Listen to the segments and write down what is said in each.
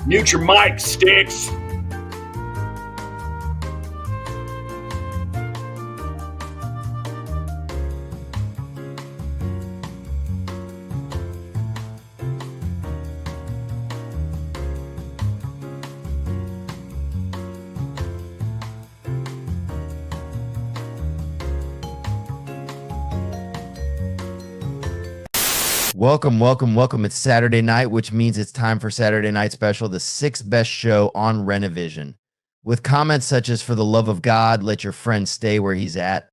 Mute your mic, Styx. Welcome. It's Saturday night, which means it's time for Saturday Night Special, the 6th best show on Renovision. With comments such as, for the love of God, let your friend stay where he's at,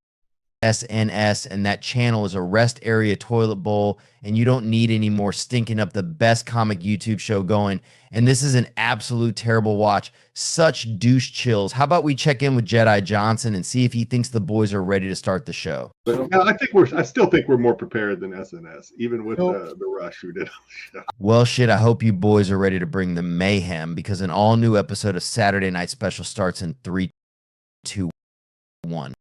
SNS, and that channel is a rest area toilet bowl, and you don't need any more stinking up the best comic YouTube show going. And this is an absolute terrible watch. Such douche chills. How about we check in with Jedi Johnson and see if he thinks the boys are ready to start the show? But yeah, I still think we're more prepared than SNS, even with the rush we did on the show. Well, shit, I hope you boys are ready to bring the mayhem, because an all-new episode of Saturday Night Special starts in 3, 2, 1.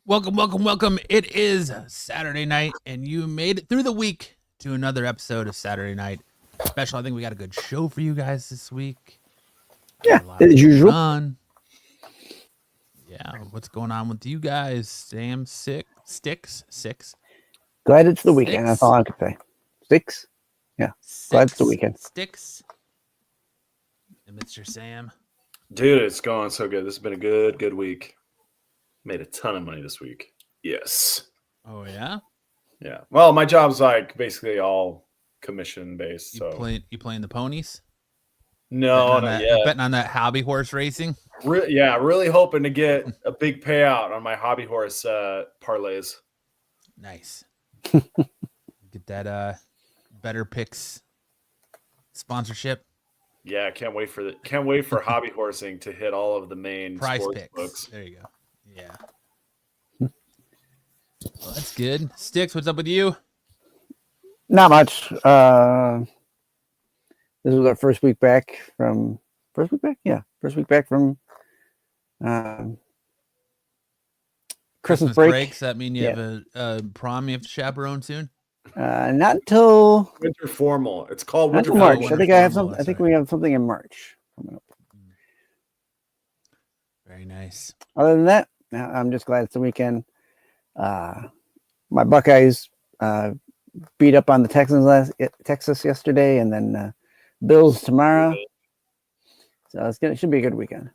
Welcome. It is Saturday night, and you made it through the week to another episode of Saturday Night Special. I think we got a good show for you guys this week. Yeah, as usual. Yeah, what's going on with you guys? Sam, Styx. Glad it's the weekend. That's all I can say. Styx? Yeah. Glad it's the weekend. Styx. And Mr. Sam. Dude, it's going so good. This has been a good week. Made a ton of money this week. Yes. Oh, yeah? Yeah. Well, my job's like basically all commission based. You playing the ponies? No, not yet. Betting on that hobby horse racing? Really hoping to get a big payout on my hobby horse parlays. Nice. Get that Better Picks sponsorship. Yeah, can't wait for hobby horsing to hit all of the main prize sports picks. books. There you go. Yeah. Well, that's good. Styx, what's up with you? Not much. This was our first week back from Christmas break. Does that mean you have a prom you have to chaperone soon? Not until winter formal. It's called winter March. I think I have some. I think we have something in March coming up. Very nice. Other than that, I'm just glad it's the weekend. My Buckeyes beat up on the Texas yesterday, and then Bills tomorrow. So it should be a good weekend.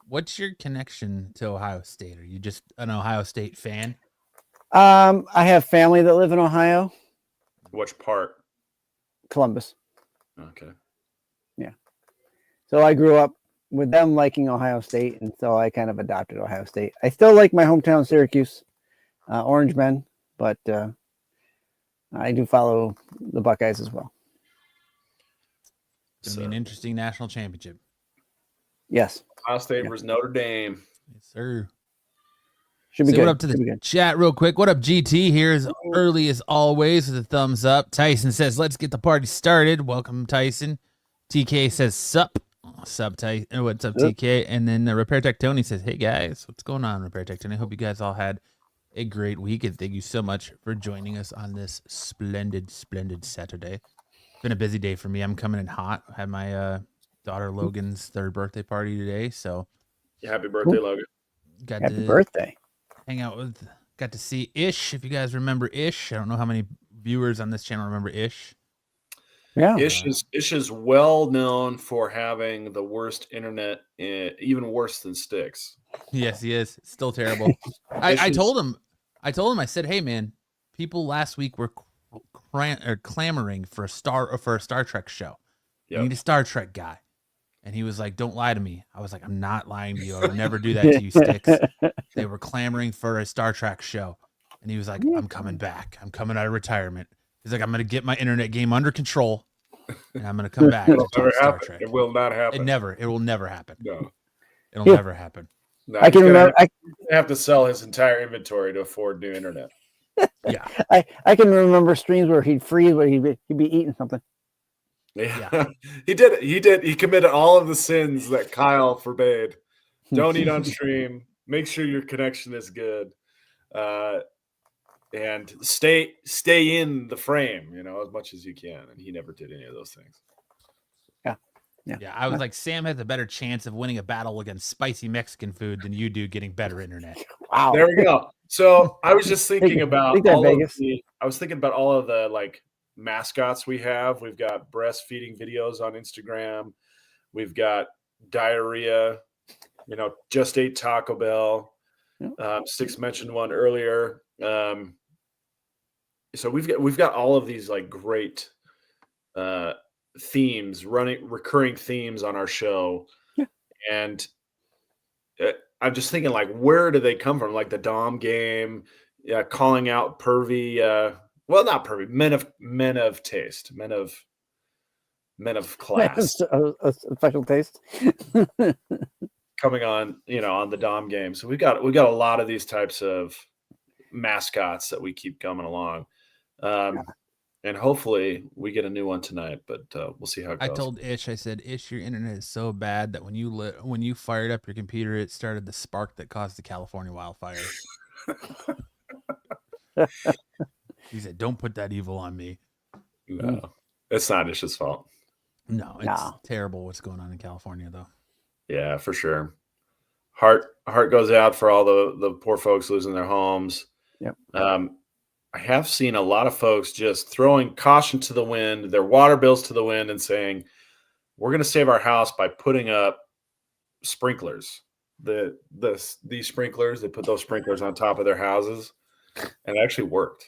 What's your connection to Ohio State? Are you just an Ohio State fan? I have family that live in Ohio. Which part? Columbus. Okay. Yeah. So I grew up with them liking Ohio State, and so I kind of adopted Ohio State. I still like my hometown Syracuse, Orange Men, but I do follow the Buckeyes as well. It's going to be an interesting national championship. Yes. Ohio State versus Notre Dame. Yes, sir. Should be good. What up to the chat real quick? What up, GT? Here's early as always with a thumbs up. Tyson says, let's get the party started. Welcome, Tyson. TK says, sup. Sup, Tyson. What's up, TK? And then Repair Tech Tony says, hey, guys. What's going on, Repair Tech Tony? I hope you guys all had a great week, and thank you so much for joining us on this splendid Saturday. It's been a busy day for me. I'm coming in hot. I had my daughter Logan's 3rd birthday party today, so happy birthday, Logan. Happy birthday. Hang out got to see Ish, if you guys remember Ish. I don't know how many viewers on this channel remember Ish. Yeah. Ish is well known for having the worst internet, even worse than Styx. Yes, he is. Still terrible. I told him, I said, hey man, people last week were clamoring for a Star Trek show. Yep. You need a Star Trek guy. And he was like, don't lie to me. I was like, I'm not lying to you. I would never do that to you, Styx. They were clamoring for a Star Trek show. And he was like, I'm coming back. I'm coming out of retirement. He's like, I'm going to get my internet game under control, and I'm going to come back to talk Star Trek. It will not happen. It will never happen. No. It'll never happen. No, I can remember. I have to sell his entire inventory to afford new internet. Yeah. I can remember streams where he'd freeze, but he'd be eating something. Yeah. He did. He committed all of the sins that Kyle forbade. Don't eat on stream. Make sure your connection is good. And stay in the frame, as much as you can. And he never did any of those things. Yeah, I was like, Sam has a better chance of winning a battle against spicy Mexican food than you do getting better internet. Wow. There we go. So I was just thinking about Think that all of Vegas. I was thinking about all of the like mascots we have. We've got breastfeeding videos on Instagram. We've got diarrhea. Just ate Taco Bell. Styx mentioned one earlier. So we've got all of these like great themes, recurring themes on our show. And I'm just thinking, like, where do they come from? Like the Dom game, calling out pervy, not pervy, men of taste, men of class, a special taste. coming on, on the Dom game. So we got a lot of these types of mascots that we keep coming along. And hopefully we get a new one tonight, but we'll see how it goes. I told Ish, I said, Ish, your internet is so bad that when you fired up your computer, it started the spark that caused the California wildfires. He said, don't put that evil on me. No, it's not Ish's fault. No, it's terrible what's going on in California, though. Yeah, for sure. Heart goes out for all the poor folks losing their homes. Yep. I have seen a lot of folks just throwing caution to the wind, their water bills to the wind, and saying, we're going to save our house by putting up sprinklers. These sprinklers, they put those sprinklers on top of their houses, and it actually worked.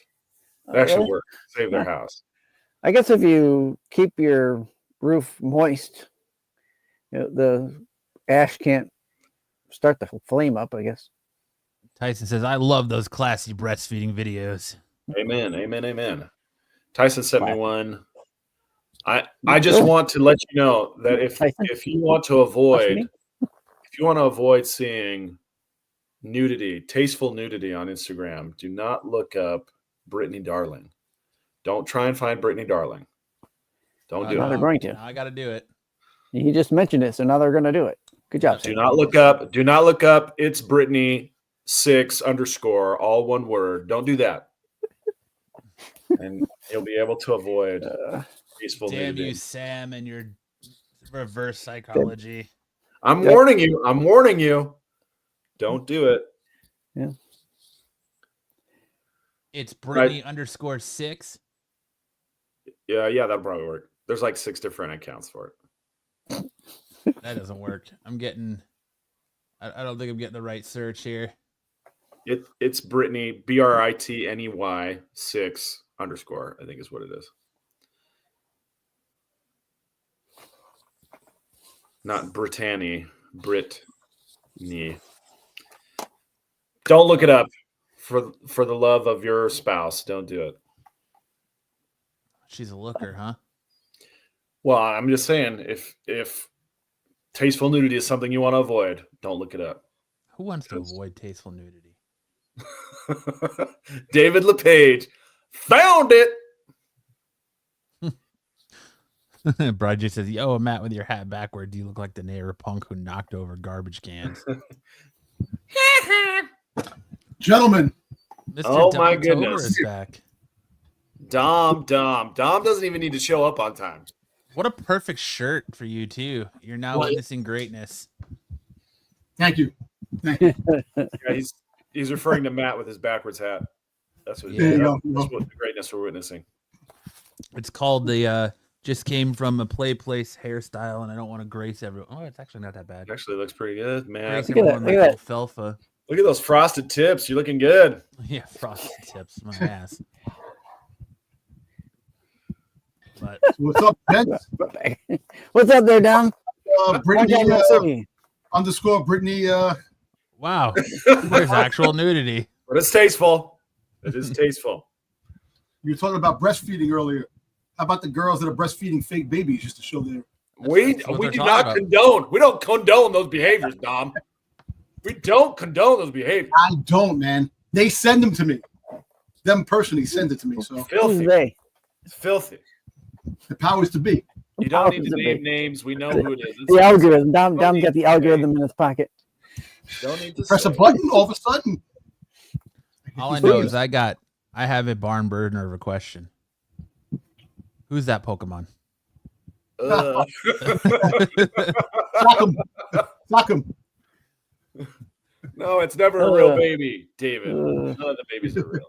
It actually worked. Saved their house. I guess if you keep your roof moist, the ash can't start the flame up, I guess. Tyson says, I love those classy breastfeeding videos. Amen. Amen. Amen. Tyson sent me one. I just want to let you know that if you want to avoid seeing nudity, tasteful nudity on Instagram, do not look up Brittany Darling. Don't try and find Brittany Darling. Don't do Now it. they're going to. Now I got to do it. You just mentioned it, so now they're going to do it. Good job. Do not look up. It's Brittany 6_ all one word. Don't do that. And you'll be able to avoid peaceful Damn nudity. you, Sam, and your reverse psychology. I'm warning you. Don't do it. Yeah. It's Brittany _6. Yeah, that'll probably work. There's like 6 different accounts for it. That doesn't work. I don't think I'm getting the right search here. It's Brittany, BRITNEY 6_ I think is what it is. Not Brittany, Brittany. Don't look it up for the love of your spouse. Don't do it. She's a looker, huh? Well, I'm just saying, if tasteful nudity is something you want to avoid, don't look it up. Who wants to avoid tasteful nudity? David LePage found it. Brad just says, yo, Matt, with your hat backward, you look like the neighbor punk who knocked over garbage cans. Gentlemen. Mr. Oh, Dom my Tober goodness. is back. Dom doesn't even need to show up on time. What a perfect shirt for you, too. You're now witnessing greatness. Thank you. Yeah, he's referring to Matt with his backwards hat. That's what There you go. that's what the greatness we're witnessing. It's called the just came from a place hairstyle, and I don't want to grace everyone. Oh, it's actually not that bad. It actually looks pretty good, man. Grace Look at everyone that, with look at alfalfa. Look at those frosted tips. You're looking good. Yeah, frosted tips, my ass. But What's up, gents? What's up there, Dom? Brittany Long time no see. _ Brittany. wow, there's actual nudity. But it's tasteful. It is tasteful. You were talking about breastfeeding earlier. How about the girls that are breastfeeding fake babies just to show their? We That's what do they're not talking condone. We don't condone those behaviors, Dom. We don't condone those behaviors. I don't, man. They send them to me. Them personally send it to me. So Who's Filthy. they? It's filthy. the powers to be. You don't need powers to that name be. names. We know who it is. The algorithm. Dom's need got the to algorithm in his pocket. Don't need to Press a say. button, all of a sudden. All I know is I have a barn burner of a question. Who's that Pokemon? Fuck him. Fuck him. No, it's never a real baby, David. None of the babies are real.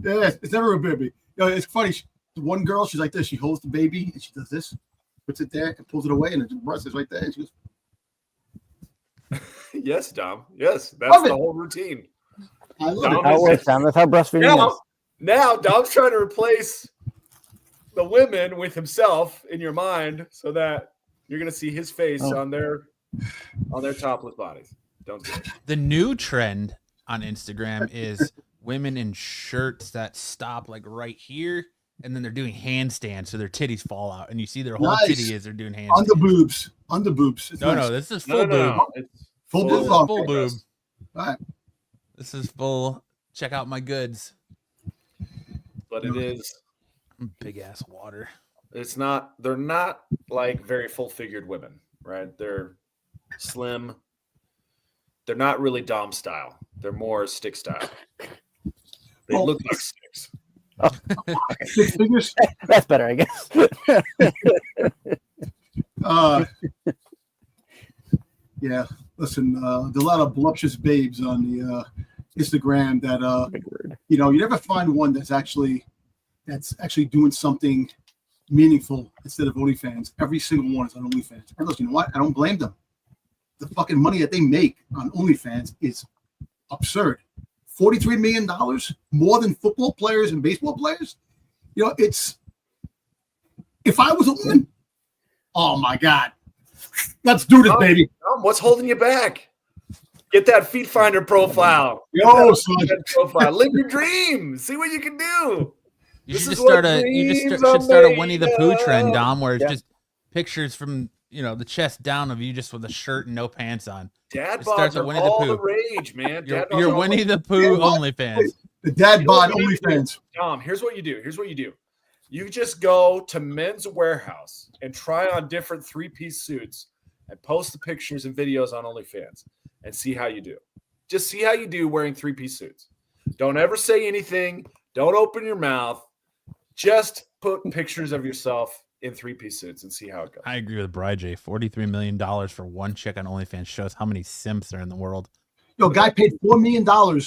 Yeah, it's never a baby. You know, it's funny. One girl, she's like this. She holds the baby and she does this, puts it there, and pulls it away, and it breast is right there. And she goes, Yes, Dom. Yes, that's Love it. the whole routine. I love Dom it. How it works, Dom. That's how breastfeeding is. Now Dom's trying to replace the women with himself in your mind so that you're going to see his face on their topless bodies. Don't do it. The new trend on Instagram is women in shirts that stop like right here, and then they're doing handstands, so their titties fall out, and you see their whole Nice. titty as they're doing handstands. Under boobs. It's No, nice. no, this is full boob. No. It's Full This boob. is Oh, full okay. boob. All right. This is full. Check out my goods. but it is. Big ass water. It's not. They're not like very full-figured women, right? They're slim. They're not really Dom style. They're more Styx style. They look like Styx. 6 figures. That's better, I guess. Yeah. Listen, there are a lot of voluptuous babes on the Instagram that Big word. you know, you never find one that's actually doing something meaningful instead of OnlyFans. Every single one is on OnlyFans. And listen, you know what? I don't blame them. The fucking money that they make on OnlyFans is absurd. $43 million more than football players and baseball players. You know, it's, if I was a woman, oh my God, let's do this, baby. Dom, what's holding you back? Get that Feet Finder profile. Yo, son. Profile. Live your dream. See what you can do. You This should is just start what a you just dreams should are start a made Winnie the Pooh trend, of. Dom, where it's Yeah. just pictures from the chest down of you just with a shirt and no pants on. Dad Just start bods the are Winnie the all the Pooh. rage, man. You're, Dad bods you're are all Winnie the- the Pooh Dad bod. OnlyFans. The dad You know bod what you need to do? OnlyFans. Dom, here's what you do. Here's what you do. You just go to Men's Warehouse and try on different 3-piece suits and post the pictures and videos on OnlyFans and see how you do. Just see how you do wearing 3-piece suits. Don't ever say anything. Don't open your mouth. Just put pictures of yourself in 3-piece suits and see how it goes. I agree with Bri J. $43 million for one chick on OnlyFans shows how many simps are in the world. Yo, guy paid $4 million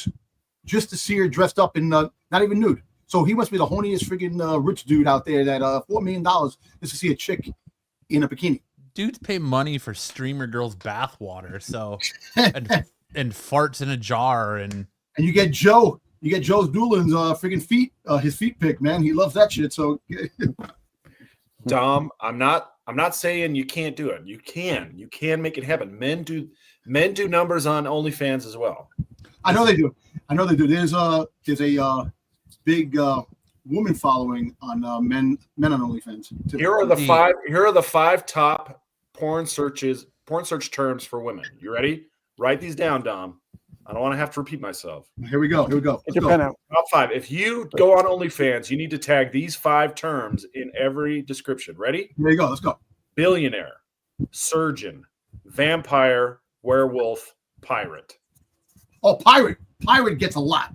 just to see her dressed up in not even nude. So he must be the horniest freaking rich dude out there. That $4 million just to see a chick in a bikini. Dudes pay money for streamer girls' bathwater, so and farts in a jar and And you get Joe. You get Joe's Doolin's freaking feet, his feet pic, man. He loves that shit. So Dom, I'm not saying you can't do it. You can make it happen. Men do numbers on OnlyFans as well. I know they do. There's a big woman following on men on OnlyFans too. Here are the five top porn search terms for women. You ready? Write these down, Dom. I don't want to have to repeat myself. Here we go. Get Let's your go. pen out. Top 5. If you go on OnlyFans, you need to tag these 5 terms in every description. Ready? Here you go. Let's go. Billionaire, surgeon, vampire, werewolf, pirate. Oh, pirate. Pirate gets a lot.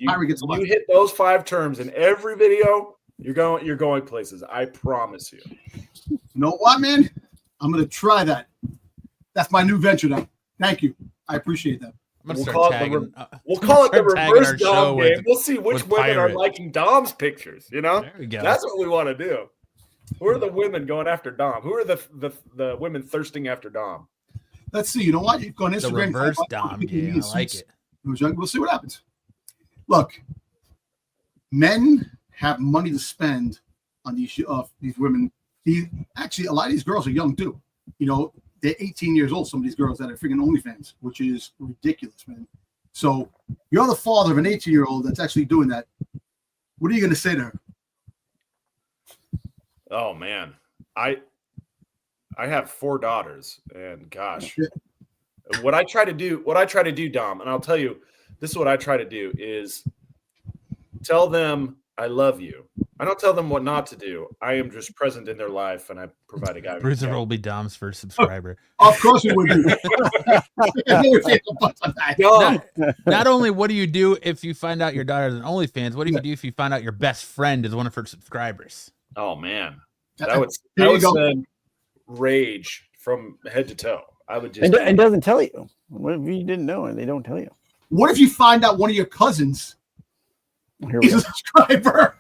Pirate gets a lot. You hit those 5 terms in every video, you're going places. I promise you. You know what, man? I'm gonna try that. That's my new venture now. Thank you. I appreciate that. I'm gonna We'll start call it the tagging. We'll call it the Start tagging reverse our Dom show game. with- We'll see which with women are pirate. liking Dom's pictures. You know, There we go. that's what we want to do. Who are the women going after Dom? Who are the women thirsting after Dom? Let's see. You know what? You go on The Instagram. reverse type Dom up game. I like it. We'll see what happens. Look, men have money to spend on these women. Actually, a lot of these girls are young too. You know, they're 18 years old. Some of these girls that are freaking OnlyFans, which is ridiculous, man. So you're the father of an 18-year-old that's actually doing that. What are you going to say to her? Oh man, I have 4 daughters, and gosh, what I try to do, Dom, and I'll tell you, this is what I try to do is tell them I love you. I don't tell them what not to do. I am just present in their life, and I provide a guidance. Bruiser will be Dom's first subscriber. Of course it would be. Not only what do you do if you find out your daughter's an OnlyFans, what do you do if you find out your best friend is one of her subscribers? Oh man, that would send rage from head to toe. I would just. It doesn't tell you. What if you didn't know and they don't tell you? What if you find out one of your cousins is a subscriber?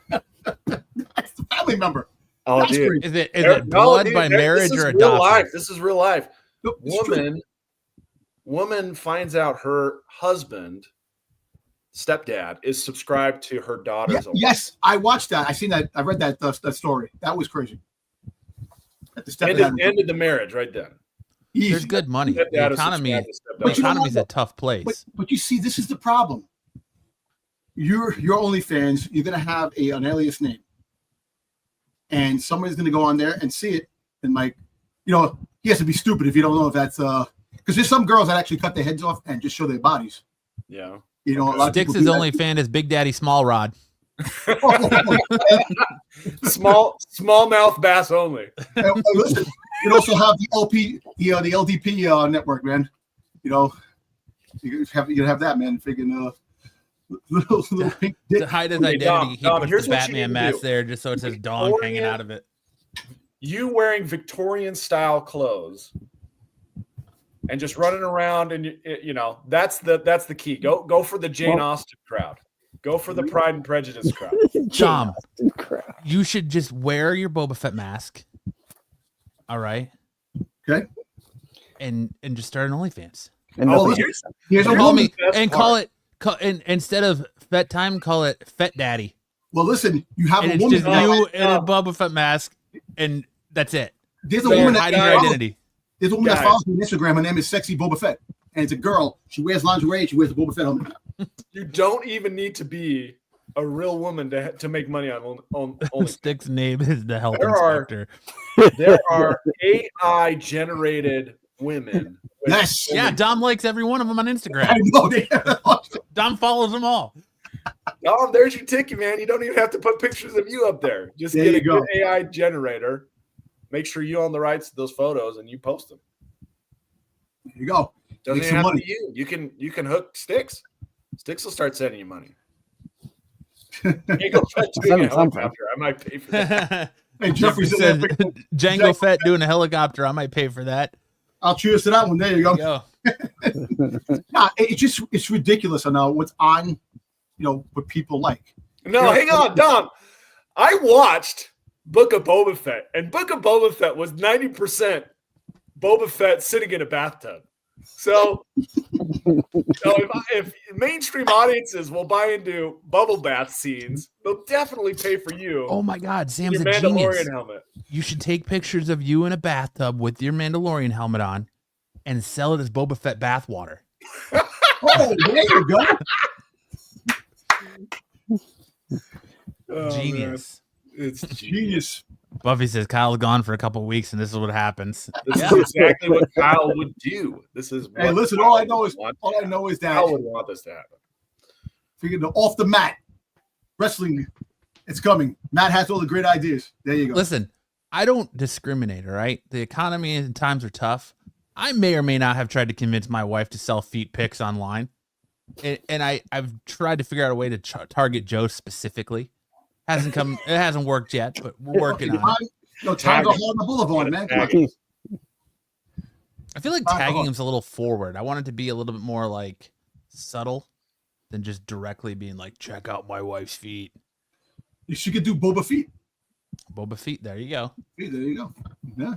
That's the family member. Oh, That's dude. great. Is it blood by marriage or adoption? adoption? This is real life. No, it's Woman finds out her husband, stepdad, is subscribed to her daughter's. Yes, I watched that. I seen that. I read that story. That was crazy. Ended the marriage right then. Easy. There's good money. The economy's a tough place. But you see, this is the problem. Your OnlyFans, you're gonna have an alias name, and somebody's gonna go on there and see it, and like, he has to be stupid if you don't know if that's because there's some girls that actually cut their heads off and just show their bodies. Yeah. A lot of Styx's OnlyFans is Big Daddy Small Rod. small mouth bass only. Listen, you also have the the LDP network, man. You have that, man. Freaking little pink dick. To hide his identity, Dom, he puts the Batman mask there just so it says dong hanging out of it. You wearing Victorian style clothes and just running around, and that's the key. Go for the Jane Austen crowd. Go for the Pride and Prejudice crowd. Dom, you should just wear your Boba Fett mask. All right. Okay. And just start an OnlyFans. And here's call me and call it. Instead of Fett Time, call it Fett Daddy. Well, listen, you have and a it's woman. Just you in a Boba Fett mask, and that's it. There's a woman hiding your identity. There's a woman that follows me on Instagram. Her name is Sexy Boba Fett, and it's a girl. She wears lingerie. She wears a Boba Fett helmet. You don't even need to be a real woman to make money on Styx's name is the health inspector. There are AI generated women. Yes. Yeah, Dom likes every one of them on Instagram. I know. Dom follows them all. Dom, there's your ticket, man. You don't even have to put pictures of you up there. Just get a good AI generator. Make sure you own the rights to those photos and you post them. There you go. Doesn't even have to be you. You can hook Styx. Styx will start sending you money. Django Fett doing a helicopter. I might pay for that. Hey, Jeffrey said Django Fett doing a helicopter. I might pay for that. I'll cheers to that one. There you go. It's ridiculous. I know what's on, what people like. No, hang on, Dom. I watched Book of Boba Fett, and Book of Boba Fett was 90% Boba Fett sitting in a bathtub. So if mainstream audiences will buy into bubble bath scenes, they'll definitely pay for you. Oh my God, Sam's your a Mandalorian genius. helmet. You should take pictures of you in a bathtub with your Mandalorian helmet on and sell it as Boba Fett bath water. Oh, there you go. Genius. Man. It's Genius. Buffy says Kyle's gone for a couple of weeks, and this is what happens. This is exactly what Kyle would do. This is. Hey, listen. All I know is that Kyle would want this to happen. Figured off the mat wrestling, it's coming. Matt has all the great ideas. There you go. Listen, I don't discriminate. All right, the economy and times are tough. I may or may not have tried to convince my wife to sell feet pics online, and I've tried to figure out a way to target Joe specifically. It hasn't worked yet, but we're working on it. Times are hard on the boulevard, man. Come on. I feel like tagging him's a little forward. I want it to be a little bit more like subtle than just directly being like, check out my wife's feet. She could do Boba Feet. Boba Feet. There you go. There you go. Yeah.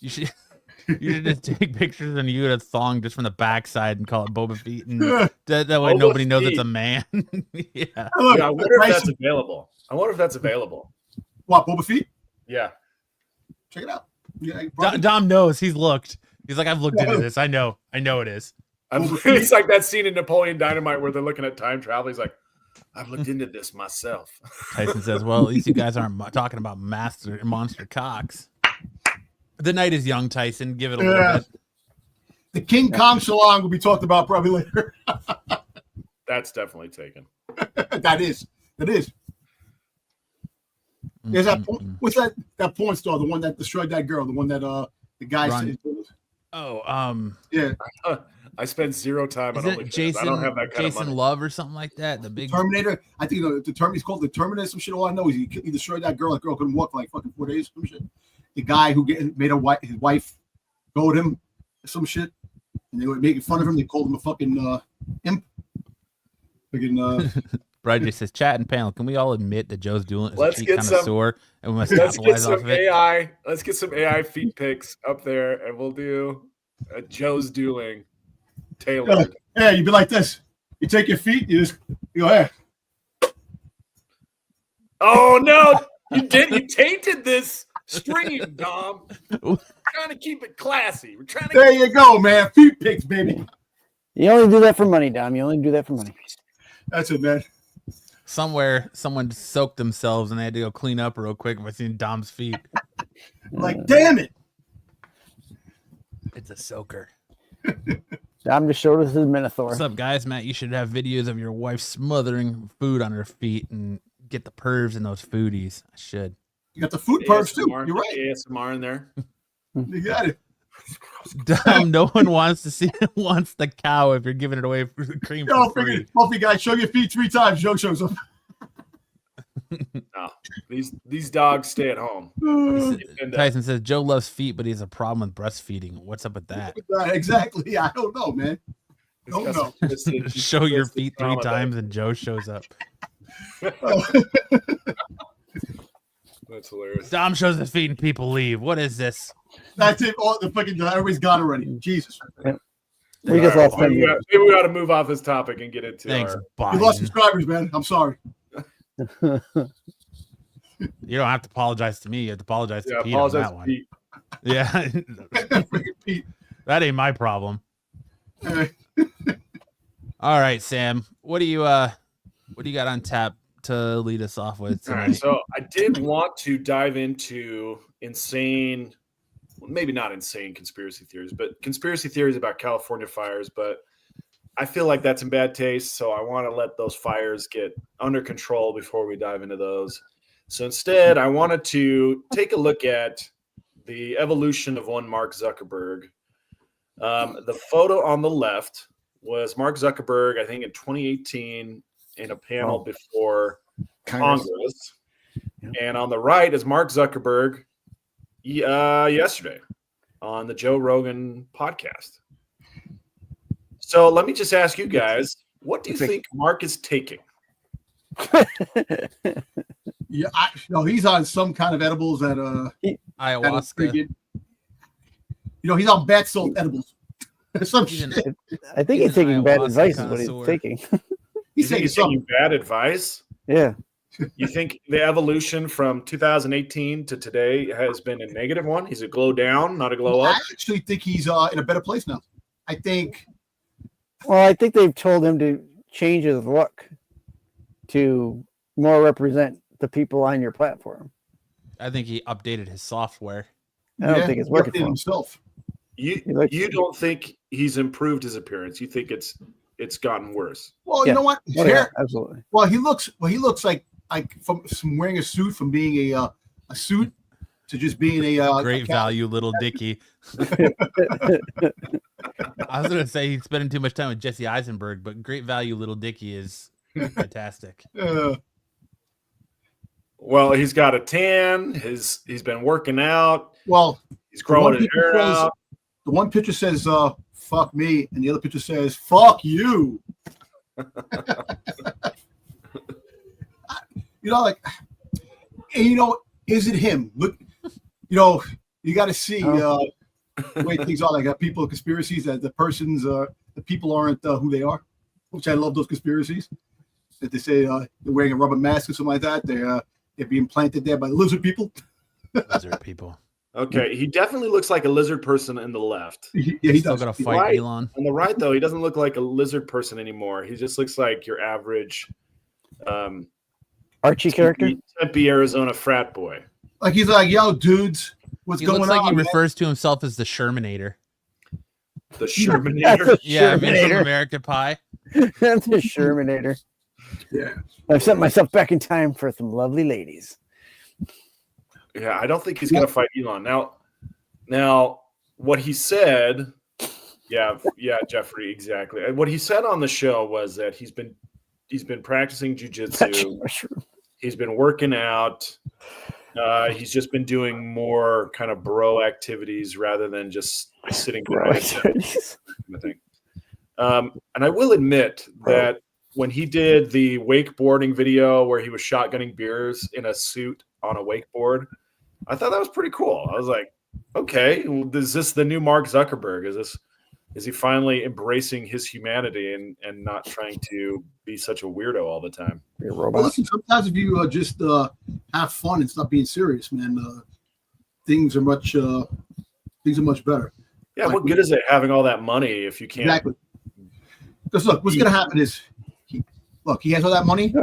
You should just take pictures and you get a thong just from the backside and call it Boba Feet, and that way Boba nobody knows Feet. it's a man. Yeah. Look, I wonder if that's available. What, Boba Feet? Yeah. Check it out. Yeah, Dom knows. He's looked. He's like, I've looked into this. I know it is. It's like that scene in Napoleon Dynamite where they're looking at time travel. He's like, I've looked into this myself. Tyson says, well, at least you guys aren't talking about monster cocks. The night is young, Tyson. Give it a little bit. The King Kong salon will be talked about probably later. That's definitely taken. That is. It is. There's that. What's that porn star? The one that destroyed that girl. The one that the guy said. Oh, Yeah. I spent zero time on is it OnlyFans. Jason? I don't have that kind Jason of money. Love or something like that. The big Terminator. I think the term he's called the Terminator. Some shit. All I know is he destroyed that girl. That girl couldn't walk for like fucking 4 days. Some shit. The guy who made his wife go with him. Some shit. And they were making fun of him. They called him a fucking imp. Fucking. Brad just says, chat and panel, can we all admit that Joe's dueling is Let's a cheat get some- connoisseur and we must Let's get capitalize off some of it? AI. Let's get some AI feet pics up there, and we'll do a Joe's dueling tailored. Yeah, you'd be like this. You take your feet. You go here. Oh no, you did. You tainted this stream, Dom. We're trying to keep it classy. We're trying to. There you go, man. Feet pics, baby. You only do that for money, Dom. You only do that for money. That's it, man. Somewhere, someone soaked themselves and they had to go clean up real quick by seeing Dom's feet. Like, damn it. It's a soaker. Dom just showed us his Minotaur. What's up, guys? Matt, you should have videos of your wife smothering food on her feet and get the pervs in those foodies. I should. You got the food perks too. ASMR, You're right. ASMR in there. You got it. Dom, no one wants to see wants the cow if you're giving it away for the cream Yo, for free. Muffy guy, show your feet 3 times. Joe shows up. No, these dogs stay at home. And, Tyson says Joe loves feet, but he has a problem with breastfeeding. What's up with that? Exactly. Yeah, I don't know, man. Don't know. Show your feet 3 times and Joe shows up. That's hilarious. Dom shows his feet and people leave. What is this? That's it. All the fucking everybody's gone already. Jesus. We just lost 10 maybe we got to move off this topic and get into Thanks, our. You lost Biden. subscribers, man. I'm sorry. You don't have to apologize to me. You have to apologize to Yeah, Pete on apologize that to one. Pete. Yeah, Freaking Pete. that ain't my problem. Hey, All right, Sam. What do you got on tap to lead us off with All tonight? right, so I did want to dive into insane, well, maybe not insane conspiracy theories, but conspiracy theories about California fires. But I feel like that's in bad taste, so I want to let those fires get under control before we dive into those. So instead, I wanted to take a look at the evolution of one Mark Zuckerberg. The photo on the left was Mark Zuckerberg, I think in 2018, in a panel before Congress. Yeah. And on the right is Mark Zuckerberg yesterday on the Joe Rogan podcast. So let me just ask you guys, what do you think Mark is taking? yeah, he's on some kind of edibles that Ayahuasca. He's on bath salt edibles. Some He's an- shit. I think He's he's an taking bad ayahuasca advice is what he's connoisseur. taking. You He's think taking he's something. taking bad advice? Yeah. You think the evolution from 2018 to today has been a negative one? He's a glow down, not a glow I up? actually think he's in a better place now. I think Well, I think they've told him to change his look to more represent the people on your platform. I think he updated his software. I don't think it's working he for him. himself. You He looks- don't think he's improved his appearance? You think it's gotten worse? Well, Yeah. you know what? His Oh, yeah, hair. absolutely. Well, he looks like from wearing a suit, from being a suit to just being a Great cat. value, little Dicky. I was gonna say he's spending too much time with Jesse Eisenberg, but great value, little Dicky is fantastic. Well, he's got a tan. He's been working out. Well, He's growing one his picture hair says- out. the one picture says "fuck me," and the other picture says "fuck you." Is it him? Look, you got to see the way things are. Like people of conspiracies that the people aren't who they are, which I love those conspiracies. That they say they're wearing a rubber mask or something like that. They're being planted there by the lizard people. Lizard people. Okay, he definitely looks like a lizard person in the left. Yeah, he Still does. gotta fight Right. Elon. On the right, though, he doesn't look like a lizard person anymore. He just looks like your average Archie character. Tempe, Arizona frat boy. Like he's like, yo, dudes, what's He going looks like on? he man?" refers to himself as the Shermanator. The Shermanator. Yeah, I mean, from Shermanator. American Pie. That's a Shermanator. Yeah. I've sent myself back in time for some lovely ladies. Yeah, I don't think he's going to fight Elon. Now, what he said, yeah, Jeffrey, exactly. And what he said on the show was that he's been practicing jujitsu. He's been working out. He's just been doing more kind of bro activities rather than just sitting behind a desk. And I will admit that when he did the wakeboarding video where he was shotgunning beers in a suit on a wakeboard, I thought that was pretty cool. I was like, okay, well, is this the new Mark Zuckerberg? Is he finally embracing his humanity and not trying to be such a weirder all the time? Be a Well, robot. listen, sometimes if you just have fun and stop being serious, man, things are much better. Yeah, Like, what good is it having all that money if you can't? Exactly. Because look, what's going to happen is, he has all that money,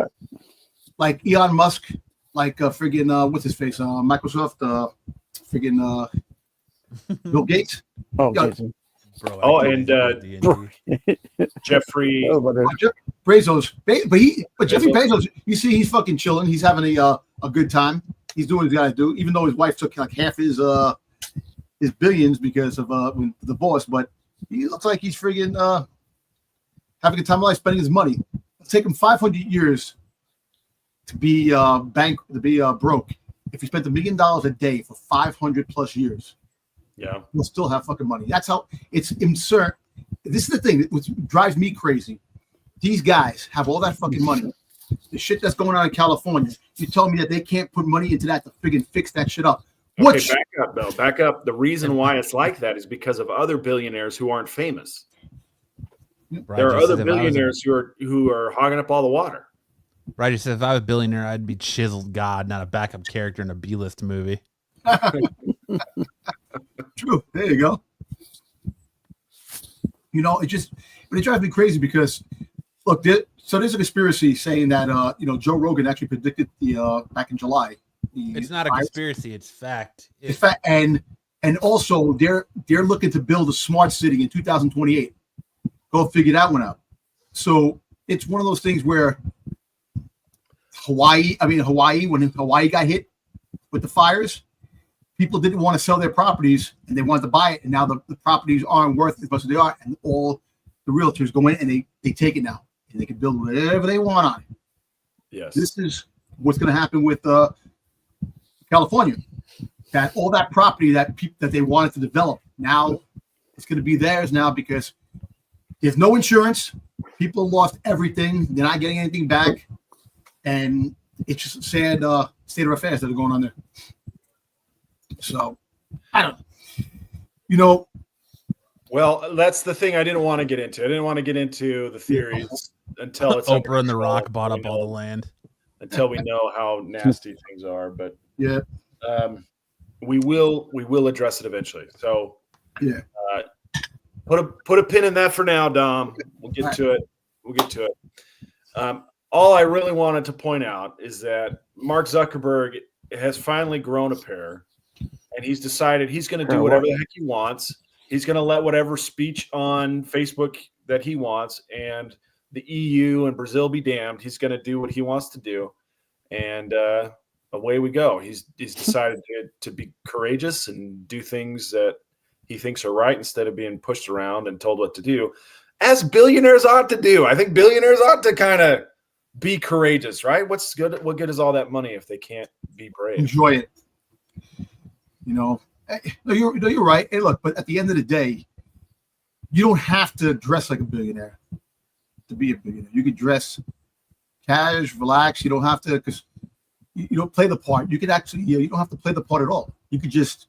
like Elon Musk, like friggin' what's his face, Microsoft, friggin' Bill Gates. Oh, Yeah. Jason. Bro, Oh, I and, can't even D&D. Jeffrey, Oh, but Jeff Bezos, but Jeffrey Bezos, you see, he's fucking chilling. He's having a good time. He's doing what he's got to do, even though his wife took like half his billions because of the divorce. But he looks like he's friggin' having a time of life, spending his money. It'll take him 500 years to be broke. If he spent $1 million a day for 500 plus years, yeah, he'll still have fucking money. That's how it's insert. This is the thing which drives me crazy. These guys have all that fucking money. The shit that's going on in California. You tell me that they can't put money into that to friggin' fix that shit up. Okay, back up, though. Back up. The reason why it's like that is because of other billionaires who aren't famous. There are other billionaires who are hogging up all the water. Roger said, if I was a billionaire, I'd be chiseled god, not a backup character in a B-list movie. True. There you go. You know, it drives me crazy because, look, there's a conspiracy saying that Joe Rogan actually predicted back in July. It's not a conspiracy; it's fact. It's fact, and also they're looking to build a smart city in 2028. Go figure that one out. So it's one of those things where Hawaii, when Hawaii got hit with the fires, people didn't want to sell their properties and they wanted to buy it. And now the properties aren't worth as much as they are. And all the realtors go in and they take it now and they can build whatever they want on it. Yes. This is what's going to happen with California. That all that property that they wanted to develop, now it's going to be theirs now because there's no insurance. People lost everything. They're not getting anything back. And it's just a sad state of affairs that are going on there. So, I don't know. Well, that's the thing I didn't want to get into. I didn't want to get into the theories until it's Oprah and The Rock bought up all the land. Until we know how nasty things are. But yeah, we will address it eventually. So yeah, put a pin in that for now, Dom. We'll get to it. All I really wanted to point out is that Mark Zuckerberg has finally grown a pair, and he's decided he's going to do whatever the heck he wants. He's going to let whatever speech on Facebook that he wants, and the EU and Brazil be damned. He's going to do what he wants to do, and away we go. He's decided to be courageous and do things that he thinks are right instead of being pushed around and told what to do, as billionaires ought to do. I think billionaires ought to kind of be courageous, right? What good is all that money if they can't be brave? Enjoy it. No, you're right. Hey, look, but at the end of the day, you don't have to dress like a billionaire to be a billionaire. You could dress cash, relax. You don't have to, because you don't play the part. You could actually, you don't have to play the part at all. You could just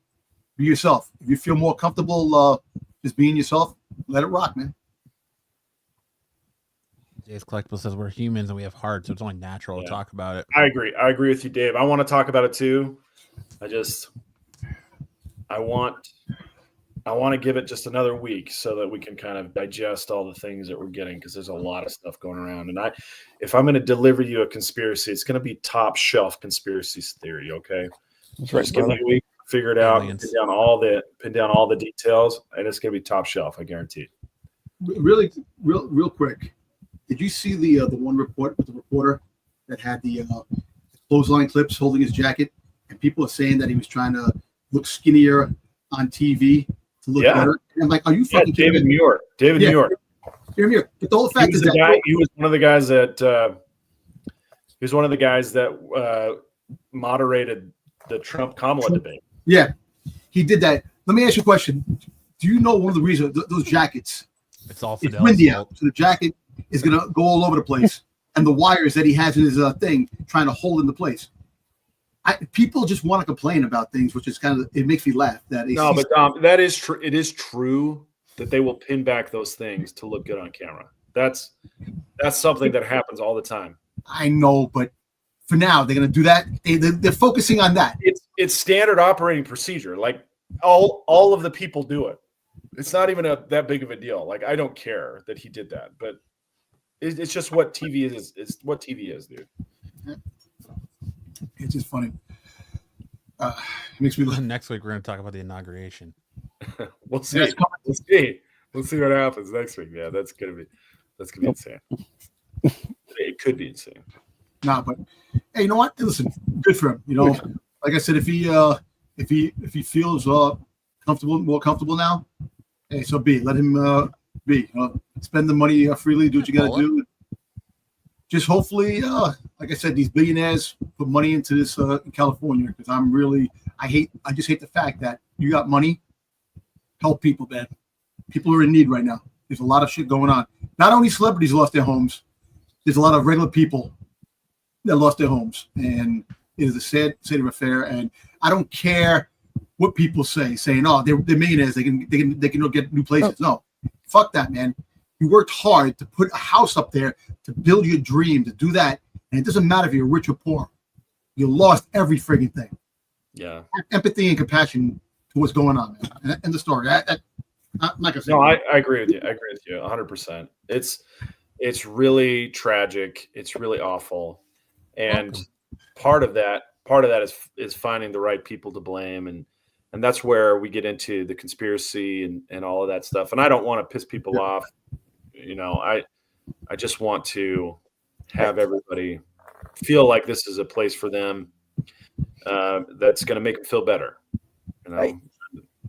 be yourself. If you feel more comfortable just being yourself, let it rock, man. Jay's Collectible says we're humans and we have hearts, so it's only natural to talk about it. I agree with you, Dave. I want to talk about it too. I want to give it just another week so that we can kind of digest all the things that we're getting, because there's a lot of stuff going around. And if I'm going to deliver you a conspiracy, it's going to be top shelf conspiracy theory. Okay, just give me a week, figure it out, pin down all the details, and it's going to be top shelf. I guarantee it. Really, real quick. Did you see the one report with the reporter that had the clothesline clips holding his jacket, and people are saying that he was trying to look skinnier on TV to look better? And I'm like, are you fucking kidding David me? New York. David New York. Hear me. But the whole fact is that he was one of the guys that moderated the Trump-Kamala debate. Yeah, he did that. Let me ask you a question. Do you know one of the reasons those jackets? It's all It's Fidel's windy fault. out, so the jacket is gonna go all over the place, and the wires that he has in his thing trying to hold into place. People just want to complain about things, which is kind of it makes me laugh. That No, but Dom, that is true. It is true that they will pin back those things to look good on camera. That's something that happens all the time. I know, but for now they're gonna do that. They're focusing on that. It's standard operating procedure. Like all of the people do it. It's not even that big of a deal. Like I don't care that he did that, but it's just what TV is. It's what TV is, dude. It's just funny. It makes me laugh. Next week we're going to talk about the inauguration. We'll see. We'll see what happens next week. Yeah, that's gonna be insane. It could be insane. Nah, but hey, you know what? Listen, good for him. You know, like I said, if he feels more comfortable now, hey, so be it. Let him be. Spend the money freely. Do what you got to do. Just hopefully, like I said, these billionaires put money into this in California because I just hate the fact that you got money. Help people, man. People are in need right now. There's a lot of shit going on. Not only celebrities lost their homes, there's a lot of regular people that lost their homes, and it is a sad state of affair. And I don't care what people saying, "Oh, they're millionaires. They can get new places." No, fuck that, man. You worked hard to put a house up there, to build your dream, to do that, and it doesn't matter if you're rich or poor. You lost every frigging thing. Yeah. Empathy and compassion to what's going on, man. And the story. Like I said, No, I agree with you. I agree with you 100%. It's really tragic. It's really awful, and part of that is finding the right people to blame, and that's where we get into the conspiracy and all of that stuff. And I don't want to piss people off. You know, I just want to have everybody feel like this is a place for them that's going to make them feel better. You know, Right.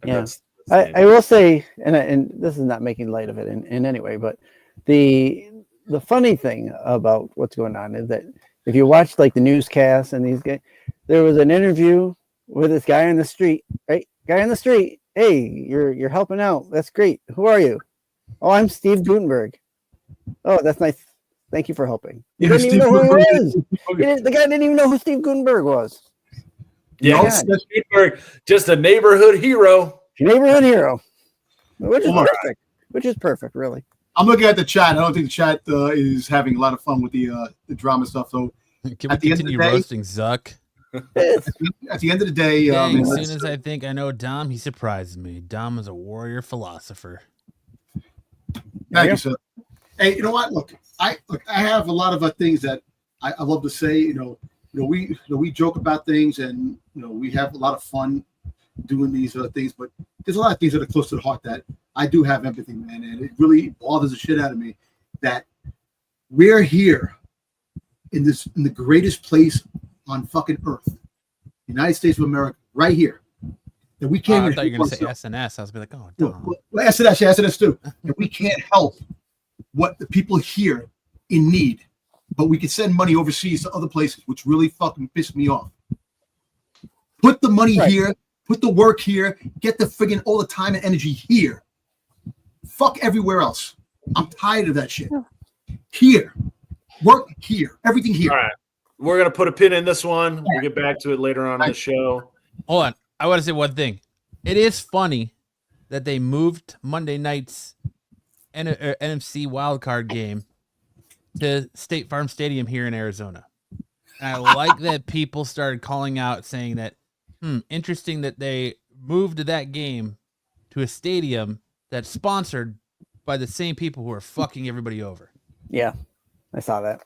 And Yeah. that's I will say, and this is not making light of it in any way, but the funny thing about what's going on is that if you watch like the newscasts and these guys, there was an interview with this guy on the street, right? Guy on the street. Hey, you're helping out. That's great. Who are you? Oh, I'm Steve Gutenberg. Oh, that's nice. Thank you for helping. You didn't even know who he was. The guy didn't even know who Steve Gutenberg was. Yes, just a neighborhood hero. Neighborhood hero, which is perfect. Which is perfect, really. I'm looking at the chat. I don't think the chat is having a lot of fun with the drama stuff. So Can we continue roasting Zuck? at the end of the day, Dang, as soon as I think I know Dom, he surprises me. Dom is a warrior philosopher. Thank you, sir. Hey, you know what? Look, I have a lot of things that I love to say. We joke about things, and we have a lot of fun doing these things. But there's a lot of things that are close to the heart that I do have empathy, man, and it really bothers the shit out of me that we're here in the greatest place on fucking earth, United States of America, right here. And we can't. I thought you were going to say SNS. I was like, oh, Dom. Well, SNS too. And we can't help what the people here in need, but we can send money overseas to other places, which really fucking pissed me off. Put the money here, put the work here, get the friggin' all the time and energy here. Fuck everywhere else. I'm tired of that shit. Here, work here, everything here. All right, we're gonna put a pin in this one. We'll get back to it later on in the show. Hold on. I want to say one thing. It is funny that they moved Monday night's NFC wildcard game to State Farm Stadium here in Arizona. And I like that people started calling out saying that, interesting that they moved that game to a stadium that's sponsored by the same people who are fucking everybody over. Yeah, I saw that.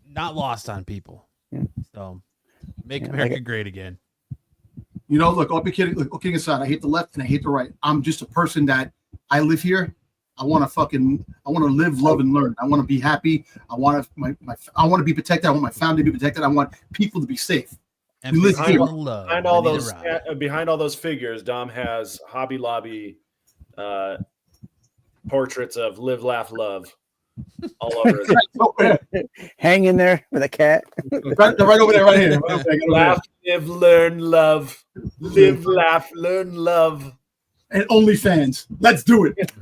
Not lost on people. Yeah. So make America great again. Look, I'll be kidding. Look, kidding aside, I hate the left and I hate the right. I'm just a person that I live here. I want to live, love, and learn. I want to be happy. I want to be protected. I want my family to be protected. I want people to be safe. And You live behind here. the love, Behind all those figures, Dom has Hobby Lobby portraits of live, laugh, love all over his Hang in there with a cat. right over there, right here. Right over there, laugh, live, learn, love. Live, laugh, learn, love. And OnlyFans. Let's do it.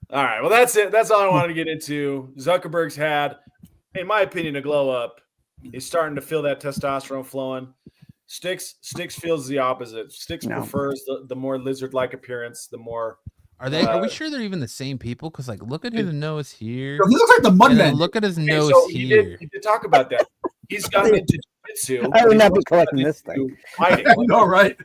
All right. Well, that's it. That's all I wanted to get into. Zuckerberg's had, in my opinion, a glow up. He's starting to feel that testosterone flowing. Styx feels the opposite. Styx prefers the more lizard-like appearance, the more. Are we sure they're even the same people? Because like, look at his nose here. He looks like the Mudman. Look at his nose here. He did talk about that. He's gotten into jiu-jitsu. I would not be collecting this thing. Fighting. No, right.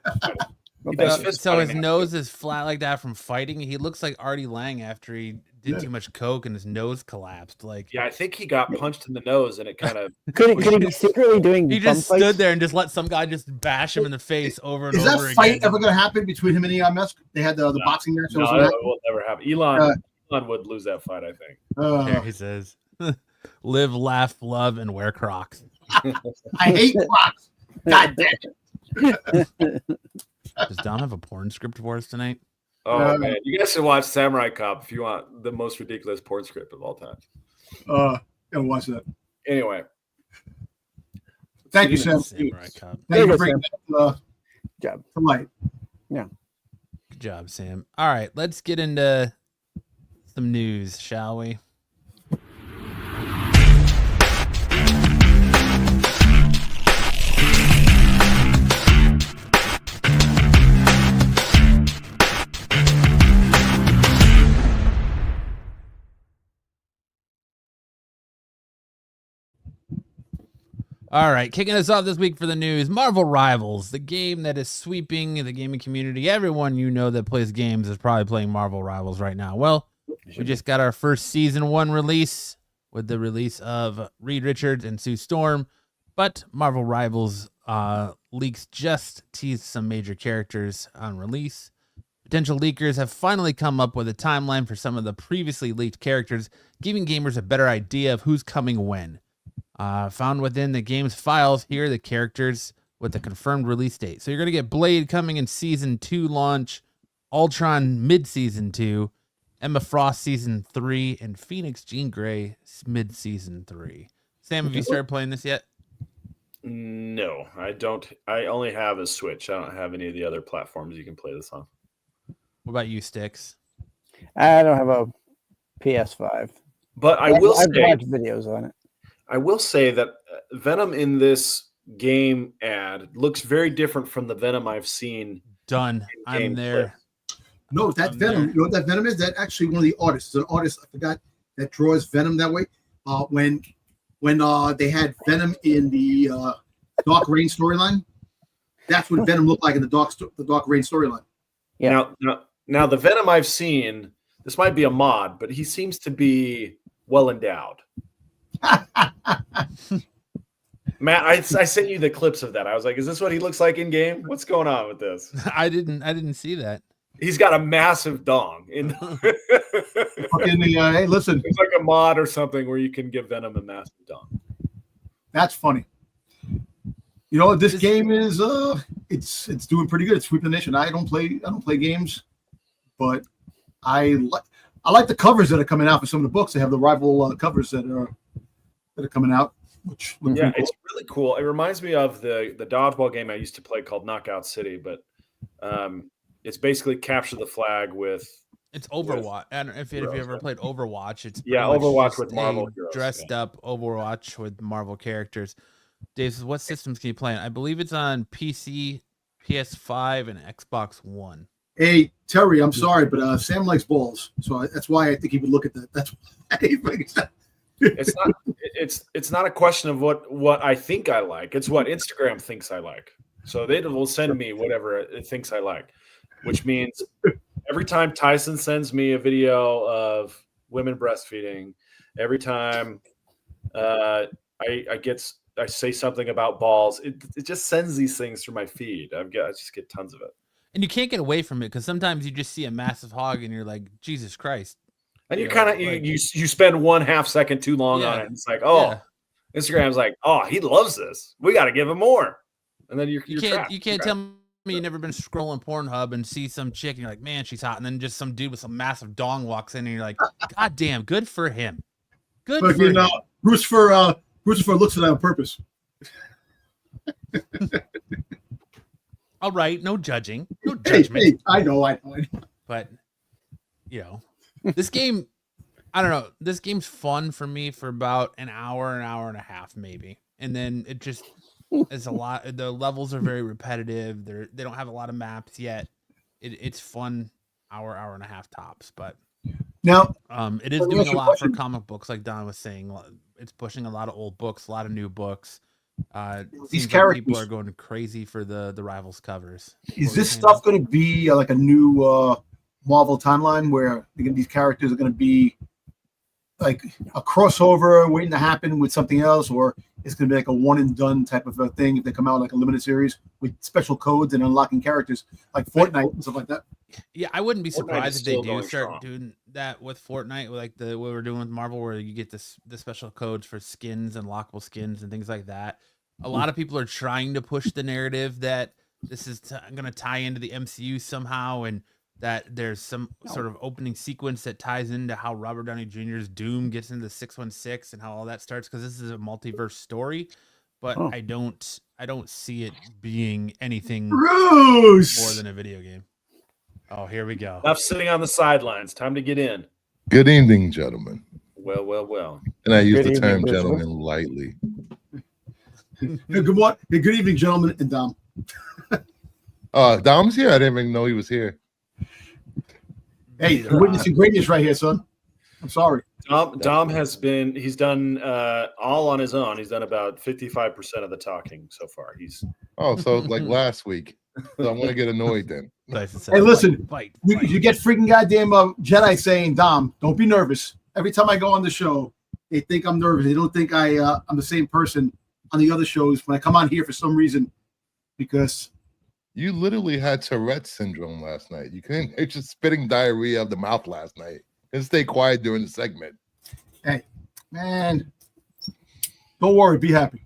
So his nose is flat like that from fighting. He looks like Artie Lang after he did too much coke and his nose collapsed. Like, yeah, I think he got punched in the nose and it kind of. Could he be secretly doing? He just stood there and just let some guy just bash him in the face over and over again. Is that fight ever going to happen between him and Elon Musk? They had the boxing match. No, it will never happen. Elon would lose that fight, I think. There he says, "Live, laugh, love, and wear Crocs." I hate Crocs. God damn it. Does Dom have a porn script for us tonight? Oh man, you guys should watch Samurai Cop if you want the most ridiculous porn script of all time. Gotta watch that. Anyway, thank you, Sam. Samurai Cop. Thank you for bringing that job to light. Yeah, good job, Sam. All right, let's get into some news, shall we? All right, kicking us off this week for the news, Marvel Rivals, the game that is sweeping the gaming community. Everyone you know that plays games is probably playing Marvel Rivals right now. Well, we just got our first Season 1 release with the release of Reed Richards and Sue Storm, but Marvel Rivals leaks just teased some major characters on release. Potential leakers have finally come up with a timeline for some of the previously leaked characters, giving gamers a better idea of who's coming when. Found within the game's files, here are the characters with the confirmed release date. So you're going to get Blade coming in Season 2 launch, Ultron mid-Season 2, Emma Frost Season 3, and Phoenix Jean Grey mid-Season 3. Sam, have you started playing this yet? No, I don't. I only have a Switch. I don't have any of the other platforms you can play this on. What about you, Styx? I don't have a PS5, but I've watched videos on it. I will say that Venom in this game ad looks very different from the Venom I've seen. Done. I'm there. No, that Venom. You know what that Venom is? That actually one of the artists. It's an artist, I forgot, that draws Venom that way. When they had Venom in the Dark Reign storyline, that's what Venom looked like in the Dark Reign storyline. Yeah. Now the Venom I've seen, this might be a mod, but he seems to be well endowed. Matt, I sent you the clips of that. I was like, is this what he looks like in game? What's going on with this? I didn't see that. He's got a massive dong. Hey, listen. It's like a mod or something where you can give Venom a massive dong. That's funny. You know, this game is it's doing pretty good. It's sweeping the nation. I don't play games, but I like the covers that are coming out for some of the books. They have the rival covers that are coming out. Which cool. It's really cool. It reminds me of the dodgeball game I used to play called Knockout City, but it's basically capture the flag with. It's Overwatch. I don't know if you ever played Overwatch. It's Overwatch with Marvel heroes. Dressed up Overwatch with Marvel characters. Dave says, what systems can you play on? I believe it's on PC, PS5, and Xbox One. Hey, Terry, I'm sorry, but Sam likes balls, so that's why I think he would look at that. That's why it's not a question of what I think I like. It's what Instagram thinks I like. So they will send me whatever it thinks I like, which means every time Tyson sends me a video of women breastfeeding, every time I say something about balls, it just sends these things through my feed. I just get tons of it. And you can't get away from it because sometimes you just see a massive hog and you're like, Jesus Christ. And you know, kind of like- you spend 1/2 second too long on Yeah. it. It's like, oh, Yeah. Instagram's like, oh, he loves this. We got to give him more. And then you're trapped. You can't tell me you've never been scrolling Pornhub and see some chick and you're like, man, she's hot. And then just some dude with some massive dong walks in and you're like, God damn, good for him. Good But for him. Brucifer looks at that on purpose. All right, no judging, no Hey, judgment. hey, I know. But this game, I don't know. This game's fun for me for about an hour and a half, maybe, and then it just is a lot. The levels are very repetitive. They don't have a lot of maps yet. It's fun, hour and a half tops. But Now, it is let me doing ask a you a lot for question. comic books, like Don was saying. It's pushing a lot of old books, a lot of new books. These Seems like characters- people are going crazy for the Rivals covers. is this stuff going to be like a new Marvel timeline where these characters are going to be like a crossover waiting to happen with something else, or it's going to be like a one and done type of a thing if they come out like a limited series with special codes and unlocking characters like Fortnite and stuff like that? Yeah, I wouldn't be Fortnite surprised is if they still do going start strong. doing that with Fortnite, like what we're doing with Marvel, where you get the special codes for skins and lockable skins and things like that. A lot of people are trying to push the narrative that this is going to tie into the MCU somehow, and that there's some sort of opening sequence that ties into how Robert Downey Jr.'s Doom gets into 616 and how all that starts, because this is a multiverse story. But I don't see it being anything Bruce! more than a video game. Oh, here we go. Enough sitting on the sidelines. Time to get in. Good evening, gentlemen. Well. And I use Good the evening, term Christopher. gentlemen lightly. Hey, good morning. Hey, good evening, gentlemen and Dom. Dom's here. I didn't even know he was here. Hey, you're witnessing greatness right here, son. I'm sorry. Dom he's done all on his own. He's done about 55% of the talking so far. Oh, so like last week. So I'm gonna get annoyed then. Hey, listen, fight. You get freaking goddamn Jedi saying, Dom, don't be nervous. Every time I go on the show, they think I'm nervous. They don't think I'm the same person on the other shows when I come on here for some reason, because You literally had Tourette's syndrome last night. You couldn't. It's just spitting diarrhea out of the mouth last night. And stay quiet during the segment. hey, man, don't worry, be happy.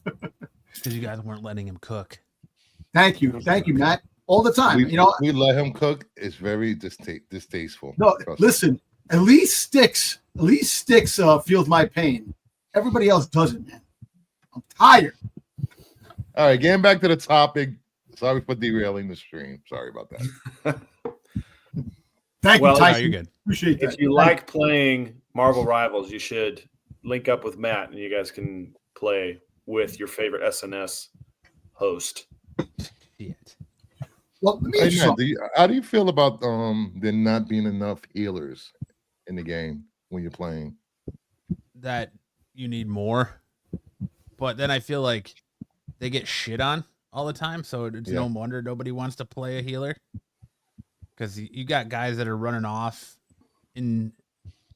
Because you guys weren't letting him cook. Thank you, Matt. All the time. We let him cook. It's very distasteful. No, Trust me. listen. At least Styx feels my pain. Everybody else doesn't, man. I'm tired. All right, getting back to the topic. Sorry for derailing the stream. Sorry about that. Thank Well, you, no, Tyson. you're good. Appreciate that. If you like playing Marvel Rivals, you should link up with Matt and you guys can play with your favorite SNS host. Shit. Well, let me Hey, ask you Matt, something. how do you feel about there not being enough healers in the game when you're playing? That you need more. But then I feel like they get shit on all the time. So it's no wonder nobody wants to play a healer. Because you got guys that are running off and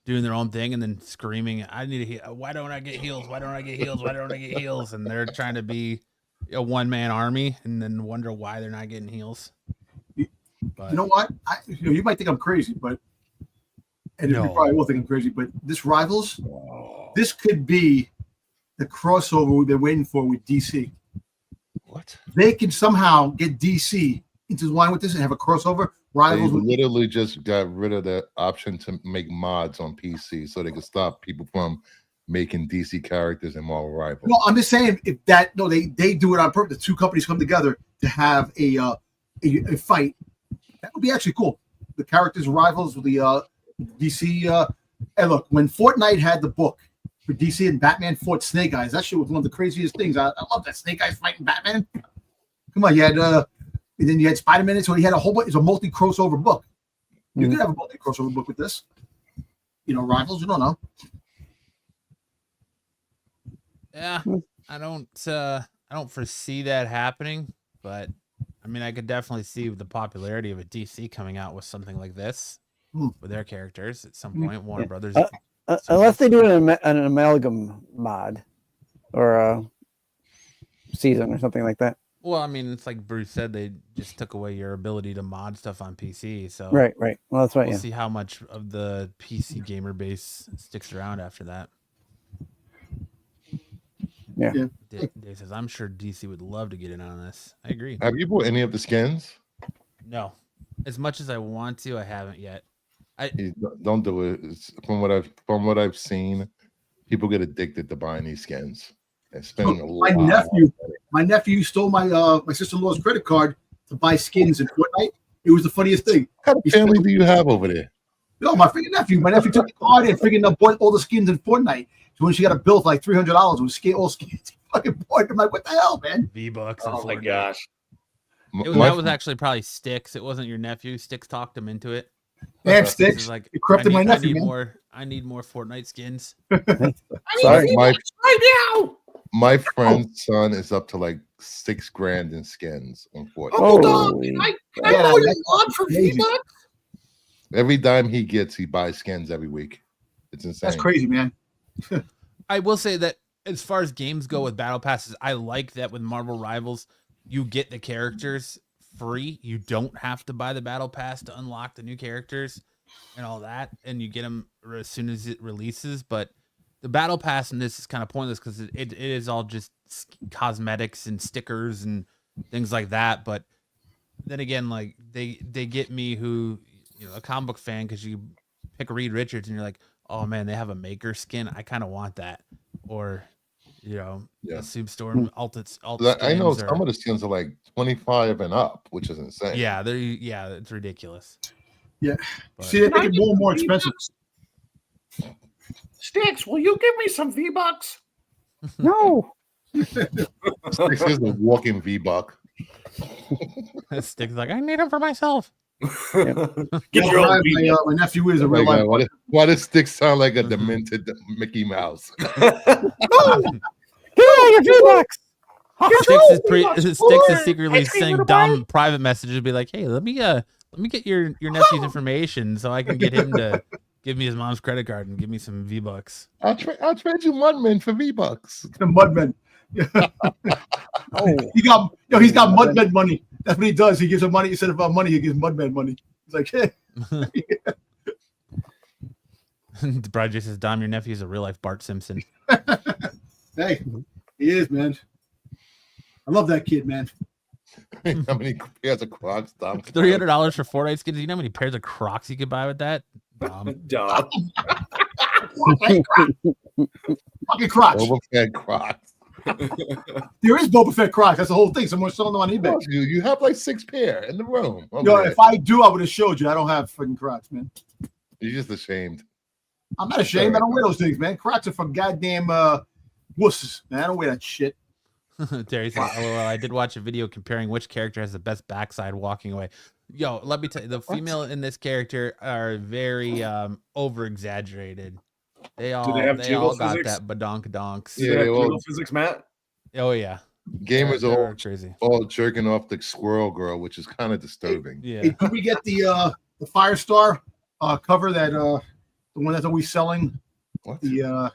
doing their own thing and then screaming, I need a heal. Why don't I get heals? Why don't I get heals? Why don't I get heals? And they're trying to be a one-man army and then wonder why they're not getting heals. But You know what? You might think I'm crazy, but you probably will think I'm crazy, but this Rivals, this could be the crossover we've been waiting for with DC. What? They can somehow get DC into line with this and have a crossover. They Rivals with literally just got rid of the option to make mods on PC so they could stop people from making DC characters in Marvel Rivals. No, I'm just saying they do it on purpose. The two companies come together to have a fight. That would be actually cool. The characters Rivals with the DC. And look, when Fortnite had the book for DC and Batman fought Snake Eyes, that shit was one of the craziest things. I love that Snake Eyes fighting Batman. Come on, you had and then you had Spider-Man, so he had a whole bunch. It's a multi-crossover book. You could have a multi-crossover book with this. Rivals. You don't know. yeah, I don't foresee that happening, but I mean, I could definitely see the popularity of a DC coming out with something like this with their characters at some point. Warner Brothers, Unless they do an amalgam mod or a season or something like that. Well, I mean, it's like Bruce said, they just took away your ability to mod stuff on PC. So Right. Well, that's right. we'll Yeah. see how much of the PC gamer base sticks around after that. Yeah. Dave says, I'm sure DC would love to get in on this. I agree. Have you bought any of the skins? No. As much as I want to, I haven't yet. Don't do it. From what I've seen, people get addicted to buying these skins and spending a lot. My nephew stole my sister-in-law's credit card to buy skins in Fortnite. It was the funniest thing. What kind of family do you have over there? No, my freaking nephew. My nephew took the card and freaking bought all the skins in Fortnite. So when she got a bill for like $300, it was all skins. He fucking bought. I'm like, what the hell, man? V-Bucks. Oh my gosh. That was actually probably Styx. It wasn't your nephew. Styx talked him into it. Damn, Styx. Like, It corrupted my nephew, I need more Fortnite skins. Sorry. My friend's son is up to like $6,000 in skins on Fortnite. Oh, Every dime he gets, he buys skins every week. It's insane. That's crazy, man. I will say that as far as games go with battle passes, I like that with Marvel Rivals, you get the characters free. You don't have to buy the battle pass to unlock the new characters and all that, and you get them as soon as it releases. But the battle pass in this is kind of pointless because it is all just cosmetics and stickers and things like that. But then again, like they get me, who, you know, a comic book fan, because you pick Reed Richards and you're like, oh man, they have a maker skin. I kind of want that. Or, you know, Yeah. Soup Storm alt I know skins some of the skins are like 25 and up, which is insane. Yeah, it's ridiculous. Yeah. But- See, they make it more and more expensive. Styx, will you give me some V-Bucks? No. Styx is a walking V-Buck. Styx is like, I need them for myself. Get your own V-Bucks. My nephew is a Oh my real life. God, why does Styx sound like a demented Mickey Mouse? Get out your V-Bucks. Styx is secretly sending dumb private messages to be like, hey, let me get your nephew's information so I can get him to give me his mom's credit card and give me some V-Bucks. I'll trade you Mudman for V-Bucks. The Mudman. He's got Mudman money. That's what he does. He gives him money instead of money. He gives Mudman money. He's like, hey. Brad J says, Dom, your nephew is a real life Bart Simpson. Hey, he is, man. I love that kid, man. How many pairs of Crocs, Dom? $300 for Fortnite skins. You know how many pairs of Crocs you could buy with that? Dom. Fucking Crocs. Boba Fett Crocs. There is Boba Fett Crocs. That's the whole thing. Someone's selling them on eBay. You have like 6 pair in the room. Yo, if I do, I would have showed you. I don't have freaking Crocs, man. You're just ashamed. I'm not ashamed. I don't wear those things, man. Crocs are for goddamn wusses, man. I don't wear that shit. Terry says, LOL, I did watch a video comparing which character has the best backside walking away. Yo, let me tell you, the female in this character are very over exaggerated. They all got that badonkadonks. Yeah, they all physics, Matt. Oh yeah. Gamers They're are crazy. all jerking off the squirrel girl, which is kind of disturbing. Yeah. Hey, could we get the Firestar cover, that the one that's always selling? What? The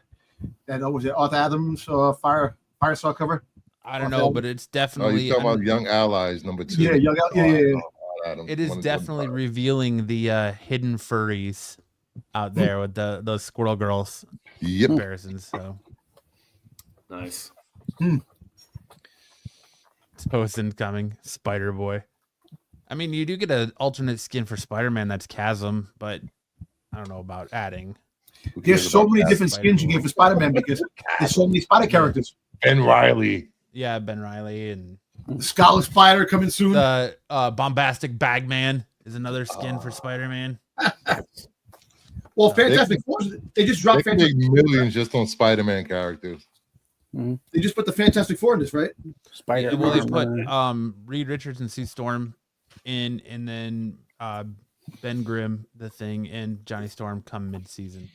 that was it Arthur Adams Firestar cover? I don't know, but it's definitely you talking about Young Allies #2? Yeah, yeah. It is definitely revealing the hidden furries out there with those squirrel girls comparisons. So Nice. Tosin coming, Spider Boy. I mean, you do get an alternate skin for Spider-Man that's Chasm, but I don't know about adding. There's so many different skins you get for Spider-Man because there's so many Spider characters. Ben Riley. Yeah, Ben Riley and The Scarlet Spider coming soon. the Bombastic Bagman is another skin for Spider-Man. Well, Fantastic Four, they just dropped They can make Fantastic millions just on Spider-Man characters. They just put the Fantastic Four in this, right? Spider. Well, they put Reed Richards and Sue Storm in, and then Ben Grimm, the Thing, and Johnny Storm come mid-season.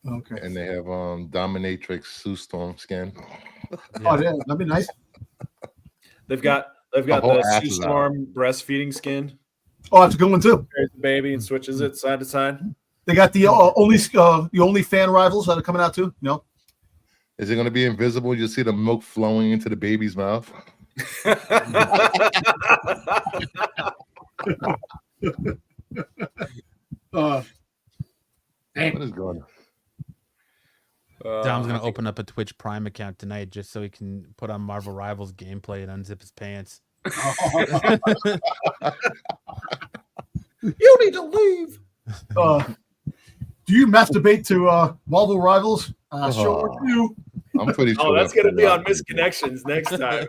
Okay. And they have Dominatrix Sue Storm skin. Oh, yeah, that'd be nice. They've got whole the ass Sue is Storm breastfeeding skin. Oh, that's a good one too. Carries the baby and switches it side to side. They got the only fan rivals that are coming out too. No, Is it going to be invisible? You see the milk flowing into the baby's mouth? Uh, What is going on? Dom's gonna open up a Twitch Prime account tonight just so he can put on Marvel Rivals gameplay and unzip his pants. You need to leave. Do you masturbate to Marvel Rivals? Sure do. I'm pretty sure. Oh, that's gonna be on Misconnections next time.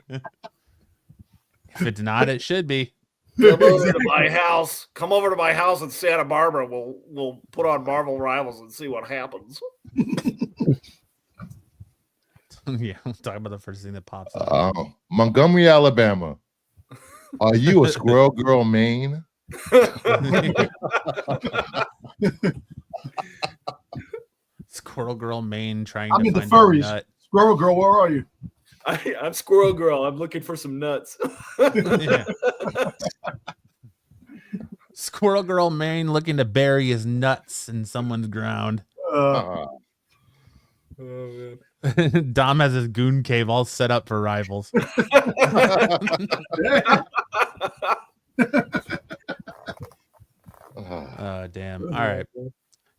If it's not, it should be. Come over to my house. Come over to my house in Santa Barbara. We'll put on Marvel Rivals and see what happens. Yeah, we'll talk about the first thing that pops up. Montgomery, Alabama. Are you a squirrel girl, Maine? Squirrel Girl Maine trying I'm to in the find a furries. nut. Squirrel Girl, where are you? I'm Squirrel Girl. I'm looking for some nuts. Yeah. Squirrel Girl Maine looking to bury his nuts in someone's ground. Dom has his goon cave all set up for Rivals. Damn. All right.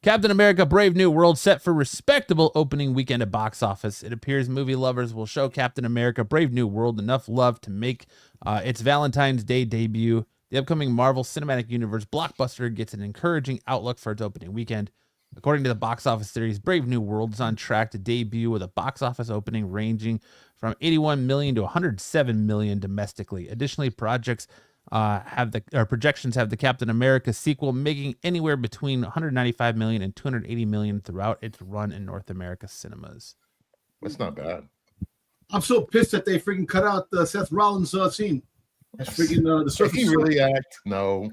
Captain America Brave New World set for respectable opening weekend at box office. It appears movie lovers will show Captain America Brave New World enough love to make its Valentine's Day debut. The upcoming Marvel Cinematic Universe blockbuster gets an encouraging outlook for its opening weekend. According to the box office series, Brave New World is on track to debut with a box office opening ranging from 81 million to 107 million domestically. Additionally, projections have the Captain America sequel making anywhere between 195 million and 280 million throughout its run in North America cinemas. That's not bad. I'm so pissed that they freaking cut out the Seth Rollins scene. That's freaking the surface. Did he really act? No.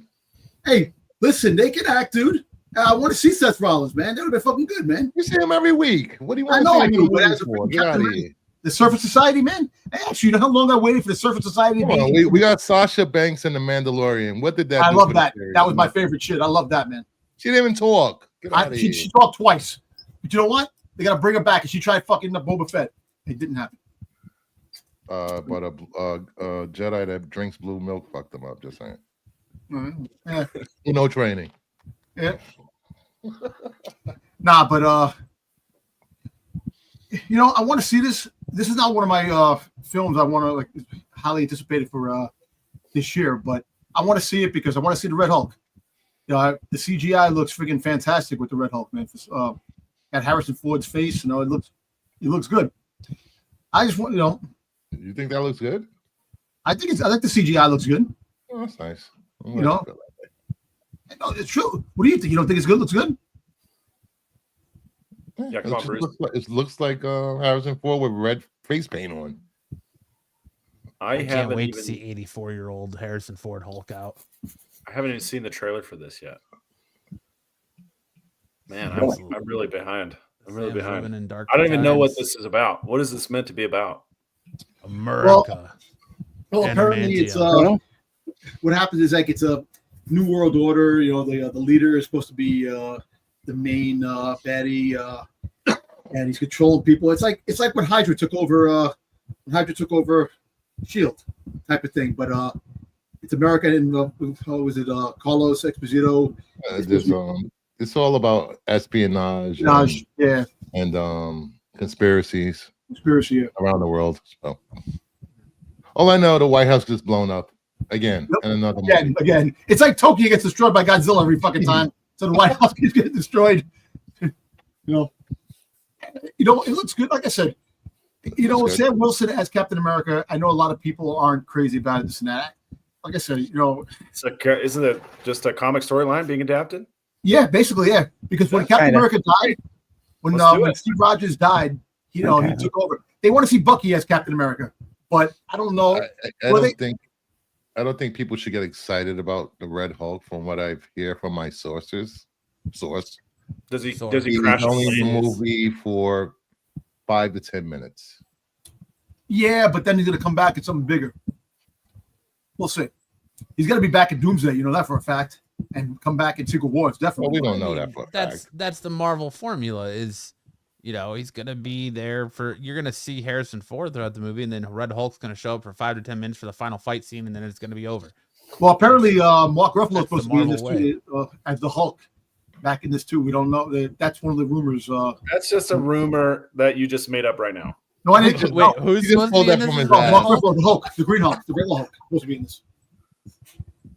Hey, listen, they can act, dude. I want to see Seth Rollins, man. That would be fucking good, man. You see him every week. What do you want I know to I see do, him but as a for? freaking Get out of Captain here. The Surface Society, man. Hey, actually, you know how long I waited for the Surface Society? Come on, we got Sasha Banks and the Mandalorian. What did that I do love for the that. series? That was my favorite shit. I love that, man. She didn't even talk. Get out of here. She talked twice. But you know what? They got to bring her back. And she tried fucking the Boba Fett. It didn't happen. But a Jedi that drinks blue milk fucked them up. Just saying. Yeah. No training. Yeah. Nah, but you know, I want to see this. This is not one of my films I want to like highly anticipated for this year, but I want to see it because I want to see the Red Hulk. The CGI looks freaking fantastic with the Red Hulk, man. At Harrison Ford's face, you know, it looks good. I just want, you know. You think that looks good? I think I like the CGI looks good. Oh, that's nice. You know, no, it's true. What do you think? You don't think it's good? Looks good? Yeah, come on, Bruce. It looks like Harrison Ford with red face paint on. I can't wait to see 84-year-old Harrison Ford Hulk out. I haven't even seen the trailer for this yet. Man, I'm really behind. I'm really behind. I don't even know what this is about. What is this meant to be about? America. Well, apparently it's what happens is like it's a new world order. You know, the leader is supposed to be the main baddie, and he's controlling people. It's like when Hydra took over. Shield type of thing, but it's America and how was it? Carlos Exposito. It's all about espionage. And conspiracies. Around the world. So all I know, the White House gets blown up again. Yep. And another again. It's like Tokyo gets destroyed by Godzilla every fucking time. So the White House keeps getting destroyed. You know, it looks good. Like I said, Sam Wilson as Captain America. I know a lot of people aren't crazy about it, this and that. Like I said, isn't it just a comic storyline being adapted? Yeah, basically, yeah. Because when Captain America died, when Steve Rogers died, he took over. They want to see Bucky as Captain America, but I don't know. I don't think people should get excited about the Red Hulk. From what I hear from my sources, does he crash only in the movie for 5 to 10 minutes? Yeah, but then he's gonna come back at something bigger. We'll see. He's gonna be back in Doomsday, you know that for a fact, and come back in Secret Wars, definitely. Well, we don't know that for a fact. That's the Marvel formula. Is you know, he's gonna be there for. You're gonna see Harrison Ford throughout the movie, and then Red Hulk's gonna show up for 5 to 10 minutes for the final fight scene, and then it's gonna be over. Well, apparently, Mark Ruffalo is That's supposed the to be in Marvel this too, as the Hulk. Back in this too, we don't know. That's one of the rumors. That's just a rumor that you just made up right now. No, I didn't. Wait, who's He just supposed to pulled be in that this? from his No, ass. Mark Ruffalo, the Hulk, the Green Hulk, the Red Hulk, supposed to be in this.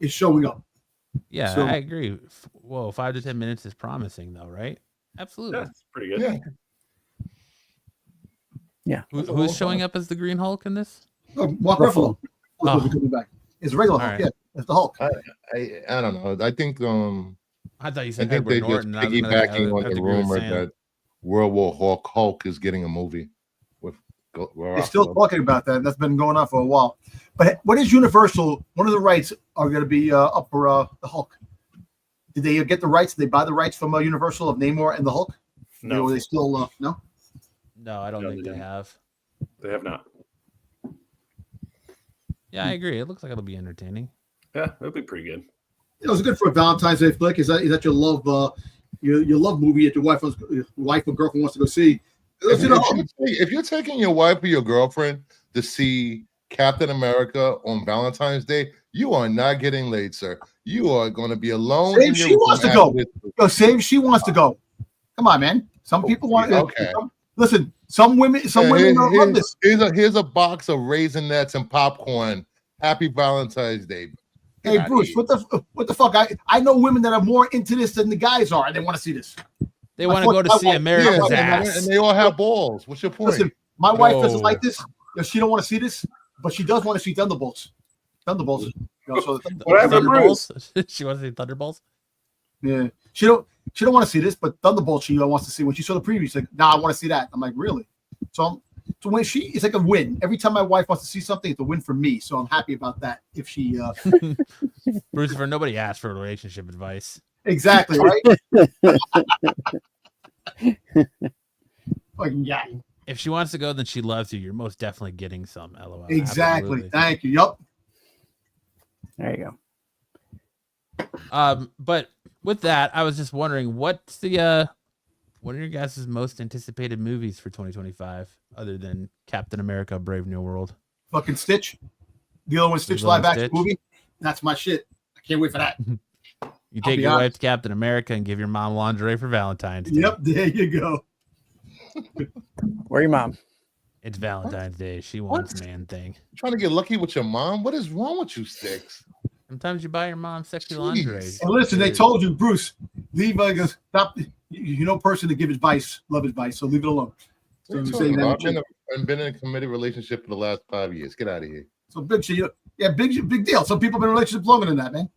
Is showing up. Yeah, So- I agree. Whoa, 5 to 10 minutes is promising, though, right? Absolutely. Yeah, it's pretty good. Yeah. Yeah. Who's showing up as the Green Hulk in this? No, Mark Ruffalo was supposed to be coming back. It's a regular All Hulk, right. yeah. It's the Hulk. I don't know. I think I thought you I said think Edward they're just Norton. I was gonna piggybacking on have the to agree with rumor Sam. that World War Hulk is getting a movie with. They're still talking about that. And that's been going on for a while. But what is Universal? One of the rights are going to be up for the Hulk. Did they get the rights? Did they buy the rights from Universal of Namor and the Hulk? No, Or they still no? No, I don't No, think they they didn't. have. they have not. Yeah, I agree. It looks like it'll be entertaining. Yeah, it'll be pretty good. It was good for a Valentine's Day flick. Is that your love your love movie that your wife or girlfriend wants to go see? If you're taking your wife or your girlfriend to see Captain America on Valentine's Day, you are not getting laid, sir. You are going to be alone. Same she wants to go. Yo, same she wants to go. Come on, man. Some people want to. Okay. Listen, some women love this. Here's a box of Raisinets and popcorn. Happy Valentine's Day. Hey Bruce, what the fuck? I know women that are more into this than the guys are, and they want to see this. They want to go to see America's ass. And they all have balls. What's your point? Listen, my wife doesn't Whoa. like this. She don't want to see this, but she does want to see Thunderbolts. Thunderbolts. You know, so What happened, Bruce? Thunderbolts? She wants to see Thunderbolts. yeah, she don't want to see this, but Thunderbolts she wants to see. When she saw the preview, she's like, "Nah, I want to see that." I'm like, "Really?" So when it's like a win. Every time my wife wants to see something, it's a win for me. So I'm happy about that. If she Bruce, for nobody asked for relationship advice. exactly right. Fucking yeah. If she wants to go, then she loves you. You're most definitely getting some. LOL. Exactly. Absolutely. Thank you. Yup. There you go. But with that, I was just wondering, what are your guys' most anticipated movies for 2025 other than Captain America: Brave New World? Fucking Stitch. The other one, Stitch Lilo and live action Stitch? movie. That's my shit. I can't wait for that. You I'll take be your wife honest. to Captain America and give your mom lingerie for Valentine's Day. Yep, there you go. Where your mom? It's Valentine's Day. She wants man thing. You're trying to get lucky with your mom? What is wrong with you, Styx? Sometimes you buy your mom sexy Jeez. lingerie. And listen, they told you, Bruce, leave stop. You know, person to give advice, love advice, so leave it alone. So What are you you're talking saying that about? I've been in a committed relationship for the last 5 years. Get out of here. so big shit. Yeah, big deal. Some people have been in relationships longer than that, man.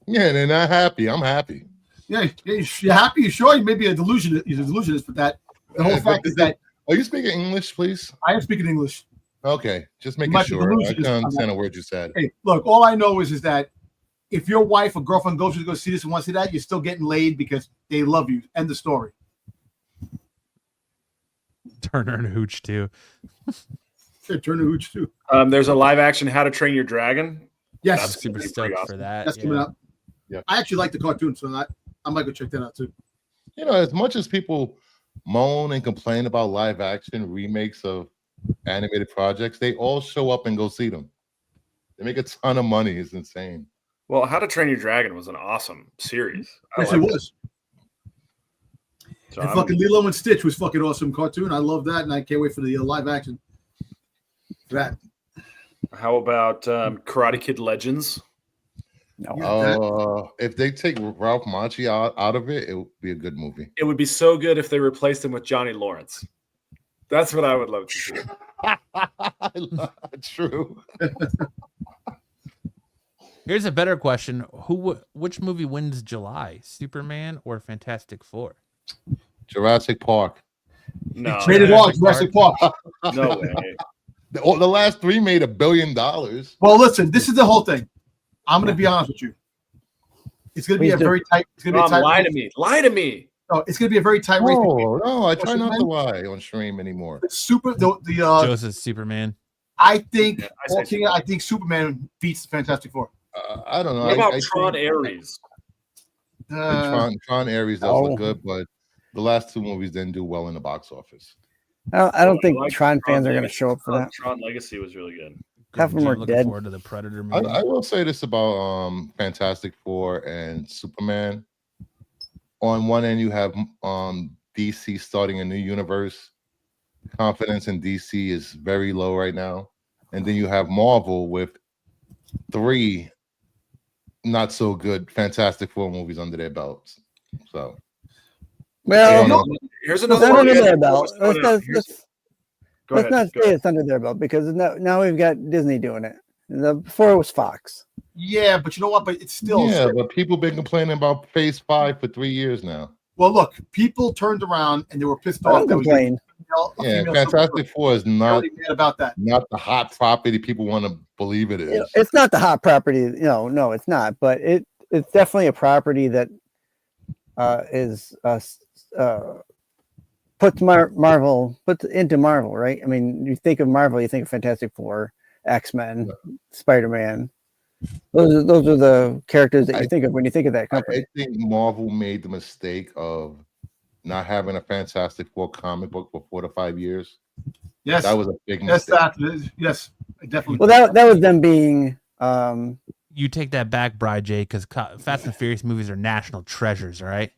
Yeah, they're not happy. I'm happy. Yeah, you're happy. You're sure you may be a delusionist. You're a delusionist, but that the whole fact is that Are you speaking English, please? I am speaking English. Okay, just making might be sure. I delusionist couldn't on understand that. a word you said. Hey, look, all I know is that if your wife or girlfriend goes to go see this and wants to see that, you're still getting laid because they love you. End the story. Turner and Hooch too. Yeah, turn the hooch too. There's a live action How to Train Your Dragon. I'm Yes, super pretty stoked awesome. for that. that's coming out. Yeah. I actually like the cartoon, so I might go check that out too. You know, as much as people moan and complain about live action remakes of animated projects, they all show up and go see them. They make a ton of money. It's insane. Well, How to Train Your Dragon was an awesome series. I Yes, it liked was. So And I'm- fucking Lilo and Stitch was fucking awesome cartoon. I love that, and I can't wait for the live action. That. How about Karate Kid Legends? No. If they take Ralph Macchio out of it, it would be a good movie. It would be so good if they replaced him with Johnny Lawrence. That's what I would love to see. True. Here's a better question: which movie wins July, Superman or Fantastic Four? Jurassic Park. No, Rated R, Jurassic Park. no way. The last three made $1 billion. Well, listen, this is the whole thing. I'm going to be honest with you. It's going to be Please a do. very tight. It's going to be a Mom, tight. lie to me. Lie to me. No, it's going to be a very tight race. No, I try not to lie on stream anymore. Joseph's Superman. I think Yeah, I say I think Superman beats the Fantastic Four. I don't know. What about I Tron think Ares? Tron Ares does Oh. look good, but the last two movies didn't do well in the box office. I don't think like Tron fans are going to Legacy. show up for that. Tron Legacy was really good. Half of them Jim, are looking dead. forward to the Predator movie. I will say this about Fantastic Four and Superman. On one end, you have DC starting a new universe. Confidence in DC is very low right now. And then you have Marvel with 3 not so good Fantastic Four movies under their belts. So, Well, here's it's another one. under you their guys belt. know what's going on. Let's not say it's under their belt because now we've got Disney doing it. Before it was Fox. Yeah, but you know what? But it's still but people been complaining about Phase 5 for 3 years now. Well, look, people turned around and they were pissed I off. don't complain. Fantastic Four is not mad about that. Not the hot property people want to believe it is. It's not the hot property. No, it's not. But it's definitely a property that puts into Marvel, right? I mean, you think of Marvel, you think of Fantastic Four, X-Men, Spider-Man. Those are the characters that you think of when you think of that company. I think Marvel made the mistake of not having a Fantastic Four comic book for 4 to 5 years. Yes, that was a big mistake. Yes, definitely. Well, that was them being. You take that back, Bri J, because Fast and Furious movies are national treasures, all right?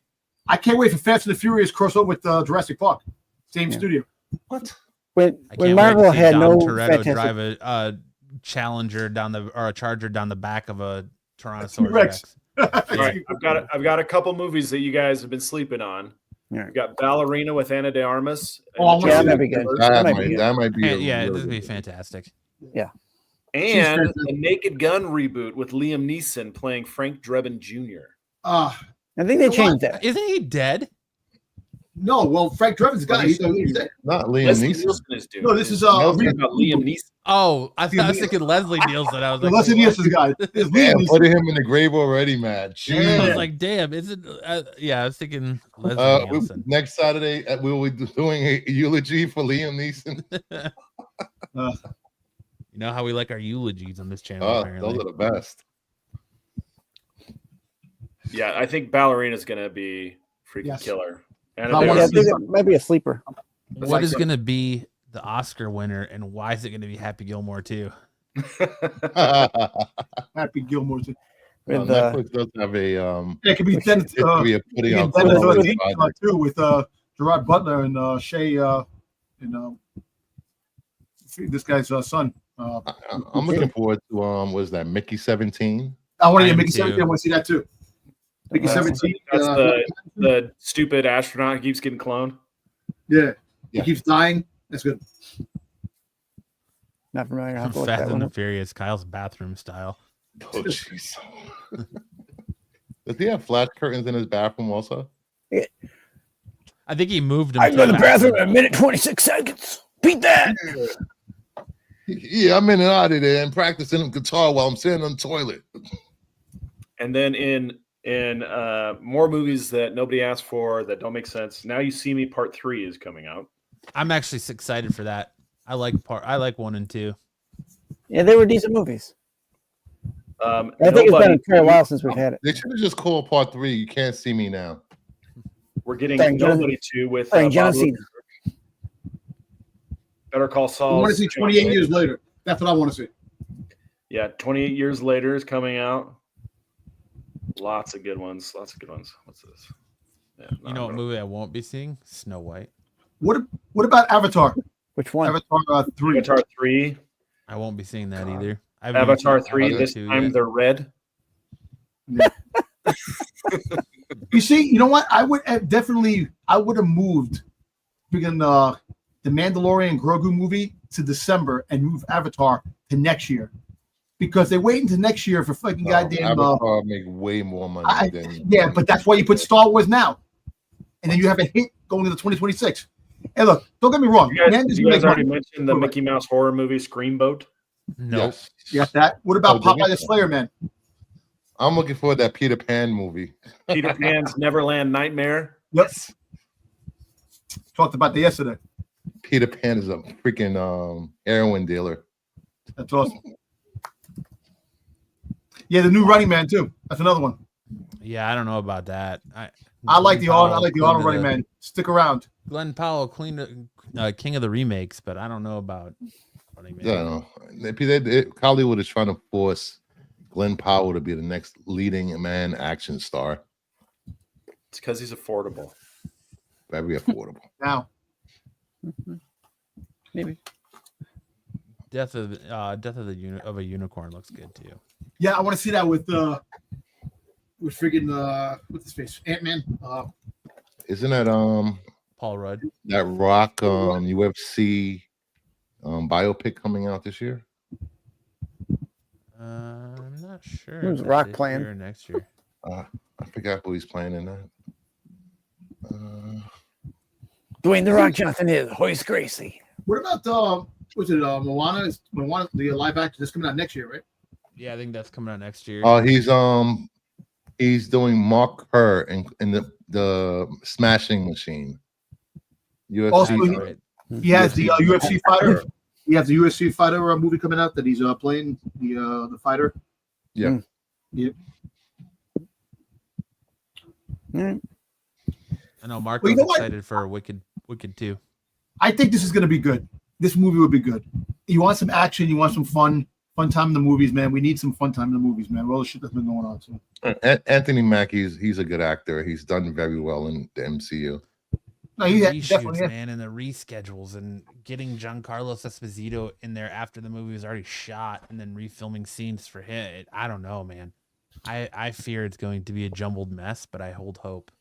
I can't wait for Fast and the Furious crossover with Jurassic Park. Same studio. What? When Marvel had Dom no Toretto Fantastic... drive a Challenger a Charger down the back of a Tyrannosaurus Rex. All right, I've got a couple movies that you guys have been sleeping on. Yeah. We've got Ballerina with Ana de Armas. Yeah, that'd be good. That might be. This would be fantastic. Yeah. And the Naked Gun reboot with Liam Neeson playing Frank Drebin Jr. I think they changed that. Isn't he dead? No, well, Frank Drebin's guy. He's not Liam Leslie Neeson. Nielsen is doing. No, this is about Liam Neeson. Oh, I was thinking Leslie Nielsen. I was like, Leslie Nielsen's guy. Damn, putting him in the grave already, man. I was like, damn, is it? I was thinking Leslie Nielsen. Next Saturday, we will be doing a eulogy for Liam Neeson. You know how we like our eulogies on this channel. Apparently. Those are the best. Yeah, I think Ballerina is going to be freaking killer. And I think it might be a sleeper. What is going to be the Oscar winner, and why is it going to be Happy Gilmore too? Happy Gilmore too. Netflix does have a it could be then too with Gerard Butler and Shay and this guy's son. I'm looking forward to was that Mickey 17? I want to get Mickey 17. I want to see that too. Mickey 17. That's the stupid astronaut who keeps getting cloned. Yeah. He keeps dying. That's good. Not familiar. Fast and the Furious, Kyle's bathroom style. Oh jeez. Does he have flat curtains in his bathroom also? Yeah. I think he moved him. I can go to the bathroom in a minute 26 seconds. Beat that. Yeah, I'm in and out of there and practicing guitar while I'm sitting on the toilet. And then in more movies that nobody asked for that don't make sense. Now You See Me Part 3 is coming out. I'm actually excited for that. I like 1 and 2. Yeah, they were decent movies. I think it's been a while since we've had it. They should have just called Part 3. You Can't See Me Now. We're getting Nobody 2 with John Cena. Better Call Saul. I want to see 28 years later. That's what I want to see. Yeah, 28 years later is coming out. Lots of good ones. What's this? Yeah, you know what movie I won't be seeing? Snow White. What about Avatar? Which one? Avatar 3. Avatar 3. I won't be seeing that either. Avatar 3. This time they're red. Yeah. You see, you know what? I would have moved the Mandalorian Grogu movie to December and move Avatar to next year. Because they wait until next year for fucking goddamn. Avatar make way more money than. Yeah, but that's why you put Star Wars now, and then you have a hit going into 2026. Hey, look, don't get me wrong. You guys already mentioned the Mickey Mouse horror movie Screamboat. No, yes. You got that. What about Popeye the Slayer Man? I'm looking for that Peter Pan movie. Peter Pan's Neverland Nightmare. Yes. Talked about that yesterday. Peter Pan is a freaking heroin dealer. That's awesome. Yeah, the new Running Man too. That's another one. Yeah, I don't know about that. I like the Powell, auto running man. Stick around. Glenn Powell, king of the remakes, but I don't know about Running Man. Yeah, Hollywood is trying to force Glenn Powell to be the next leading man action star. It's because he's affordable. Very affordable. Now, Maybe. Death of a Unicorn looks good too. yeah, I want to see that with friggin' what's his face, Ant-Man. Isn't that Paul Rudd? that Rock UFC biopic coming out this year? I'm not sure. Who's if Rock this playing? year or next year? I forgot who he's playing in that. Dwayne the Rock Johnson is Hoist Gracie. What about was it Moana? Is Moana the live action that's coming out next year, right? Yeah, I think that's coming out next year. Oh, he's doing Mark Kerr in the Smashing Machine. UFC. Also, Right. he has the UFC fighter. He has the UFC fighter movie coming out that he's playing the fighter. Yeah. Yep. Mm. I know Mark Well, was you know what? excited for Wicked 2. I think this is going to be good. This movie would be good. You want some action? You want some fun time in the movies, man? We need some fun time in the movies, man. All the shit that's been going on. So. Anthony Mackie, he's a good actor. He's done very well in the MCU. No, he Reshoots, definitely. man, and the reschedules and getting Giancarlo Esposito in there after the movie was already shot and then refilming scenes for him. I don't know, man. I fear it's going to be a jumbled mess, but I hold hope.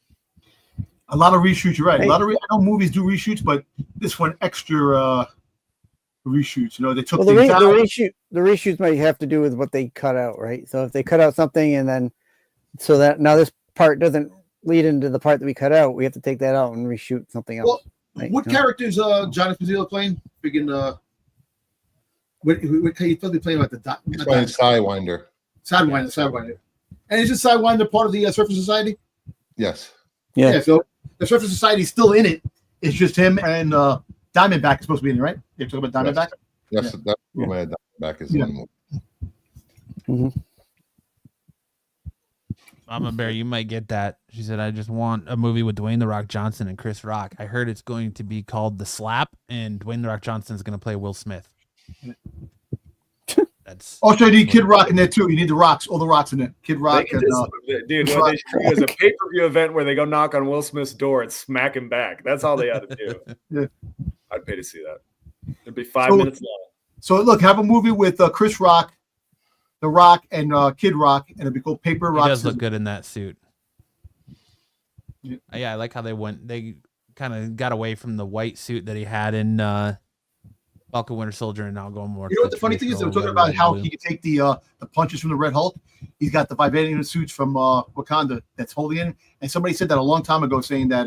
A lot of reshoots. You're right. Hey. I know movies do reshoots, but this one extra reshoots. You know, they took Well, the things out. reshoots might have to do with what they cut out, right? So if they cut out something and then so that now this part doesn't lead into the part that we cut out, we have to take that out and reshoot something else. Well, right? what characters John Esposito playing? Freaking what he's supposed playing like the He's playing Sidewinder. Sidewinder. And is this Sidewinder part of the Surfer Society? Yes. Yeah. So the Surfer Society is still in it. It's just him and Diamondback is supposed to be in it, right? You're talking about Diamondback? That's where Diamondback is in. Mm-hmm. Mama Bear, you might get that. She said, I just want a movie with Dwayne The Rock Johnson and Chris Rock. I heard it's going to be called The Slap, and Dwayne The Rock Johnson is going to play Will Smith. That's Also, you need Kid Rock in there, too. You need the rocks, all the rocks in there. Kid Rock. Dude, what they should do is a pay-per-view event where they go knock on Will Smith's door and smack him back. That's all they ought to do. Yeah. I'd pay to see that. It'd be 5 minutes long. So, look, have a movie with Chris Rock, The Rock, and Kid Rock, and it'd be called Paper Rock. He does look good in that suit. Yeah. Yeah, I like how they kind of got away from the white suit that he had in Falcon Winter Soldier and now going more. You know what the funny thing is? They were talking about how he could take the punches from the Red Hulk. He's got the vibranium suits from Wakanda that's holding in. And somebody said that a long time ago, saying that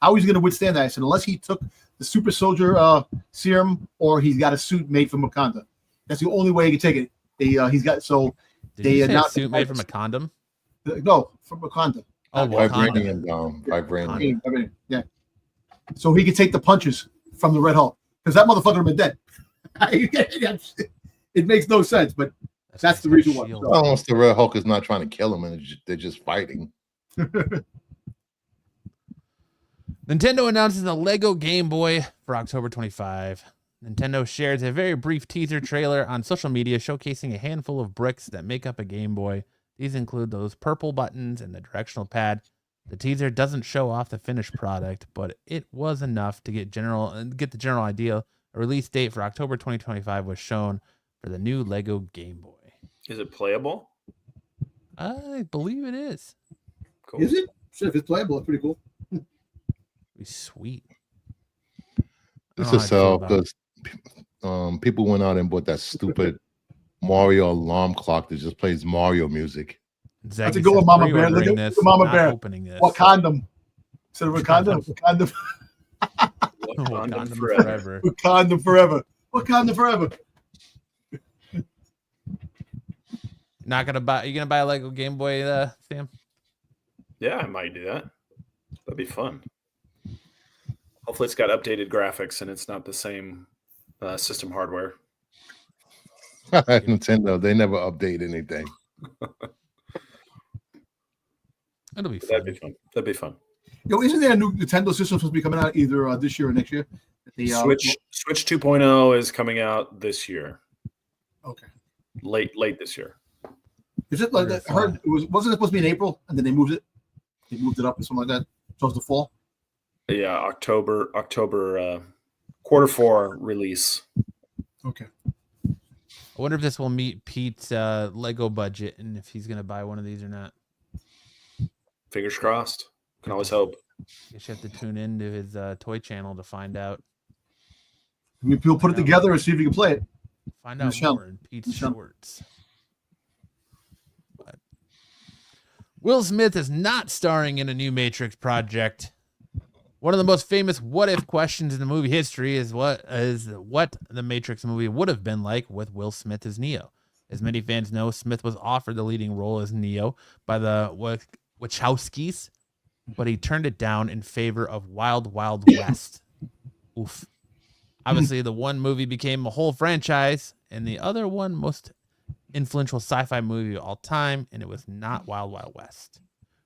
how he's going to withstand that. I said, unless he took the super soldier serum or he's got a suit made from Wakanda. That's the only way he can take it. He's got so Did they you say a announced suit made from a condom? No, from Wakanda. Oh, Vibranium. Vibranium. Vibranium. Yeah. So he could take the punches from the Red Hulk because that motherfucker would have been dead. It makes no sense, but that's the reason why. Shield. Almost the Red Hulk is not trying to kill him, and they're just fighting. Nintendo announces the Lego Game Boy for October 25. Nintendo shares a very brief teaser trailer on social media showcasing a handful of bricks that make up a Game Boy. These include those purple buttons and the directional pad. The teaser doesn't show off the finished product, but it was enough to get the general idea. A release date for October 2025 was shown for the new Lego Game Boy. Is it playable? I believe it is. Cool. Is it? Sure, if it's playable, it's pretty cool. It'd be sweet. It's I don't know a how I feel sell about it. because people went out and bought that stupid Mario alarm clock that just plays Mario music. That's a good one, Mama Bear. Look at Mama Bear. Opening this. Wakanda. Instead of Wakanda, Wakanda. Wakanda forever. Wakanda forever. Wakanda forever. Not gonna buy. You gonna buy a Lego Game Boy, Sam? Yeah, I might do that. That'd be fun. Hopefully, it's got updated graphics and it's not the same system hardware. Nintendo, they never update anything. It'll be That'd fun. be fun. That'd be fun. Isn't there a new Nintendo system supposed to be coming out either this year or next year? The Switch 2.0 is coming out this year. Okay. Late this year. Is it like that? I heard wasn't it supposed to be in April and then they moved it? They moved it up or something like that. So it's the fall. Yeah, October Q4 release. Okay. I wonder if this will meet Pete's Lego budget and if he's gonna buy one of these or not. Fingers crossed. Can always hope. Guess you have to tune into his toy channel to find out. We'll put it together and see if we can play it. Find out more in Pete's shorts. But Will Smith is not starring in a new Matrix project. One of the most famous what if questions in the movie history is what the Matrix movie would have been like with Will Smith as Neo. As many fans know, Smith was offered the leading role as Neo by the Wachowskis, but he turned it down in favor of Wild Wild West. Oof. Obviously, the one movie became a whole franchise, and the other one most influential sci-fi movie of all time, and it was not Wild Wild West.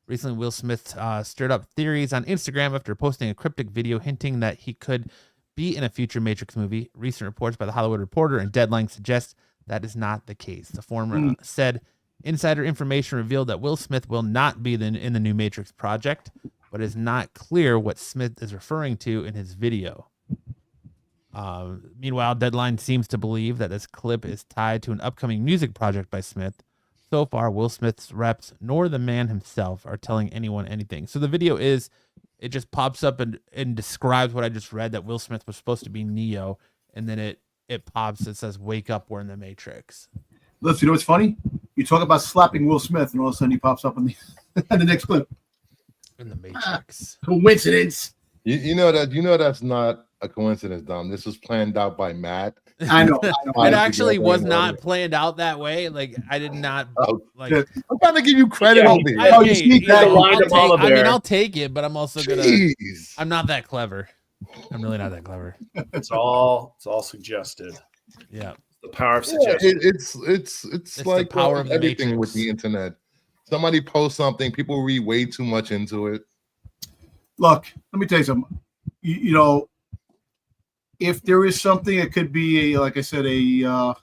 Recently, Will Smith stirred up theories on Instagram after posting a cryptic video hinting that he could be in a future Matrix movie. Recent reports by The Hollywood Reporter and Deadline suggest that is not the case. The former said insider information revealed that Will Smith will not be in the new Matrix project, but it is not clear what Smith is referring to in his video. Meanwhile, Deadline seems to believe that this clip is tied to an upcoming music project by Smith. So far, Will Smith's reps nor the man himself are telling anyone anything. So the video it just pops up and describes what I just read, that Will Smith was supposed to be Neo, and then it pops, it says, "Wake up, we're in the Matrix." Listen, you know what's funny? You talk about slapping Will Smith, and all of a sudden he pops up in the next clip. In the Matrix. Coincidence. You know that's not a coincidence, Dom. This was planned out by Matt. I know. It actually was not planned out that way. Like, I did not like. I'm trying to give you credit over here. I'll take it, but I'm also I'm not that clever. I'm really not that clever. It's all suggested. Yeah. The power of suggestion. It's like the power of everything Matrix. with the internet. Somebody posts something, people read way too much into it. Look, let me tell you something. You know, if there is something, it could be like I said, a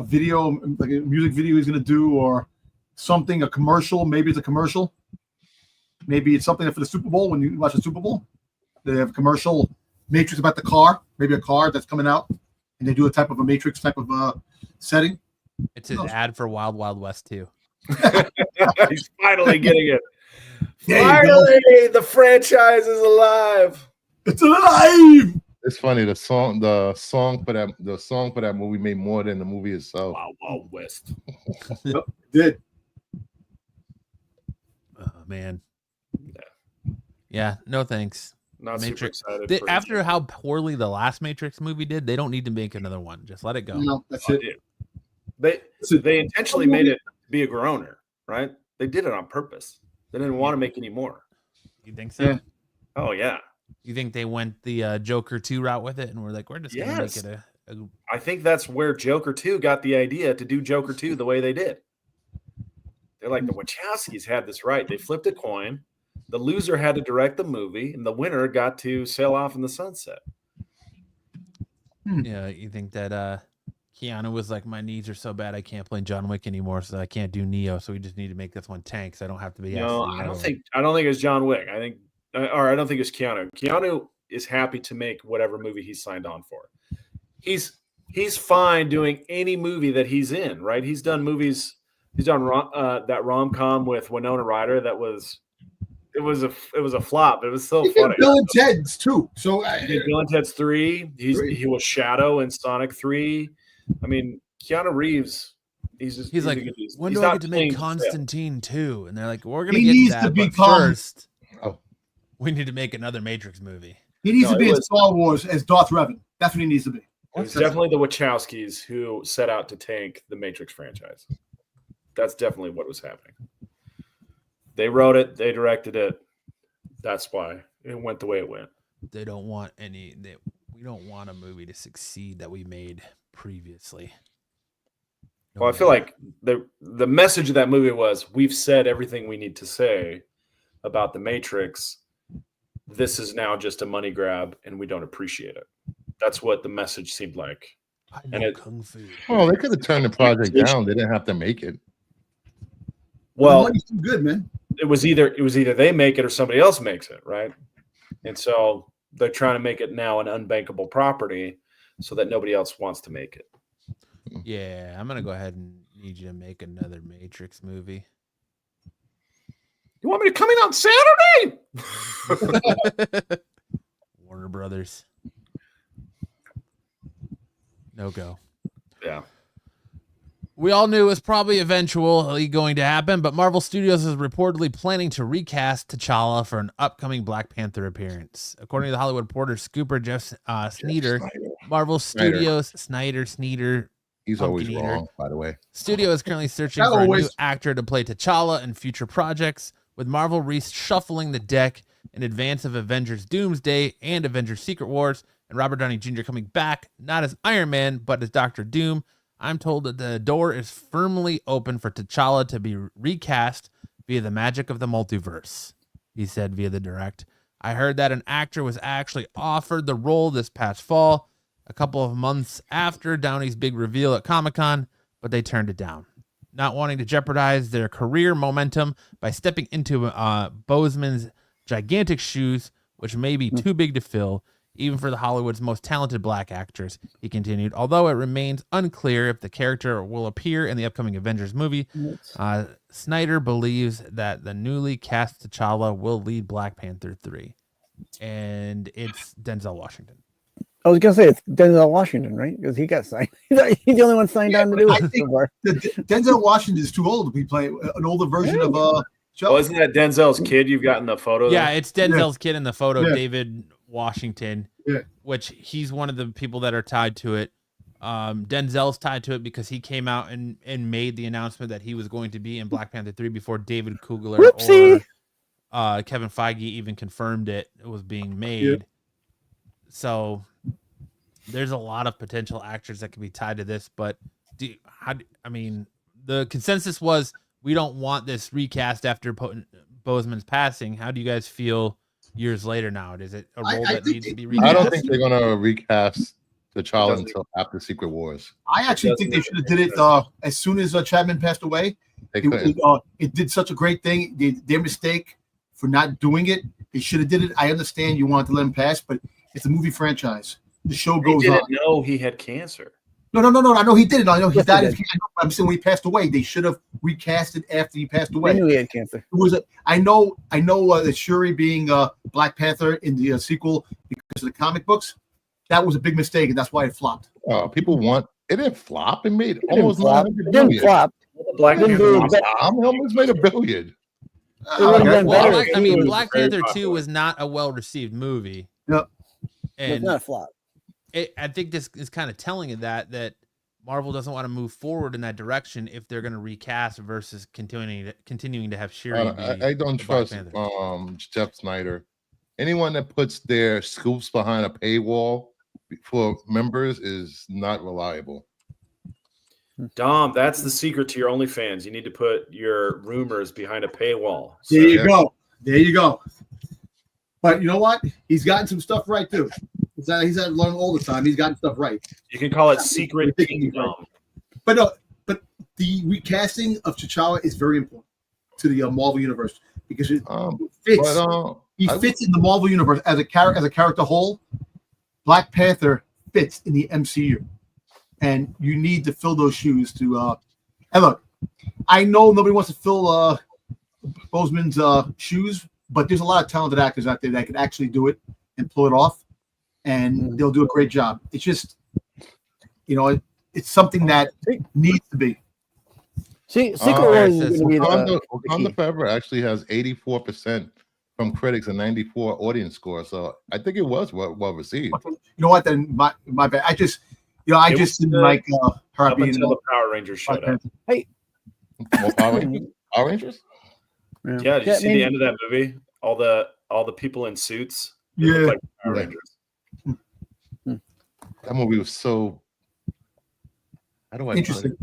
video, like a music video he's going to do, or something, a commercial. Maybe it's a commercial. Maybe it's something for the Super Bowl. When you watch the Super Bowl, they have a commercial Matrix about the car. Maybe a car that's coming out, and they do a type of a Matrix type of setting. It's an ad for Wild Wild West too. He's finally getting it. Finally, the franchise is alive. It's alive. It's funny. The song for that movie made more than the movie itself. Wild Wild West. Yep, did. Oh man. Yeah. No thanks. Not Matrix. super excited. After how poorly the last Matrix movie did, they don't need to make another one. Just let it go. No, that's it. They intentionally made it be a groaner, right? They did it on purpose. They didn't want to make any more. You think so? Yeah. Oh yeah. You think they went the Joker 2 route with it, and we're like, we're just gonna make it a I think that's where Joker 2 got the idea to do Joker 2 the way they did. They're like, the Wachowskis had this right. They flipped a coin. The loser had to direct the movie, and the winner got to sail off in the sunset. Yeah, you think that Keanu was like, my knees are so bad I can't play John Wick anymore, so I can't do Neo. So we just need to make this one tank, so I don't have to be. No, I don't think it's John Wick. I don't think it's Keanu. Keanu is happy to make whatever movie he's signed on for. He's fine doing any movie that he's in. Right? He's done movies. He's done that rom-com with Winona Ryder. It was a flop. It was so funny. Bill and Ted's too. So he did Bill and Ted's 3. He was Shadow in Sonic 3. I mean, Keanu Reeves. He's like, when do I get to make Constantine 2? And they're like, we're gonna he get needs that, to but become, first, we need to make another Matrix movie. He needs to be in Star Wars as Darth Revan. That's what he needs to be. It was definitely the Wachowskis who set out to tank the Matrix franchise. That's definitely what was happening. They wrote it. They directed it. That's why it went the way it went. They don't want we don't want a movie to succeed that we made previously. Well, I feel like the message of that movie was we've said everything we need to say about the Matrix. This is now just a money grab, and we don't appreciate it. That's what the message seemed like. I And know it- kung fu. Well, they could have turned the project down. They didn't have to make it. Well, Well, the money's too good, man. it was either they make it or somebody else makes it, right? And so they're trying to make it now an unbankable property so that nobody else wants to make it. Yeah, I'm gonna go ahead and need you to make another Matrix movie. You want me to come in on Saturday? Warner Brothers. No go. Yeah. We all knew it was probably eventually going to happen, but Marvel Studios is reportedly planning to recast T'Challa for an upcoming Black Panther appearance. According to the Hollywood Reporter scooper Jeff Snyder, Marvel Studios Snyder. He's always Pumpkin Eater. wrong, by the way. Studio is currently searching for a new actor to play T'Challa in future projects, with Marvel reshuffling the deck in advance of Avengers Doomsday and Avengers Secret Wars, and Robert Downey Jr. coming back, not as Iron Man, but as Dr. Doom. I'm told that the door is firmly open for T'Challa to be recast via the magic of the multiverse, he said via the direct. I heard that an actor was actually offered the role this past fall, a couple of months after Downey's big reveal at Comic-Con, but they turned it down, not wanting to jeopardize their career momentum by stepping into Boseman's gigantic shoes, which may be too big to fill, even for the Hollywood's most talented Black actress, he continued. Although it remains unclear if the character will appear in the upcoming Avengers movie, Snyder believes that the newly cast T'Challa will lead Black Panther 3. And it's Denzel Washington. I was gonna say it's Denzel Washington, right? Because he got signed. He's the only one signed on to do it so far. Denzel Washington is too old to be playing an older version of Well, isn't that Denzel's kid you've got in the photo? Yeah, there? it's Denzel's kid in the photo, David Washington, which he's one of the people that are tied to it. Denzel's tied to it because he came out and made the announcement that he was going to be in Black Panther 3 before David Coogler or Kevin Feige even confirmed it was being made. So there's a lot of potential actors that could be tied to this, but the consensus was we don't want this recast after Boseman's passing. How do you guys feel years later now? Is it a role that needs to be recast? I don't think they're going to recast T'Challa until after Secret Wars. I actually think they should have did it as soon as Chapman passed away. It did such a great thing. Their mistake for not doing it, they should have did it. I understand you wanted to let him pass, but it's a movie franchise. The show goes on. Didn't know he had cancer. No. I know he did it. I know he died. I'm saying when he passed away, they should have recast it after he passed away. I knew he had cancer. I know that Shuri being Black Panther in the sequel because of the comic books, that was a big mistake, and that's why it flopped. People want it. Didn't flop. It made almost $900 million. It didn't flop. Black Panther almost made $1 billion. Black Panther 2 was not a well-received movie. Yep. And it's not a flop. I think this is kind of telling you that Marvel doesn't want to move forward in that direction if they're going to recast versus continuing to have Shuri. I don't trust Jeff Snyder. Anyone that puts their scoops behind a paywall for members is not reliable. Dom, that's the secret to your OnlyFans. You need to put your rumors behind a paywall. So, there you go. But you know what? He's gotten some stuff right too. He's had learned all the time. He's gotten stuff right. You can call it Secret Kingdom. But the recasting of T'Challa is very important to the Marvel universe because it fits. He fits in the Marvel universe as a character whole. Black Panther fits in the MCU, and you need to fill those shoes to. And look, I know nobody wants to fill Boseman's shoes, but there's a lot of talented actors out there that can actually do it and pull it off, and they'll do a great job. It's just, it's something that needs to be. See, Secret Wars is going to be Wakanda Forever actually has 84% from critics and 94 audience score. So I think it was well received. You know what? Then my bad. I just didn't like her up being until the Power Rangers showed up. Hey, More Power Rangers? Yeah, did you see the end of that movie? All the people in suits. They look like Power Rangers. That movie was so. How do I interesting?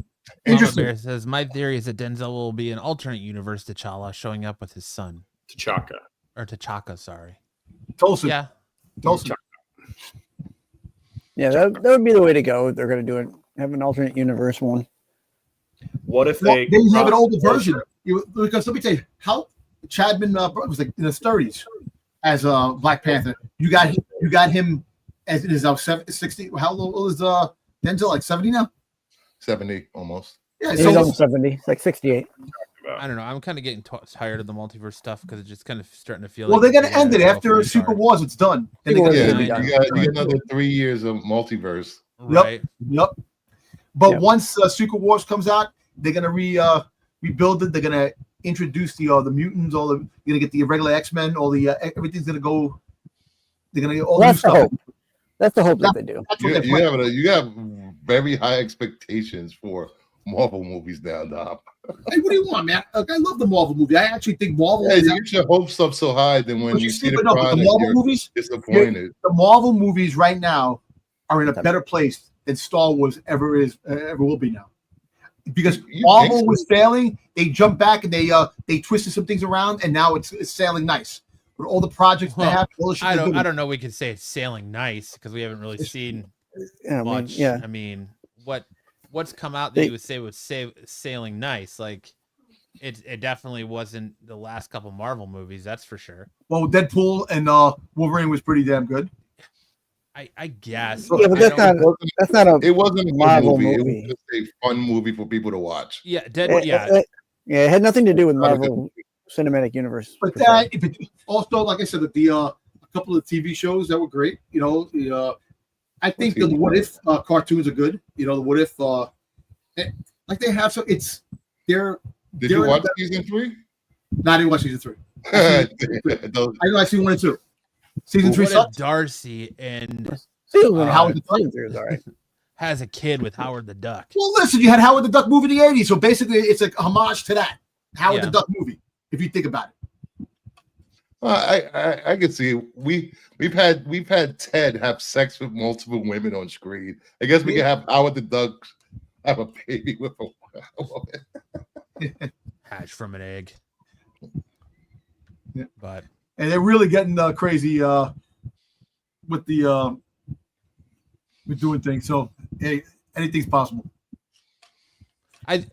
Interesting. Bear says, my theory is that Denzel will be an alternate universe T'Challa showing up with his son. T'Chaka, sorry. Tulsa. Yeah. Tulsa. Yeah, that would be the way to go. If they're going to do it. Have an alternate universe one. What if Well, they have an older version? Because let me tell you, how Chadman was like in his 30s as Black Panther. You got him as it is now 60. How old is Denzel? Like 70 now? 70 almost. Yeah, he's almost 70. It's like 68. I don't know. I'm kind of getting tired of the multiverse stuff because it's just kind of starting to feel. Well, like they're going to end it after Secret Wars. It's done. You got another 3 years of multiverse. Right. Yep. But once Secret Wars comes out, they're going to rebuild it. They're going to introduce the mutants. You're going to get the regular X-Men. Everything's going to go. They're going to get all new stuff. That's the hope that they do. You have very high expectations for Marvel movies now, Dom. Hey, what do you want, man? Look, I love the Marvel movie. I actually think Marvel. You get your hopes up so high, then when you see the product, the Marvel movies, disappointed. The Marvel movies right now are in a better place than Star Wars ever will be now. Because Marvel was failing, they jumped back and they twisted some things around, and now it's sailing nice. But all the projects they have, I don't know. We could say it's sailing nice because we haven't really seen much. I mean, what's come out that you would say was sailing nice? Like, it definitely wasn't the last couple Marvel movies, that's for sure. Well, Deadpool and Wolverine was pretty damn good. I guess. Yeah, but that's not a. It wasn't a Marvel movie. movie. It was just a fun movie for people to watch. Yeah, it had nothing to do with Marvel Cinematic Universe. But also, like I said, a couple of TV shows that were great. You know, I think the What If cartoons are good. You know, the What If, like they have Did you watch season 3? No, I didn't watch season 3. I know I seen 1 and 2. Season 3 sucks. Darcy and Howard the Duck is all right. Has a kid with Howard the Duck. Well, listen, you had Howard the Duck movie in the 80s, so basically it's a homage to that Howard the Duck movie. If you think about it. I can see we've had Ted have sex with multiple women on screen. I guess we can have Howard the Duck have a baby with a woman. Hatch from an egg. Yeah. But and they're really getting crazy with doing things. So hey, anything's possible. I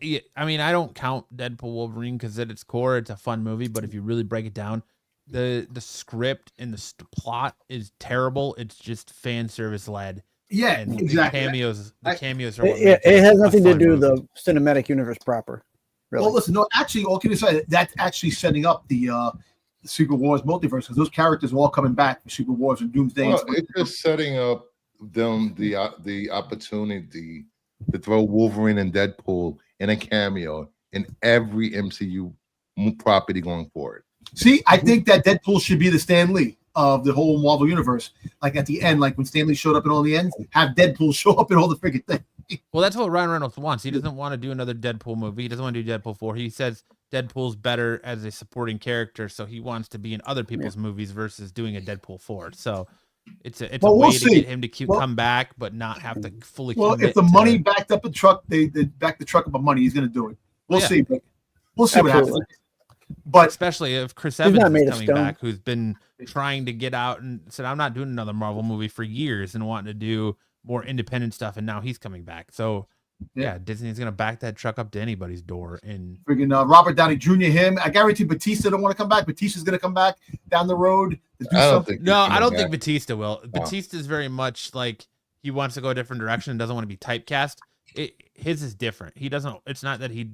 mean, I don't count Deadpool Wolverine because at its core, it's a fun movie. But if you really break it down, the script and the plot is terrible. It's just fan service led. Yeah, and exactly. The cameos are. What it has nothing to do with the cinematic universe proper. Really. Well, listen, no, actually, all kidding aside, that's actually setting up the Secret Wars multiverse because those characters are all coming back for Secret Wars and Doomsday. Well, it's just setting up them the opportunity to throw Wolverine and Deadpool in a cameo in every MCU property going forward. See, I think that Deadpool should be the Stan Lee of the whole Marvel universe. Like at the end, like when Stan Lee showed up in all the ends, have Deadpool show up in all the freaking things. Well, that's what Ryan Reynolds wants. He doesn't want to do another Deadpool movie. He doesn't want to do Deadpool 4. He says Deadpool's better as a supporting character, so he wants to be in other people's movies versus doing a Deadpool 4. So it's a way to get him to come back, but not have to fully. Well, if the money backed up the truck, they back the truck up of money. He's going to do it. We'll see. We'll see what happens. But especially if Chris Evans is coming back, who's been trying to get out and said, "I'm not doing another Marvel movie for years," and wanting to do more independent stuff, and now he's coming back. So yeah, Disney's going to back that truck up to anybody's door. And freaking Robert Downey Jr. Him, I guarantee Batista don't want to come back. Batista's going to come back down the road to do something. I don't think Batista will. Batista's very much like he wants to go a different direction and doesn't want to be typecast. His is different. He doesn't. It's not that he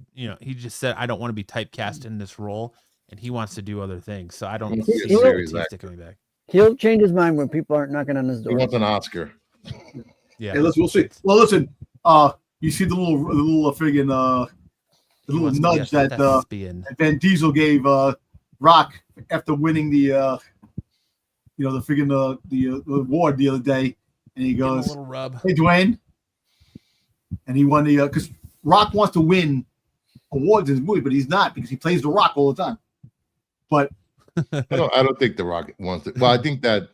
just said I don't want to be typecast in this role, and he wants to do other things. So I don't see Batista coming back. He'll change his mind when people aren't knocking on his door. He wants an Oscar. Yeah, hey, we'll see. Well, listen. You see the little friggin' the little nudge that Van Diesel gave Rock after winning the award the other day, and he goes, a little rub. "Hey, Dwayne," and he won the because Rock wants to win awards in his movie, but he's not because he plays The Rock all the time. But I don't think The Rock wants to. Well, I think that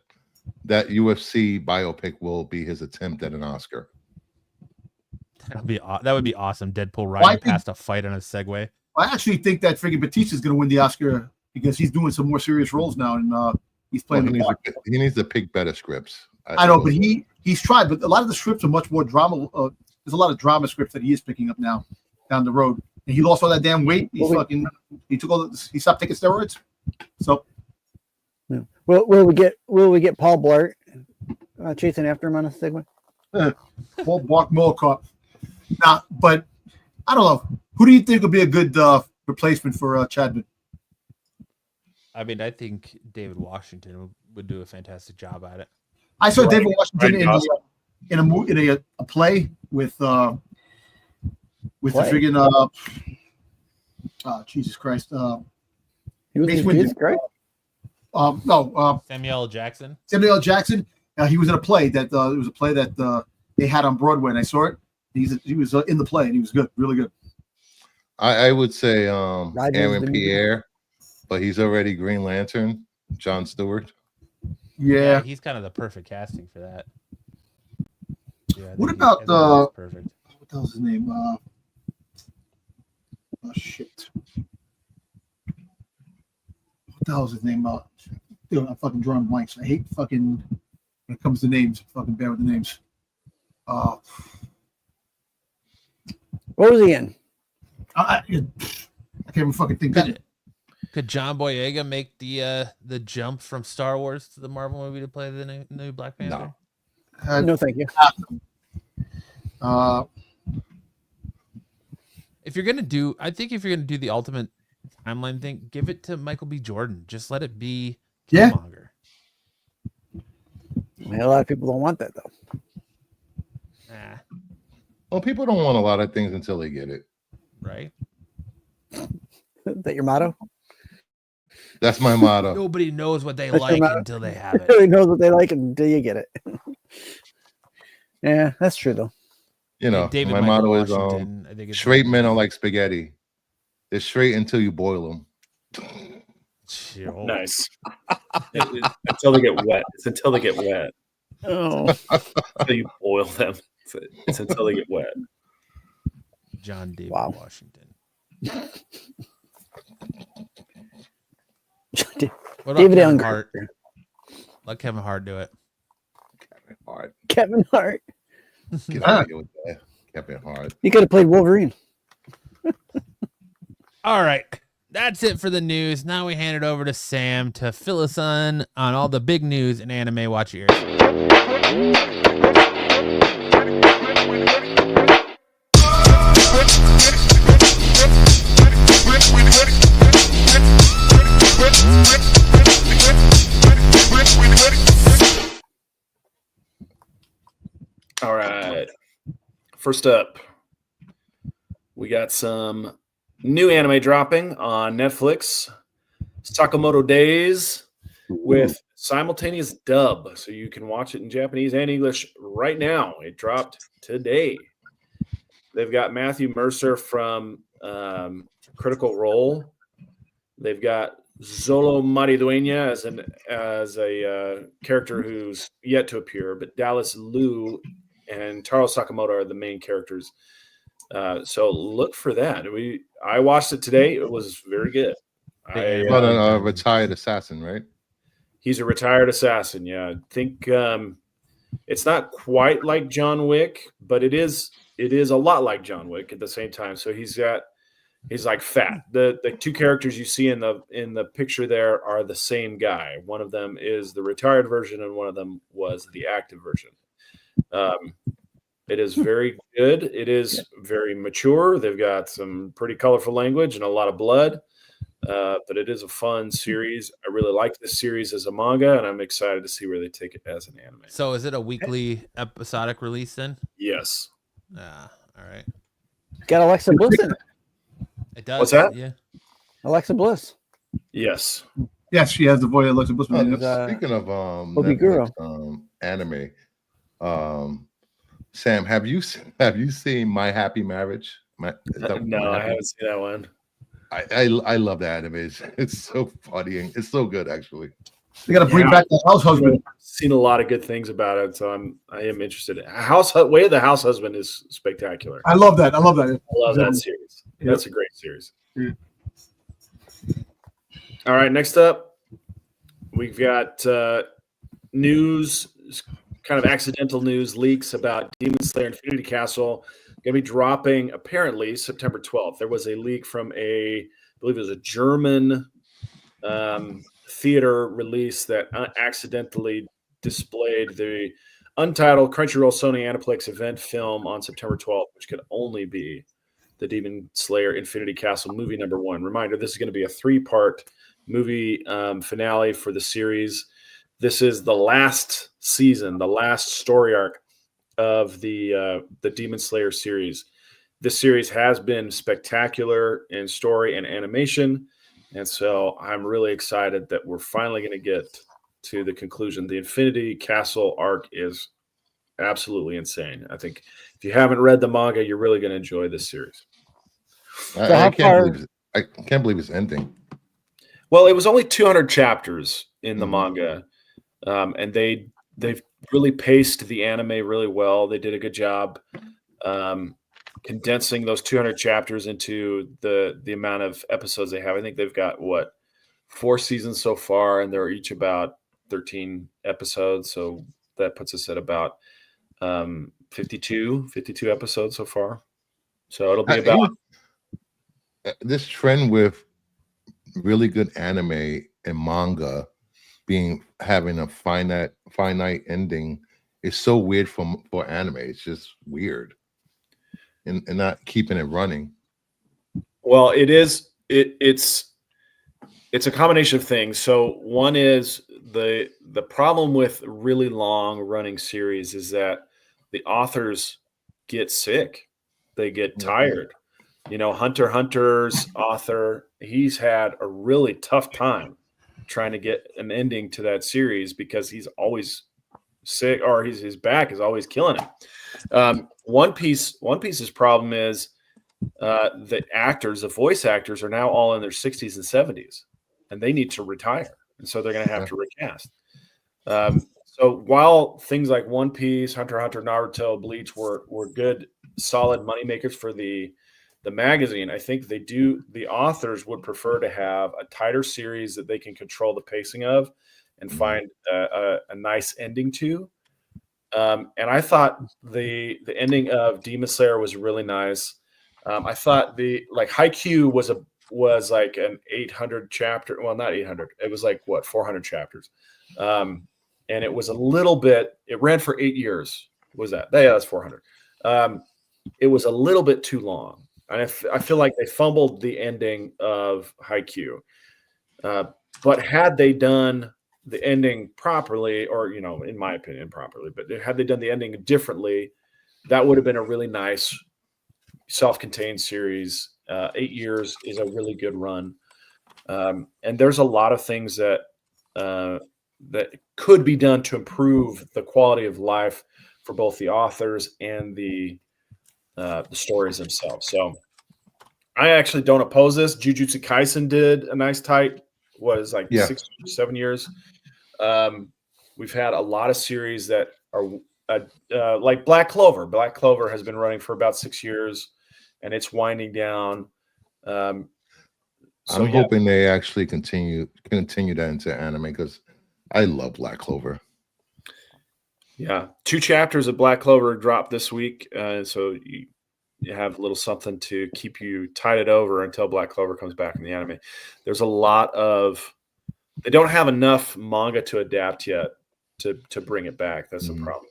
UFC biopic will be his attempt at an Oscar. That would be awesome. Deadpool riding past a fight on a Segway. I actually think that friggin' Batista's going to win the Oscar because he's doing some more serious roles now, and he's playing. He needs to pick better scripts. I know, but he's tried. But a lot of the scripts are much more drama. There's a lot of drama scripts that he is picking up now down the road. And he lost all that damn weight. He stopped taking steroids. So, yeah. Will we get Paul Blart chasing after him on a Segway? Paul Blart Mall Cop. Nah, but I don't know. Who do you think would be a good replacement for Chadman? I mean, I think David Washington would do a fantastic job at it. I saw David Washington in a play with the friggin' Jesus Christ. He was Jesus Christ. Samuel L. Jackson. Samuel L. Jackson. He was in a play that it was a play that they had on Broadway, and I saw it. He was in the play, and he was good, really good. I would say Aaron Pierre, but he's already Green Lantern. Jon Stewart. Yeah, he's kind of the perfect casting for that. Yeah, what about perfect? What the hell's his name? Oh shit! What the hell's his name? Dude, I'm fucking drawing blanks. I hate fucking when it comes to names. Fucking bad with the names. What was he in? I can't even fucking think. Could John Boyega make the jump from Star Wars to the Marvel movie to play the new Black Panther? No, thank you. If you're gonna do the ultimate timeline thing, give it to Michael B. Jordan. Just let it be Killmonger. A lot of people don't want that though. Well, people don't want a lot of things until they get it. Right? Is that your motto? That's my motto. Nobody knows what they like until they have it. Nobody knows what they like until you get it. Yeah, that's true though. You know, my motto is straight men are like spaghetti. They're straight until you boil them. Nice. Until they get wet. It's until they get wet. Oh. Until you boil them. It's until they get wet. John David Washington. David Allen Hart. Let Kevin Hart do it. Kevin Hart. Kevin Hart. You could have played Wolverine. All right. That's it for the news. Now we hand it over to Sam to fill us in on all the big news in anime. Watch your ears. All right. First up, we got some new anime dropping on Netflix. Sakamoto Days with simultaneous dub. So you can watch it in Japanese and English right now. It dropped today. They've got Matthew Mercer from Critical Role. They've got Zolo Maridueña as a character who's yet to appear, but Dallas Liu and Taro Sakamoto are the main characters. So look for that. I watched it today. It was very good. A retired assassin, right? He's a retired assassin. Yeah, I think it's not quite like John Wick, but it is a lot like John Wick at the same time. So he's like fat. The two characters you see in the picture there are the same guy. One of them is the retired version, and one of them was the active version. It is very good. It is very mature. They've got some pretty colorful language and a lot of blood. But it is a fun series. I really like this series as a manga, and I'm excited to see where they take it as an anime. So is it a weekly episodic release then? Yes. All right. Got Alexa Bliss in it. It does. What's that? Yeah. Alexa Bliss. Yes. Yes, she has the voice of Alexa Bliss. Speaking of Netflix, anime, Sam, have you seen My Happy Marriage? No, I haven't seen that one. I love the anime. It's so funny and it's so good, actually. They got to bring back the house husband. Seen a lot of good things about it, so I am interested. Way of the House Husband is spectacular. I love that. I love that series. Yep. That's a great series. Yeah. All right, next up, we've got news, kind of accidental news leaks about Demon Slayer Infinity Castle going to be dropping apparently September 12th. There was a leak from I believe it was a German theater release that accidentally displayed the untitled Crunchyroll Sony Aniplex event film on September 12th, which could only be the Demon Slayer Infinity Castle movie number 1. Reminder, this is going to be a 3-part movie finale for the series. This is the last season, the last story arc of the Demon Slayer series. This series has been spectacular in story and animation, and so I'm really excited that we're finally going to get to the conclusion. The Infinity Castle arc is absolutely insane. I think if you haven't read the manga, you're really going to enjoy this series. I can't believe it's ending. Well, it was only 200 chapters in the manga, and they've really paced the anime really well. They did a good job condensing those 200 chapters into the amount of episodes they have. I think they've got 4 seasons so far, and they're each about 13 episodes. So that puts us at about 52 episodes so far. So it'll be about this trend with really good anime and manga having a finite ending is so weird for anime. It's just weird, and not keeping it running. Well, it's a combination of things. So one is the problem with really long running series is that the authors get sick, they get tired. Hunter x Hunter's author, he's had a really tough time trying to get an ending to that series because he's always sick, or his back is always killing him. One Piece's problem is the voice actors are now all in their 60s and 70s, and they need to retire, and so they're going to have to recast. So while things like One Piece, Hunter x Hunter, Naruto, Bleach were good, solid money makers for the magazine, I think the authors would prefer to have a tighter series that they can control the pacing of and find a nice ending to. And I thought the ending of Demon Slayer was really nice. I thought Haikyuu was like an 800 chapter. Well, not 800. It was 400 chapters. And it was a little bit, it ran for 8 years. Was that? Yeah, that's 400. It was a little bit too long. And I feel like they fumbled the ending of Haikyuu. But had they done the ending properly, or, in my opinion, properly, but had they done the ending differently, that would have been a really nice self-contained series. 8 years is a really good run. And there's a lot of things that could be done to improve the quality of life for both the authors and the stories themselves. So I actually don't oppose this. Jujutsu Kaisen did a nice tight, 6 or 7 years. We've had a lot of series that are like Black Clover. Black Clover has been running for about 6 years, and it's winding down. I'm hoping they actually continue that into anime, because I love Black Clover. Yeah, 2 chapters of Black Clover dropped this week, so you have a little something to keep you tided over until Black Clover comes back in the anime. There's a lot of they don't have enough manga to adapt yet to bring it back. That's the problem.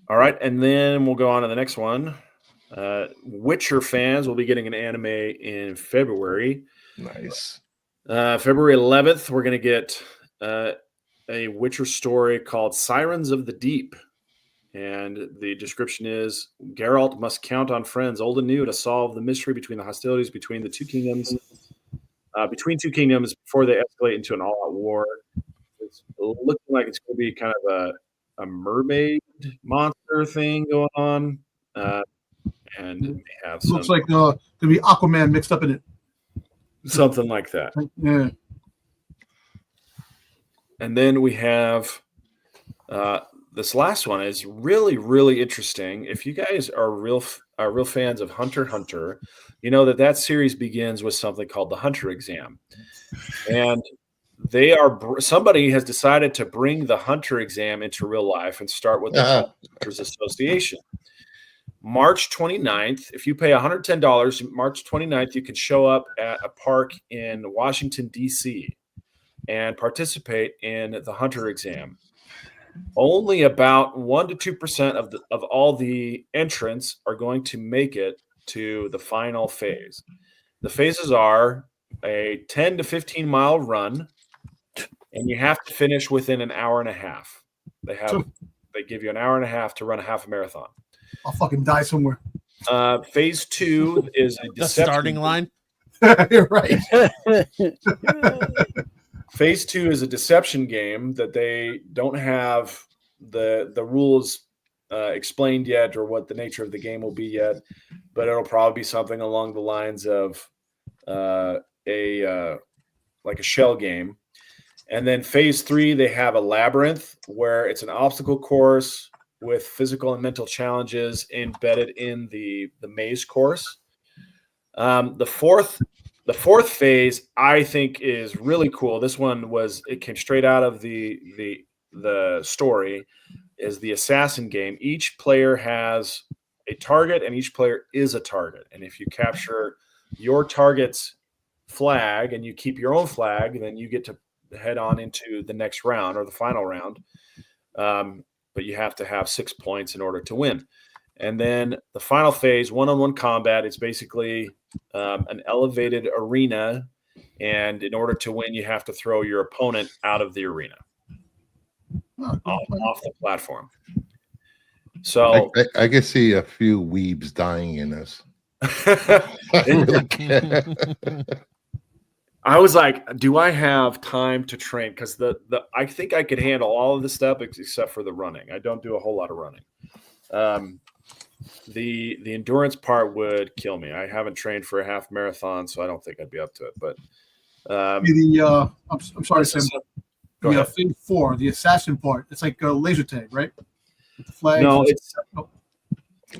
All right, and then we'll go on to the next one. Witcher fans will be getting an anime in February. Nice. February 11th, we're going to get a Witcher story called Sirens of the Deep. And the description is, Geralt must count on friends old and new to solve the mystery between the hostilities between the two kingdoms. Before they escalate into an all-out war. It's looking like it's going to be kind of a mermaid monster thing going on. And it may have looks like going to be Aquaman mixed up in it. Something like that. Yeah. And then we have this last one is really, really interesting. If you guys are real fans of Hunter x Hunter, you know that series begins with something called the Hunter exam. And somebody has decided to bring the Hunter exam into real life and start what they call Hunters Association. March 29th, if you pay $110, March 29th, you can show up at a park in Washington, D.C. and participate in the Hunter exam. Only about 1% to 2% of all the entrants are going to make it to the final phase. The phases are a 10 to 15 mile run, and you have to finish within an hour and a half. They give you an hour and a half to run a half a marathon. I'll fucking die somewhere. Phase 2 is the starting line. You're right. Phase 2 is a deception game that they don't have the rules explained yet, or what the nature of the game will be yet, but it'll probably be something along the lines of like a shell game. And then phase 3, they have a labyrinth where it's an obstacle course with physical and mental challenges embedded in the maze course. The fourth phase, I think, is really cool. This one came straight out of the story, is the assassin game. Each player has a target, and each player is a target. And if you capture your target's flag and you keep your own flag, then you get to head on into the next round, or the final round. But you have to have 6 points in order to win. And then the final phase, one-on-one combat, it's basically an elevated arena. And in order to win, you have to throw your opponent out of the arena, off the platform. So I can see a few weebs dying in this. I really can. I was like, do I have time to train? Because I think I could handle all of the stuff except for the running. I don't do a whole lot of running. The endurance part would kill me. I haven't trained for a half marathon, so I don't think I'd be up to it. But I'm sorry, Sam. Go ahead. Phase 4, the assassin part. It's like a laser tag, right? With the flags. No,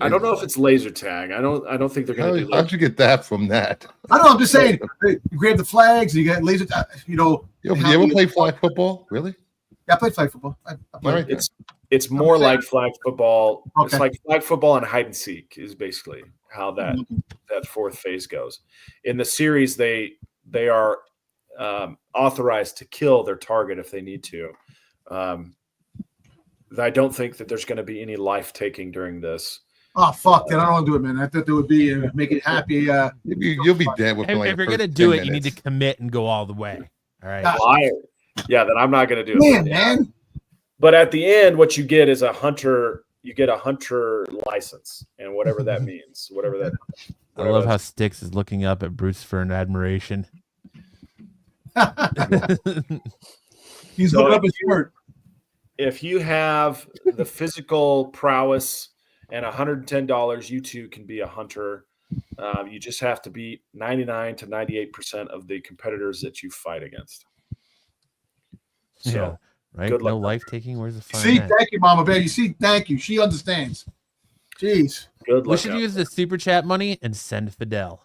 I don't know if it's laser tag. I don't think they're going to do that. How'd you get that from that? I don't know. I'm just saying. You grab the flags and you got laser. You ever play flag football? Really? Yeah, I played flag football. It's more like flag football. Okay. It's like flag football and hide and seek is basically how that fourth phase goes. In the series, they are authorized to kill their target if they need to. I don't think that there's going to be any life taking during this. Oh fuck! Then I don't want to do it, man. I thought there would be make it happy. You'll be dead within like. If you're gonna do it, you need to commit and go all the way. All right. Then I'm not going to do it. Man. But at the end, what you get is a hunter. You get a hunter license, and whatever that means, whatever that. I love how Styx is looking up at Bruce for an admiration. He's looking up his shirt. If you have the physical prowess and $110, you too can be a hunter. You just have to beat 99 to 98% of the competitors that you fight against. So, yeah, right? Good luck. No life taking. Where's the fun? See, thank you, Mama Bear. You see, thank you. She understands. Jeez. Good luck. We should use the super chat money and send Fidel.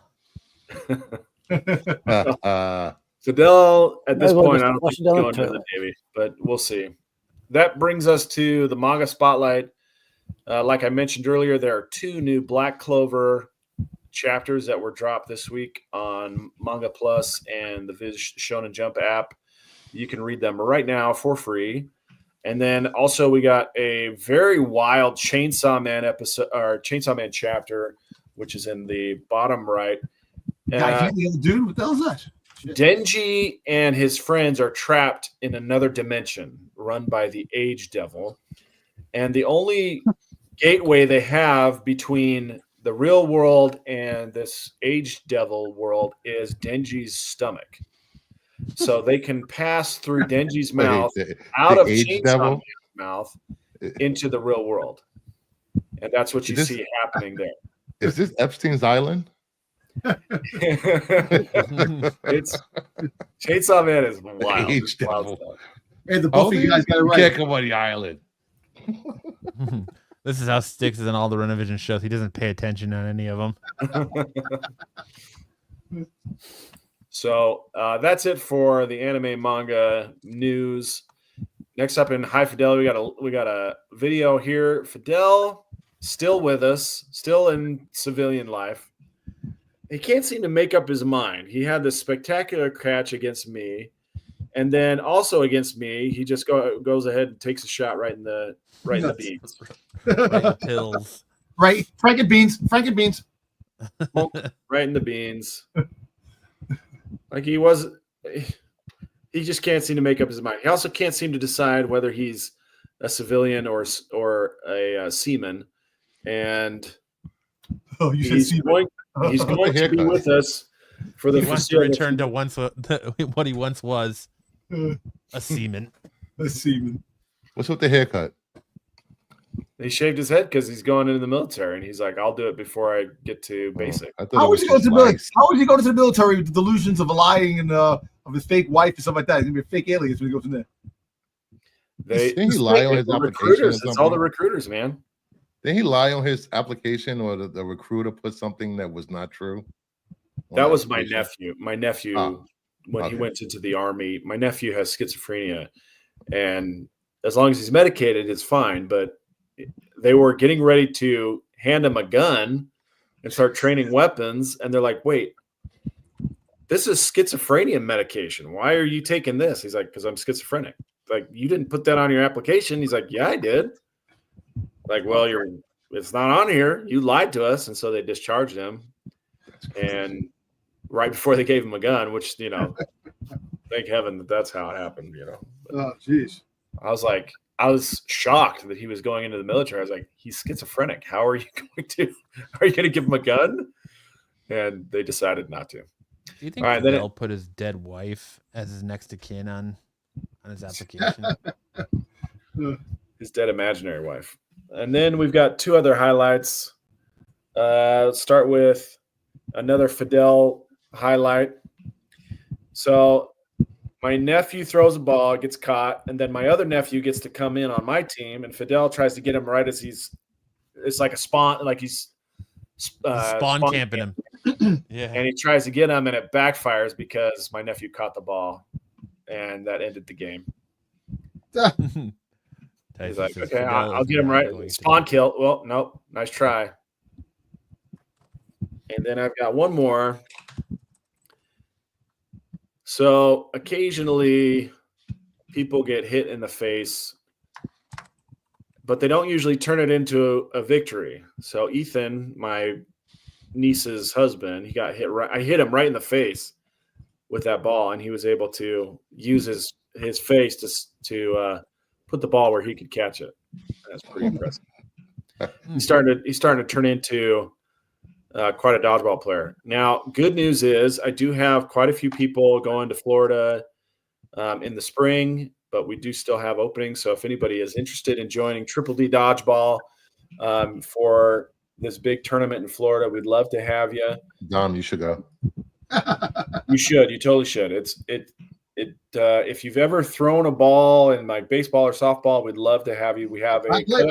Fidel, at this point, I don't think he's going to the Navy, but we'll see. That brings us to the manga spotlight. Like I mentioned earlier, there are 2 new Black Clover chapters that were dropped this week on Manga Plus and the Viz Shonen Jump app. You can read them right now for free. And then also we got a very wild Chainsaw Man episode, or Chainsaw Man chapter, which is in the bottom right. Dude, what the hell is that? Denji and his friends are trapped in another dimension run by the Age Devil. And the only gateway they have between the real world and this Age Devil world is Denji's stomach. So they can pass through Denji's mouth out of Chainsaw Man's mouth into the real world. And that's what you see happening there. Is this Epstein's Island? It's Chainsaw Man is wild. Hey, the Buffy guys got it You right. can't come on the island. This is how Styx is in all the Renovision shows. He doesn't pay attention on any of them. So that's it for the anime manga news. Next up in high fidelity, we got a video here. Fidel still with us, still in civilian life. He can't seem to make up his mind. He had this spectacular catch against me, and then also against me, he just goes ahead and takes a shot right in the beans. Right in pills. Right, Franken beans. Right in the beans. Like he just can't seem to make up his mind. He also can't seem to decide whether he's a civilian or a seaman. And he's going to be with us for the He wants to return to what he once was, a seaman. A seaman. What's with the haircut? He shaved his head because he's going into the military, and he's like, "I'll do it before I get to basic." How would he go to the military? How would he go to the military with the delusions of lying and of his fake wife and stuff like that? He's gonna be a fake alias when he goes in there. Didn't he lie on his application? It's all the recruiters, man. Didn't he lie on his application, or the recruiter put something that was not true? That was my nephew. My nephew, when he went into the army, my nephew has schizophrenia, and as long as he's medicated, it's fine. But they were getting ready to hand him a gun and start training weapons, and they're like, "Wait, this is schizophrenia medication. Why are you taking this?" He's like, "Because I'm schizophrenic." Like, you didn't put that on your application. He's like, "Yeah, I did." Like, well, it's not on here. You lied to us. And so they discharged him. And right before they gave him a gun, which, thank heaven that's how it happened, But, oh, jeez. I was shocked that he was going into the military. I was like, he's schizophrenic. Are you going to give him a gun? And they decided not to. Do you think Fidel put his dead wife as his next of kin on his application? His dead imaginary wife. And then we've got two other highlights. Let's start with another Fidel highlight. So my nephew throws a ball, gets caught, and then my other nephew gets to come in on my team, and Fidel tries to get him right as it's like a spawn, like he's spawn camping him. Yeah. And he tries to get him, and it backfires because my nephew caught the ball, and that ended the game. He's like, okay, I'll get him right. Spawn kill. Well, nope. Nice try. And then I've got one more. So occasionally people get hit in the face, but they don't usually turn it into a victory. So Ethan, my niece's husband, he got hit right. I hit him right in the face with that ball, and he was able to use his face to put the ball where he could catch it. That's pretty impressive. He's starting to turn into quite a dodgeball player. Now, good news is I do have quite a few people going to Florida in the spring, but we do still have openings. So if anybody is interested in joining Triple D Dodgeball for this big tournament in Florida, we'd love to have you. Dom, you should go. You should. You totally should. If you've ever thrown a ball in like baseball or softball, we'd love to have you. We have I played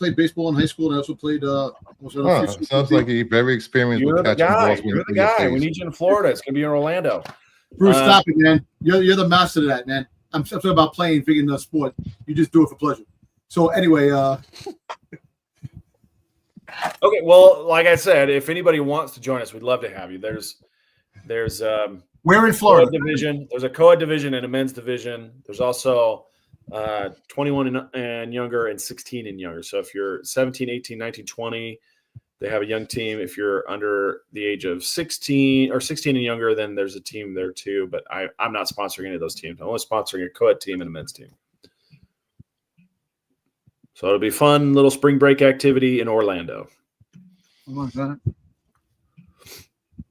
baseball in high school, and I also played. Sounds like you're very experienced with catching balls. You're the guy. We need you in Florida. It's going to be in Orlando. Bruce, stop it, man. You're the master of that, man. I'm talking about playing, figuring the sport. You just do it for pleasure. So anyway, okay. Well, like I said, if anybody wants to join us, we'd love to have you. There's we're in Florida. Division. There's a co-ed division and a men's division. There's also 21 and younger and 16 and younger. So if you're 17, 18, 19, 20, they have a young team. If you're under the age of 16 or 16 and younger, then there's a team there too. But I'm not sponsoring any of those teams. I'm only sponsoring a co-ed team and a men's team. So it'll be fun little spring break activity in Orlando.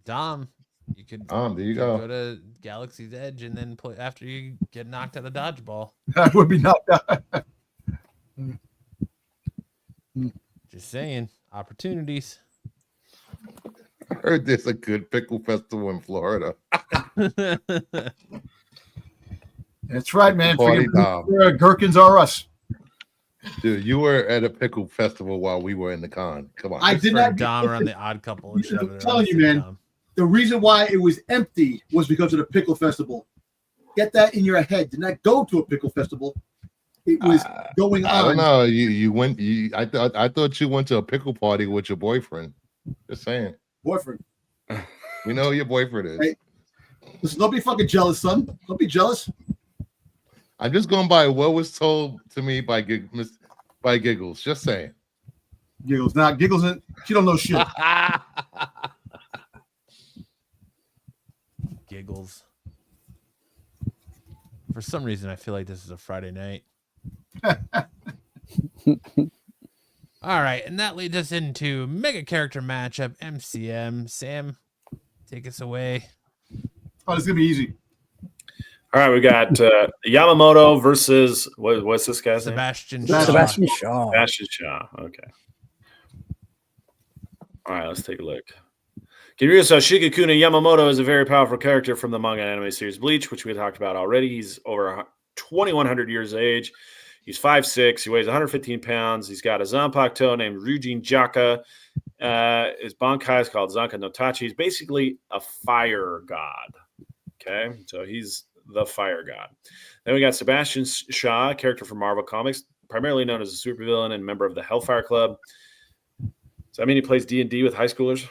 Dom, you could there you go. Go to Galaxy's Edge and then play after you get knocked out of dodgeball. That would be knocked out. Just saying, opportunities. I heard there's a good pickle festival in Florida. That's right, man. Party Dom. Gherkins are us. Dude, you were at a pickle festival while we were in the con. Come on. I did not. Dom on the Odd Couple. And I'm telling you, man. The reason why it was empty was because of the pickle festival. Get that in your head. Did not go to a pickle festival. It was going on. I don't know. You went. I thought you went to a pickle party with your boyfriend. Just saying. Boyfriend. We know who your boyfriend is. Hey, listen, don't be fucking jealous, son. Don't be jealous. I'm just going by what was told to me by Giggles. Just saying. Giggles. Nah, Giggles. She don't know shit. Giggles. For some reason, I feel like this is a Friday night. All right, and that leads us into mega character matchup MCM. Sam, take us away. Oh, it's gonna be easy. All right, we got Yamamoto versus what's this guy's name? Sebastian Shaw. Shaw. Okay. All right, let's take a look. Kiryusa Shigekuna Yamamoto is a very powerful character from the manga anime series Bleach, which we talked about already. He's over 2,100 years of age. He's 5'6". He weighs 115 pounds. He's got a Zanpakuto named Ryujin Jaka. His Bankai is called Zanka no Tachi. He's basically a fire god. Okay, so he's the fire god. Then we got Sebastian Shaw, a character from Marvel Comics, primarily known as a supervillain and member of the Hellfire Club. So I mean, he plays D&D with high schoolers.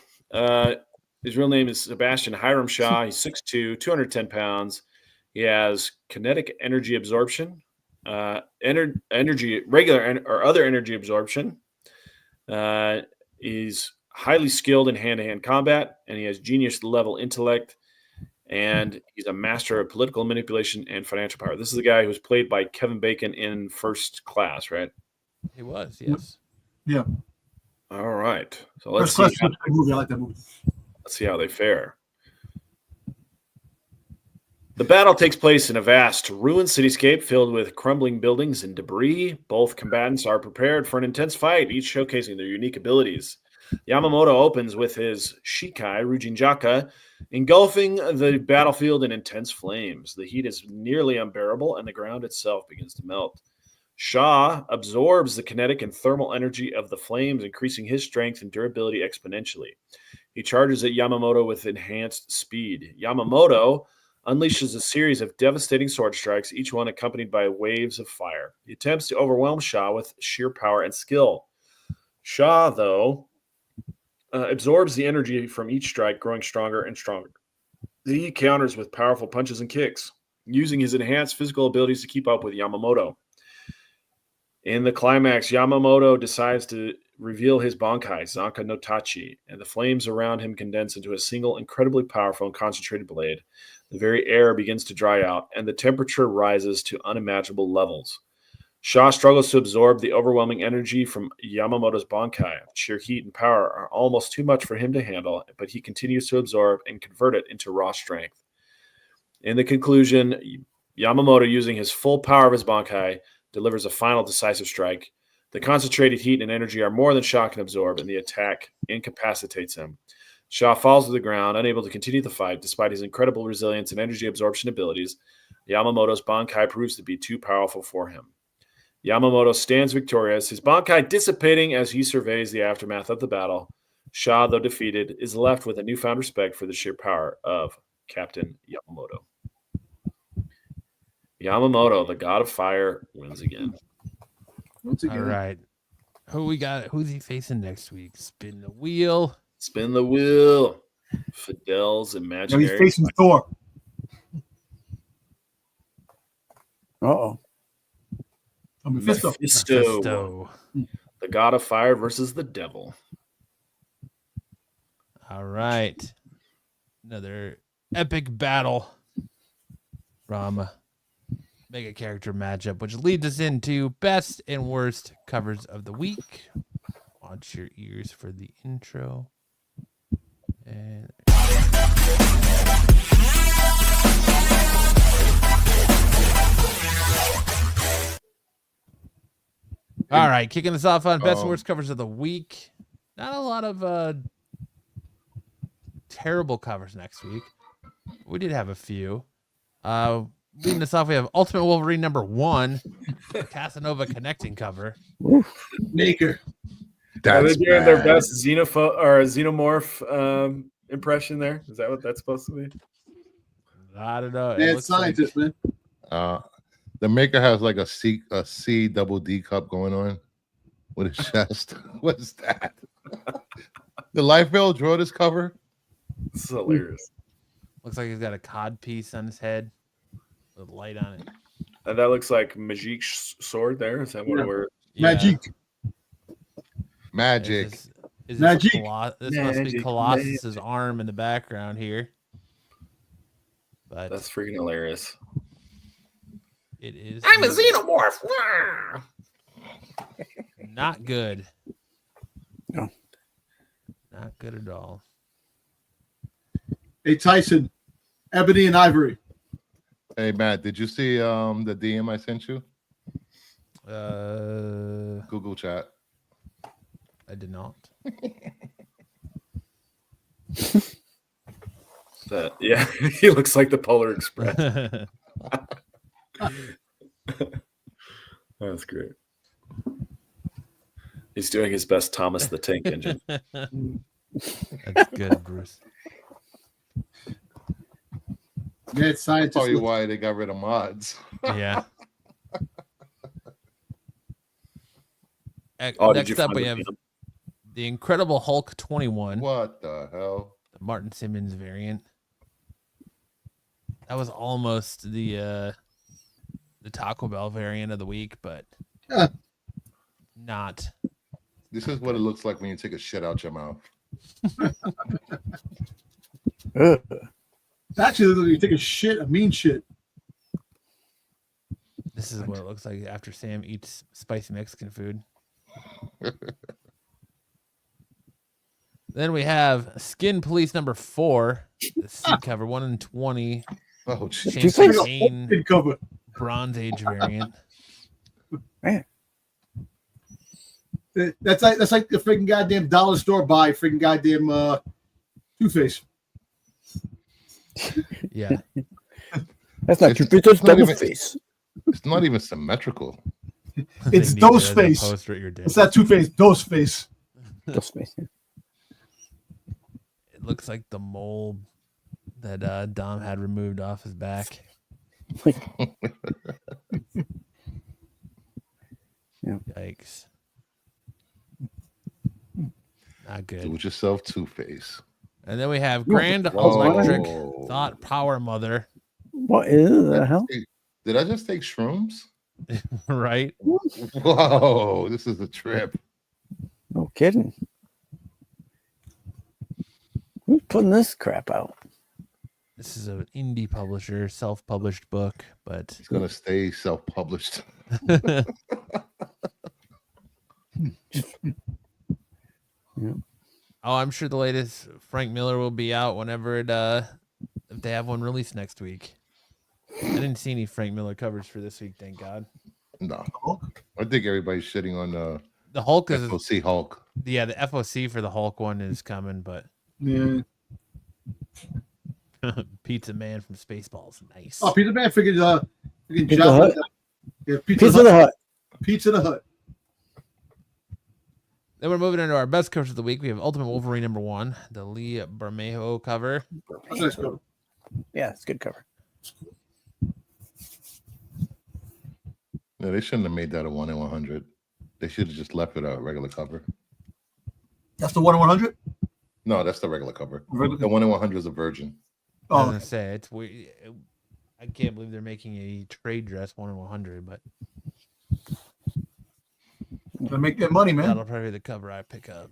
His real name is Sebastian Hiram Shaw. He's 6'2", 210 pounds. He has kinetic energy absorption, regular or other energy absorption. He's highly skilled in hand-to-hand combat, and he has genius-level intellect, and he's a master of political manipulation and financial power. This is the guy who was played by Kevin Bacon in First Class, right? He was, yes. Yeah. All right. So let's see. I like that movie. Let's see how they fare. The battle takes place in a vast ruined cityscape filled with crumbling buildings and debris. Both combatants are prepared for an intense fight, each showcasing their unique abilities. Yamamoto opens with his Shikai, Ryujin Jaka, engulfing the battlefield in intense flames. The heat is nearly unbearable, and the ground itself begins to melt. Shaw absorbs the kinetic and thermal energy of the flames, increasing his strength and durability exponentially. He charges at Yamamoto with enhanced speed. Yamamoto unleashes a series of devastating sword strikes, each one accompanied by waves of fire. He attempts to overwhelm Shaw with sheer power and skill. Shaw, though, absorbs the energy from each strike, growing stronger and stronger. He counters with powerful punches and kicks, using his enhanced physical abilities to keep up with Yamamoto. In the climax, Yamamoto decides to reveal his Bankai, Zanka no Tachi, and the flames around him condense into a single, incredibly powerful and concentrated blade. The very air begins to dry out, and the temperature rises to unimaginable levels. Shaw struggles to absorb the overwhelming energy from Yamamoto's Bankai. Sheer heat and power are almost too much for him to handle, but he continues to absorb and convert it into raw strength. In the conclusion, Yamamoto, using his full power of his Bankai, delivers a final decisive strike. The concentrated heat and energy are more than Shaw can absorb, and the attack incapacitates him. Shaw falls to the ground, unable to continue the fight despite his incredible resilience and energy absorption abilities. Yamamoto's Bankai proves to be too powerful for him. Yamamoto stands victorious, his Bankai dissipating as he surveys the aftermath of the battle. Shaw, though defeated, is left with a newfound respect for the sheer power of Captain Yamamoto. Yamamoto, the god of fire, wins again. All right. Who we got? Who's he facing next week? Spin the wheel. Spin the wheel. Fidel's imaginary. No, he's facing Thor. Uh-oh. Mephisto. The god of fire versus the devil. All right. Another epic battle from Mega Character Matchup, which leads us into best and worst covers of the week. Watch your ears for the intro. And all right, kicking us off on best and worst covers of the week. Not a lot of terrible covers next week. We did have a few. leading us off, we have Ultimate Wolverine #1, Casanova connecting cover. Maker. Are they That's doing their bad. best xenomorph impression there? Is that what that's supposed to be? I don't know. It Mad looks scientist, man. The maker has like a C double D cup going on with his chest. What's that? The Liefeld draw this cover? This is hilarious. looks like he's got a cod piece on his head with a light on it. And that looks like Magic's sword there. Is that what we're... Magic. Magic. Is Magic. This must be Colossus's arm in the background here. But That's freaking hilarious. it is. I'm a xenomorph. Not good. No. Not good at all. Hey, Tyson. Ebony and Ivory. Hey Matt, did you see the DM I sent you? Google chat. I did not. Yeah, he looks like the Polar Express. That's great. He's doing his best Thomas the Tank Engine. That's good, Bruce. Mad scientist. I'll tell you why they got rid of mods. Yeah. Oh, Next up, we have the Incredible Hulk 21. What the hell? The Martin Simmons variant. That was almost the Taco Bell variant of the week, but not. This is what it looks like when you take a shit out your mouth. Actually, you take a shit, a mean shit. This is what it looks like after Sam eats spicy Mexican food. Then we have Skin Police #4, the seat cover 1 in 20. Oh, Shane jeez. Kane Cover. Bronze Age variant. Man. That's like the freaking goddamn dollar store buy freaking goddamn Two-Face. Yeah. That's not Two-Face, that's Double-Face. It's not even symmetrical. It's Dose Face. It's not Two-Face, Dose Face. Double-Face. It looks like the mold that Dom had removed off his back. Yeah. Yikes. Not Do good. it yourself, Two-Face. And then we have Grand Electric Thought Power Mother. What is the hell? Did I just take shrooms? Right? Whoa, this is a trip. No kidding. Who's putting this crap out? This is an indie publisher, self-published book, but It's gonna stay self-published. Yeah. Oh, I'm sure the latest Frank Miller will be out whenever it if they have one released next week. I didn't see any Frank Miller covers for this week, thank God. No, I think everybody's shitting on The Hulk is FOC Hulk. yeah, the FOC for the Hulk one is coming, but Yeah. Pizza Man from Spaceballs, nice. Oh, Pizza Man figured Pizza job. Hut. Yeah, Pizza the Hut. Pizza the Hut. Then we're moving into our best covers of the week. We have Ultimate Wolverine #1, the Lee Bermejo cover. That's a nice cover. Yeah, it's a good cover. No, they shouldn't have made that a 1 in 100. They should have just left it a regular cover. That's the 1 in 100? No, that's the regular cover. Regular- The 1 in 100 is a virgin. I was Oh, gonna say it's weird. I can't believe they're making a trade dress 1 in 100, but gotta make that money, man. that'll probably be the cover I pick up.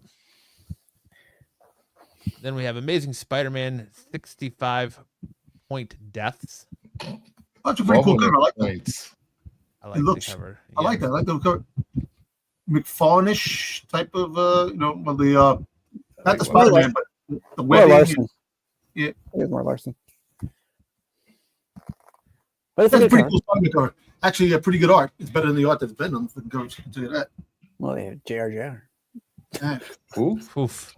Then we have Amazing Spider-Man 65-point deaths. That's a pretty cool cover. I like that. Points. I like looks- the cover. I like that. I like the cover. McFarlane-ish type of, well, the not the More Spider-Man, but the More webbing. Larson. Yeah. I think it's more Larson. But it's That's a a good pretty cover. cool Spider-Man cover. Actually, pretty good art. It's better than the art that's been on the freaking covers. I can tell you that. Well, they have JR. Yeah. Who? Oof.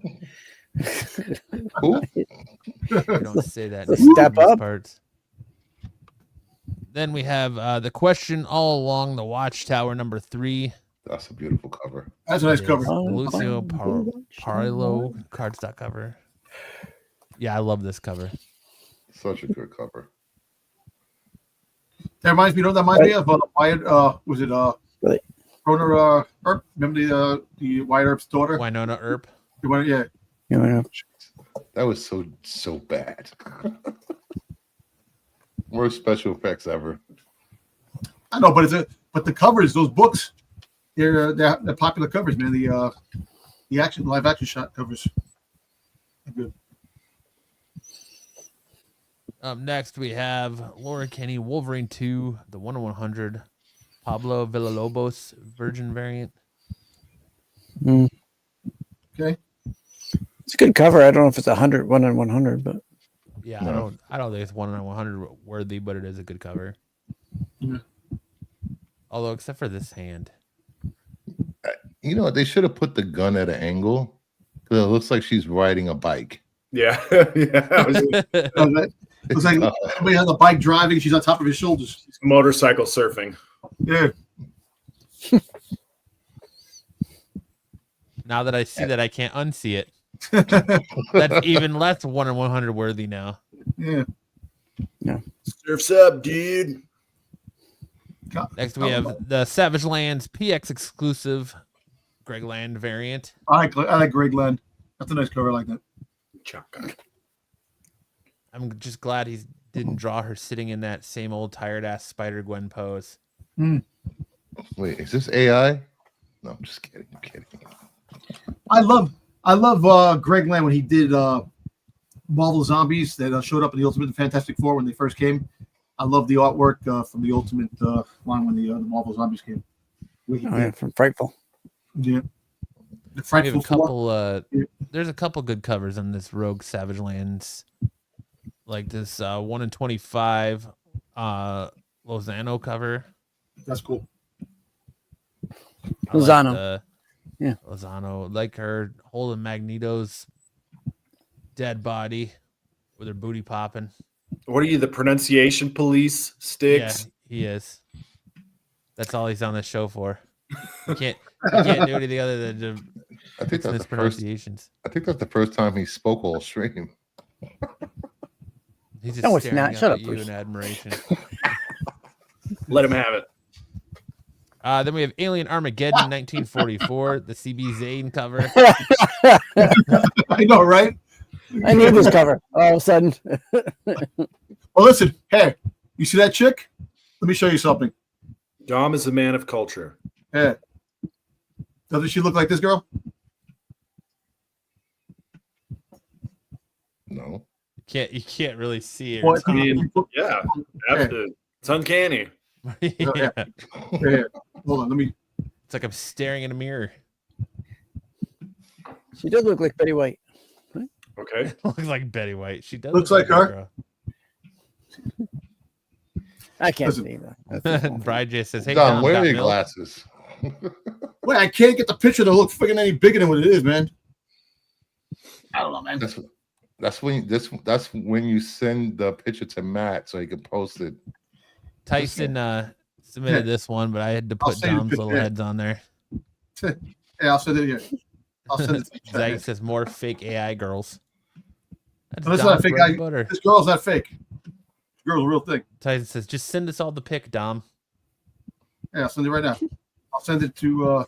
Who? You don't say that. It's a in step these up. Parts. Then we have The Question All Along the Watchtower, number 3. That's a beautiful cover. That's a nice cover. The Lucio Parillo cardstock cover. Yeah, I love this cover. Such a good cover. That reminds me, you know, that reminds me of Wyatt, was it Really? Rona Earp? Remember the Wyatt Earp's daughter? Winona Earp. Yeah. Yeah. That was so bad. Worst special effects ever. I know, but the covers, those books, they're popular covers, man. The live action shot covers. They're good. Up next, we have Laura Kinney, Wolverine 2, the 1/100, Pablo Villalobos Virgin variant. Okay. It's a good cover. I don't know if it's 100, 1/100, but Yeah, No. I don't think it's 1/100 worthy, but it is a good cover. Yeah. Although, except for this hand. You know what? They should have put the gun at an angle because it looks like she's riding a bike. Yeah. Yeah. Looks like somebody has a bike driving. She's on top of his shoulders. Motorcycle surfing. Yeah. Now that I see that, I can't unsee it. That's even less 1/100 worthy now. Yeah. Surfs up, dude. Next, we have the Savage Lands PX exclusive Greg Land variant. I like Greg Land. That's a nice cover. I like that. I'm just glad he didn't draw her sitting in that same old tired ass Spider-Gwen pose. Wait, is this AI? No, I'm just kidding. I'm kidding. I love Greg Land when he did Marvel Zombies that showed up in the Ultimate and Fantastic Four when they first came. I love the artwork from the Ultimate line when the Marvel Zombies came. From Frightful. Yeah. The We have Frightful a couple. There's a couple good covers on this Rogue Savage Lands, like this 1/25 Lozano cover. That's cool. Lozano. Yeah, Lozano, like her holding Magneto's dead body with her booty popping. What are you, the pronunciation police? Styx? Yeah, he is. That's all he's on the show for. You can't do anything other than I think that's the first. pronunciations. I think that's the first time he spoke all stream. He's just No, it's staring not. up Shut at up, you Bruce. in admiration. Let him have it. Then we have Alien Armageddon 1944, the CB Zane cover. I know, right? I need this cover all of a sudden. Well, listen, hey, you see that chick? Let me show you something. Dom is a man of culture. Yeah. Doesn't she look like this girl? No. You can't really see her. What? I mean, yeah, it's uncanny. Yeah. Yeah. Hold on, let me. It's like I'm staring in a mirror. She does look like Betty White. Okay. Looks like Betty White. She does. Looks look like her. girl. I can't Listen. see that. Brian J says, "Hey, Don, Tom, where got are your milk?" glasses? Wait, I can't get the picture to look freaking any bigger than what it is, man. I don't know, man. That's when you send the picture to Matt so he can post it. Tyson submitted this one, but I had to I'll put send you the Dom's little picture. heads on there. Yeah, I'll send it here. I'll send it to you. Zach says more fake AI girls. That's That's Dom's not fake. bread and butter. This girl's not fake. This girl's a real thing. Tyson says, just send us all the pic, Dom. Yeah, I'll send it right now. I'll send it to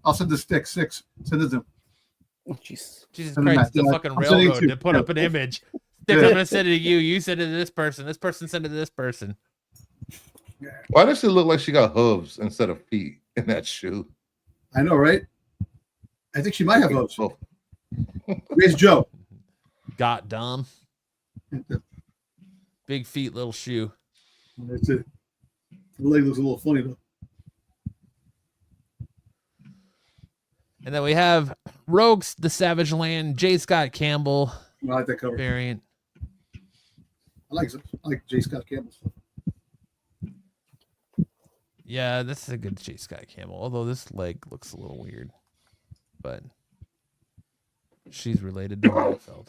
I'll send the Styx 6. Send it to him. Oh, Jesus. Jesus Send it Christ, back. the Yeah, fucking I'm sending it railroad to- to put up an image. Stick, Yeah. I'm gonna send it to you. You send it to this person. This person send it to this person. Why does it look like she got hooves instead of feet in that shoe? I know, right? I think she might have those. Oh, Where's Joe? Got Dom. Big feet, little shoe. That's it. The leg looks a little funny though. And then we have Rogues, the Savage Land, J. Scott Campbell I like that cover. variant. I like J. Scott Campbell. Yeah, this is a good J. Scott Campbell. Although this leg looks a little weird, but she's related to Holyfield.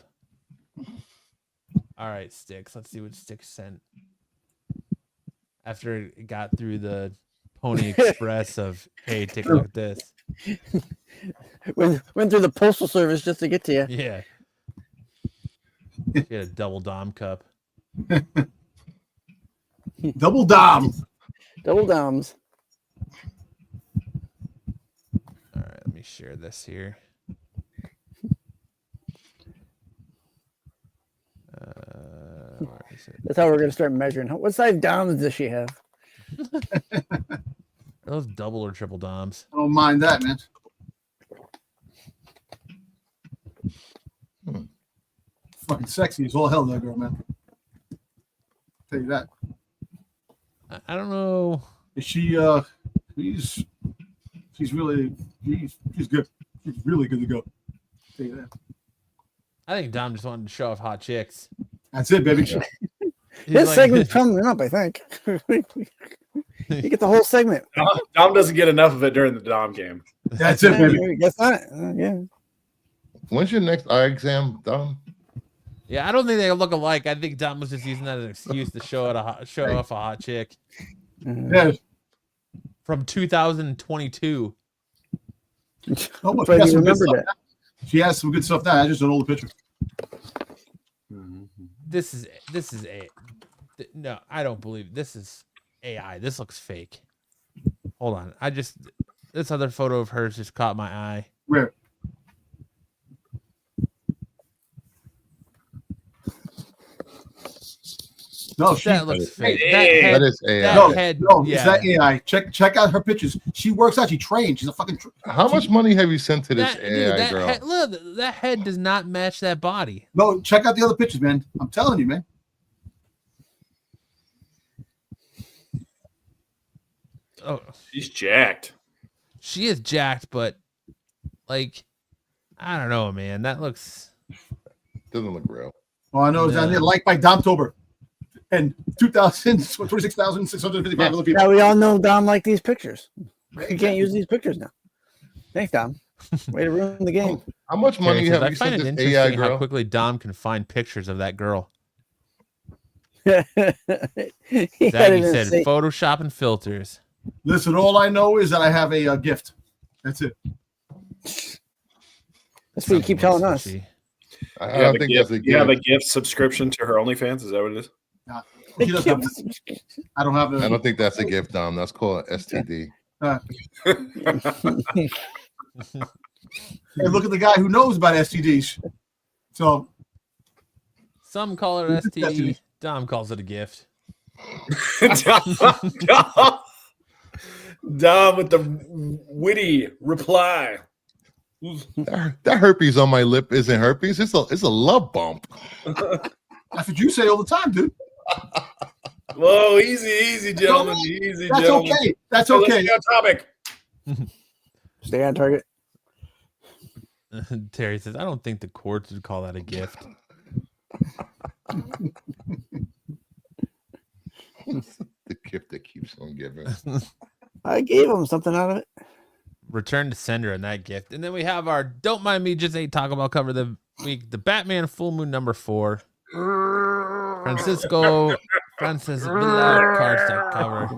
All right, Styx. Let's see what Styx sent. after it got through the Pony Express of, hey, take a look at this. Went through the postal service just to get to you. Yeah. She had a double Dom cup. Double Dom. Double Doms. All right, let me share this here. Where is it? That's how we're gonna start measuring. What size Doms does she have? Are those double or triple Doms? I don't mind that, man. Fucking sexy as all hell, that girl, man. Tell you that. I don't know. Is she? She's really. She's good. She's really good to go. Tell you that. I think Dom just wanted to show off hot chicks. That's it, baby. He's This like- segment's coming up, I think. You get the whole segment. Dom doesn't get enough of it during the Dom game. That's it, baby. Guess not. Yeah. When's your next eye exam, Dom? Yeah, I don't think they look alike. I think Dom was just using that as an excuse to show off a hot chick Yeah. from 2022. Oh, But she, has you some good remembered stuff it. now. She has some good stuff now. I just don't know the picture. This is no, I don't believe this is AI. This looks fake. Hold on, this other photo of hers just caught my eye. Where? No, That looks fake. Hey, That That is AI. that no, head, no, yeah. it's that AI. Check out her pictures. She works out. She trains. She's a fucking. How much money have you sent to this That, AI dude, that girl? head, look, that head does not match that body. No, check out the other pictures, man. I'm telling you, man. Oh, She's jacked. she is jacked, but like, I don't know, man. That looks. Doesn't look real. Oh, I know it's down No. there, liked by Domtober, and 26,655 other people. Now we all know Dom like these pictures. You can't use these pictures now. Thanks, Dom. Way to ruin the game. How much money Terry says, have I you find sent it this AI interesting how girl? quickly Dom can find pictures of that girl. He had Zaggy it said, in Photoshop and filters. Listen, all I know is that I have a gift. That's it. That's what you keep telling us. Fishy. I don't think that's a You have a gift. gift subscription to her OnlyFans? Is that what it is? She doesn't have I don't have I a. don't think that's a gift, Dom. That's called STD. Hey, look at the guy who knows about STDs. So Some call it STD. Dom calls it a gift. Dom with the witty reply. That herpes on my lip isn't herpes. It's a love bump. that's what you say all the time, dude. Whoa, easy, gentlemen. No, Easy, That's gentlemen. okay. That's Hey, let's okay. stay on topic. Stay on target. Terry says, I don't think the courts would call that a gift. The gift that keeps on giving. I gave him something out of it. Return to sender on that gift. And then we have our Don't Mind Me, Just Ain't Talking About cover of the week. The Batman Full Moon #4. Francisco Francis Villa cardstock cover.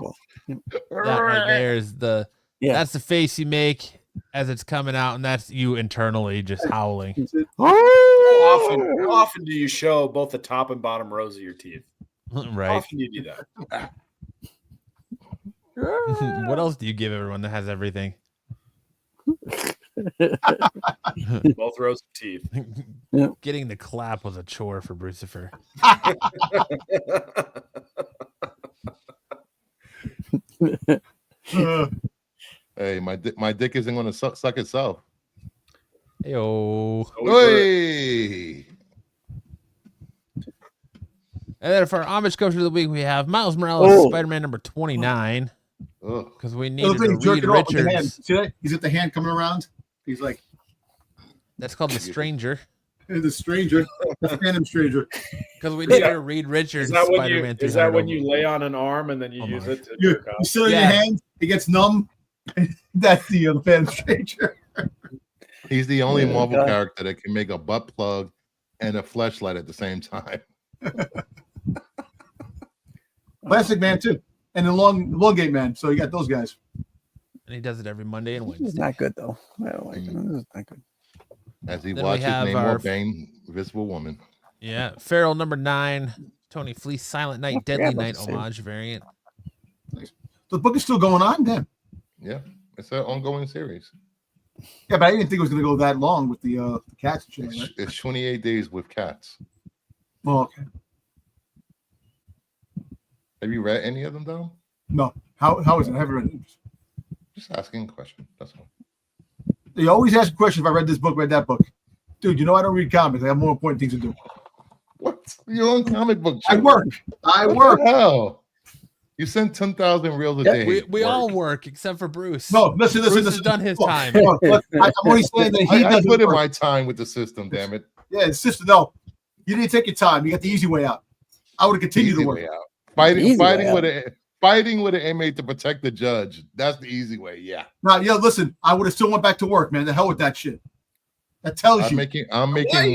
That right there is that's the face you make as it's coming out, and that's you internally just howling. How often do you show both the top and bottom rows of your teeth? How Right. often do you do that? What else do you give everyone that has everything? Both rows of teeth. Getting the clap was a chore for Brucifer. Hey, my dick isn't going to suck itself. Heyo. Hey, And then for our homage coach of the week, we have Miles Morales, Oh. Spider-Man #29, ugh. because we Look needed at him to jerking read off with the hand. Richards. See that? He's got the hand coming around. He's like That's called The Stranger, the stranger, the phantom stranger. because we needed to read Richards. Is that when Spider-Man you 300 lay on an arm and then you Oh use my. it to You jerk off? still in Yeah. your hand. It gets numb. That's the phantom stranger. He's the only Yeah, Marvel God. character that can make a butt plug and a fleshlight at the same time. Plastic Man too. and the long game man. So you got those guys. And he does it every Monday and This is Wednesday. not good though. I don't like it. This is not good. As he Then we watches have Namor our- bang Invisible Woman. Yeah, Feral number 9, Tony Fleece, Silent Night, I Deadly forgot about Night the same. homage variant. The book is still going on, then. Yeah, it's an ongoing series. Yeah, but I didn't think it was going to go that long with the cats and shit like that. It's 28 days with cats. Oh, okay. Have you read any of them, Dom? No. How is it? I haven't read it. Just asking a question. That's all. They always ask questions if I read this book, read that book. Dude, you know I don't read comics. I have more important things to do. What? You're on comic book. I work. I What work. the hell? You send 10,000 reels a day. We all work except for Bruce. No, listen. Bruce has done his Look, time. look, I'm only saying that he I doesn't put in work. my time with the system, damn it. Yeah, sister, no. You didn't take your time. You got the easy way out. I would have continued Easy to work. way out. Fighting Easy way with an inmate to protect the judge. That's the easy way. Yeah. Now, listen, I would have still went back to work, man. The hell with that shit. That tells I'm you. making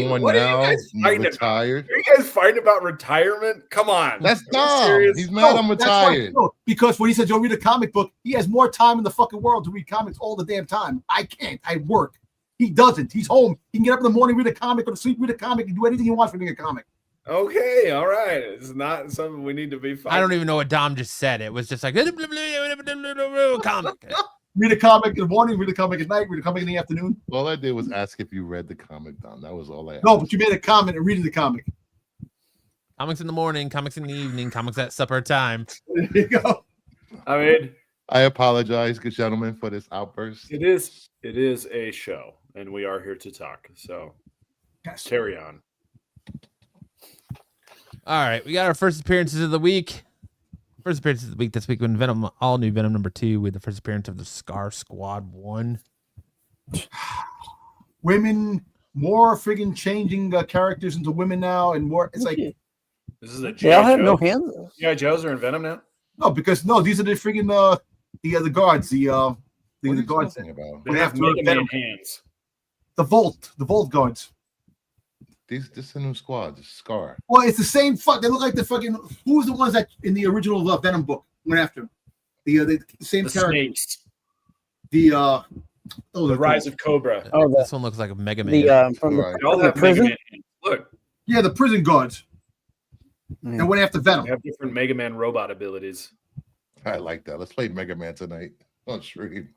one what are you now. guys fighting about? Retired. Are you guys fighting about retirement? Come on. That's Are you Dom. serious? He's mad I'm that's why- retired. no, because when he says, "Don't read a comic book," he has more time in the fucking world to read comics all the damn time. I can't. I work. He doesn't. He's home. He can get up in the morning, read a comic, go to sleep, read a comic, and do anything he wants for reading a comic. Okay, all right. It's not something we need to be fighting. I don't even know what Dom just said. It was just like comic. Read a comic in the morning, read a comic at night, read a comic in the afternoon. All I did was ask if you read the comic, Dom. That was all I asked. No, but you made a comment and reading the comic. Comics in the morning, comics in the evening, comics at supper time. There you go. I mean, I apologize, good gentlemen, for this outburst. it is a show, and we are here to talk. So Yes. carry on. All right, we got our first appearances of the week. First appearance of the week this week when Venom, all new Venom number 2, with the first appearance of the Scar Squad 1. Women, more friggin' changing characters into women now, and more. It's like This is a They all G.I. have Joe. no hands. G.I. Joes are in Venom now. no, because no, these are the friggin' the guards, the What are you guards, talking about? They They have have Mega Man Venom. hands. the Vault guards. This is a new squad. This is Scar. Well, it's the same fuck. They look like the fucking. Who's the ones that in the original Venom book went after him? The same The character. snakes. The The Rise of Cobra. Oh, This one looks like a Mega Man. from the, Right. They all from the have Mega prison. Man hands. Look, yeah, the prison guards Yeah. that went after Venom. they have different Mega Man robot abilities. I like that. Let's play Mega Man tonight on stream.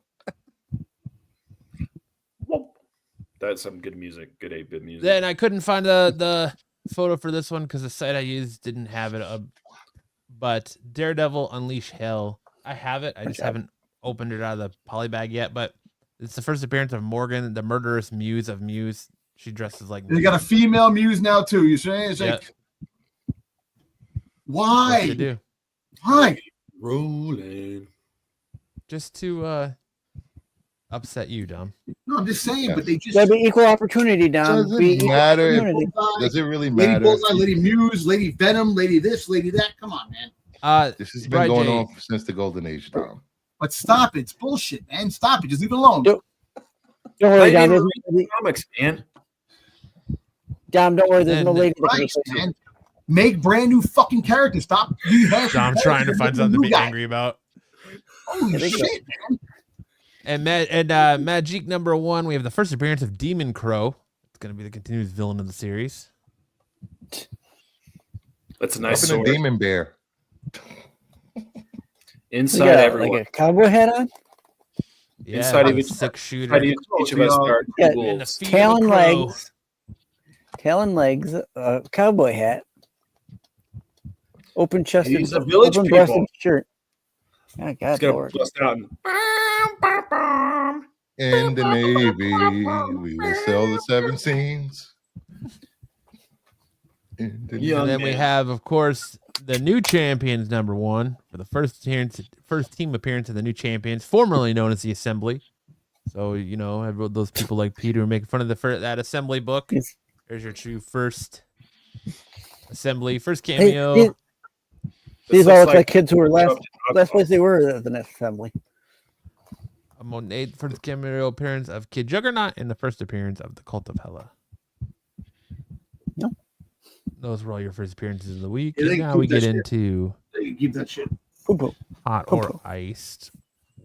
That's some good music. Good 8-bit music. Then I couldn't find the photo for this one because the site I used didn't have it up. But Daredevil Unleash Hell. I have it. I just haven't opened it out of the polybag yet. But it's the first appearance of Morgan, the murderous muse of Muse. She dresses like They got a female muse now too. You saying it's like, What to why? do. Why? Rolling. Just to upset you, Dom. No, I'm just saying. Yeah. But they just Gotta be equal opportunity, Dom. Doesn't Be equal matter if- opportunity. Does it really Lady matter? Bullseye, Lady Muse, Lady Venom, Lady this, Lady that. Come on, man. This has been Right, going Jay. on since the Golden Age, Dom. But stop it. It's bullshit, man. Stop it. Just leave it alone. Don't worry, They Dom. didn't There's, Comics, man. Dom, don't worry. There's And- no lady. that can Christ, replace you. man. Make brand new fucking characters. Stop. Dom trying to find something to be angry about. Holy Yeah, they go. shit, man. And Magic number 1, we have the first appearance of Demon Crow. It's going to be the continuous villain of the series. That's a nice Up in a sword. demon bear. You Inside got everyone. like a cowboy hat on. Yeah, Inside with of a each- 6-shooter. Inside each of us are Yeah. two And the wolves. feet of Talon a crow. legs. Talon legs. Cowboy hat. Open chested. He's a village open breasted people. shirt. Oh, He's God, gonna Lord. bust out and In the Navy, we will sail the 7 seas. In the Yeah. And then we man. have, of course, the new champions number 1 for the first team appearance of the new champions, formerly known as the Assembly. So those people like Peter making fun of that Assembly book. Yes. There's your true first Assembly, first Hey, cameo. these This all looks look like kids who were last Dog place they were at the next assembly. A Monet first cameo appearance of Kid Juggernaut and the first appearance of the Cult of Hela. No. Those were all your first appearances of the week. Yeah, they and now keep we that get shit. into They can keep that shit. Poo-poo. hot or iced.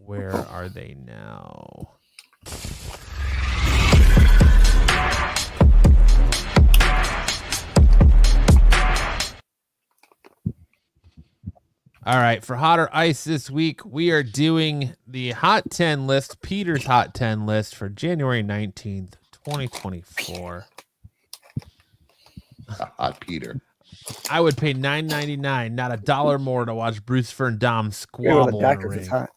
Where are they now? All right, for hot or ice this week, we are doing the Hot 10 list, Peter's Hot 10 list for January 19th, 2024. Hot Peter. I would pay $9.99, not $1 more, to watch Bruce and Dom With squabble a in duck a 'cause it's ring. hot.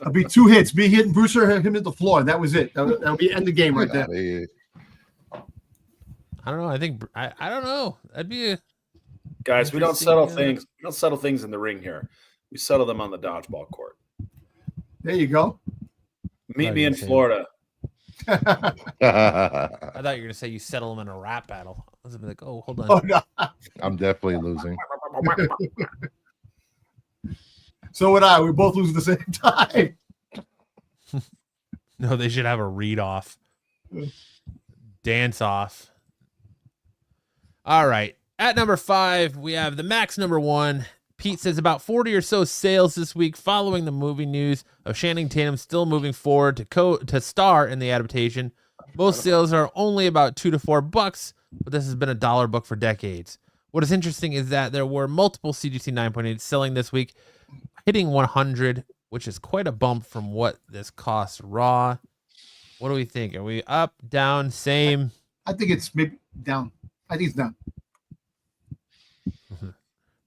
It'll be 2 hits. Be hitting Bruce or him at the floor. That was it. That'll be end the game right there. I don't know. I think I don't know. That'd be a Guys, we don't settle things. We don't settle things in the ring here. We settle them on the dodgeball court. There you go. Meet me in Florida. I thought you were gonna say you settle them in a rap battle. I was like, oh, hold on. Oh, no. I'm definitely losing. So would I. We both lose at the same time. No, they should have a read off. Dance off. All right. At number 5, we have the Max number 1. Pete says about 40 or so sales this week following the movie news of Channing Tatum still moving forward to star in the adaptation. Most sales are only about $2 to $4, but this has been a dollar book for decades. What is interesting is that there were multiple CGC 9.8 selling this week, hitting 100, which is quite a bump from what this costs raw. What do we think? Are we up, down, same? I think it's maybe down. I think it's down.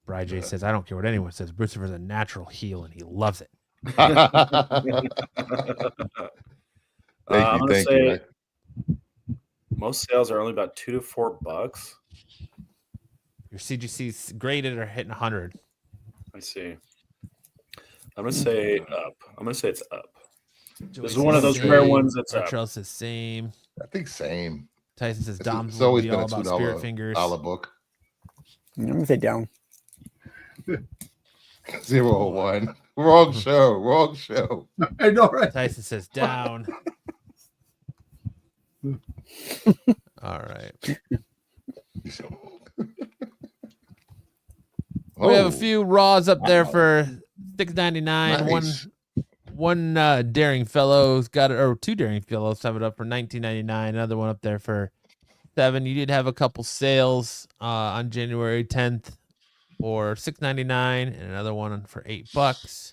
Bri J says, I don't care what anyone says. Brucifer's a natural heel and he loves it. I'm going to say most sales are only about $2 to $4. Your CGC's graded or hitting 100. I see. I'm going to say up. I'm going to say it's up. This is Joey one of says those rare same. ones that's up. Charles says same. I think same. Tyson says Dom's It's will always be been all a about spirit $2 fingers. book. I'm gonna say down. 0-1. Wrong show. Wrong show. I know, right? Tyson says down. All right. We have a few raws up there for $6.99. Nice. One daring fellows got it, or 2 daring fellows have it up for $19.99. Another one up there for $7. You did have a couple sales on January 10th for $6.99, and another one for $8.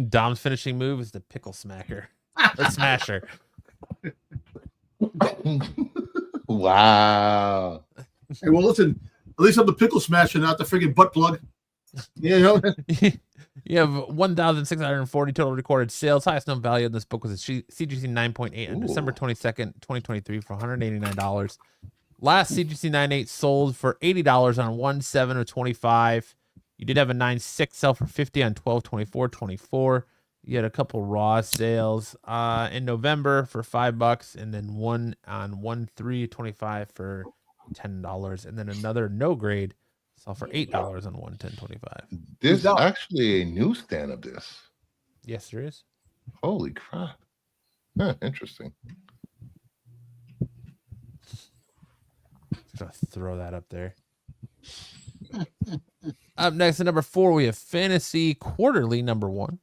Dom's finishing move is the pickle smacker or smasher. Wow. Hey, well, listen. At least I'm the pickle smasher, not the friggin' butt plug. You know. You have 1,640 total recorded sales. Highest known value in this book was a CGC 9.8 on December 22nd, 2023 for $189. Last CGC 9.8 sold for $80 on 1/7 of 25. You did have a 9.6 sell for $50 on 12/24/24. You had a couple raw sales in November for $5, and then one on 1/3/25 for $10, and then another no grade sell for $8 on 1/10/25. There's actually a newsstand of this. Yes, there is. Holy crap. Huh, interesting. Just gonna throw that up there. Up next at number 4, we have Fantasy Quarterly number 1.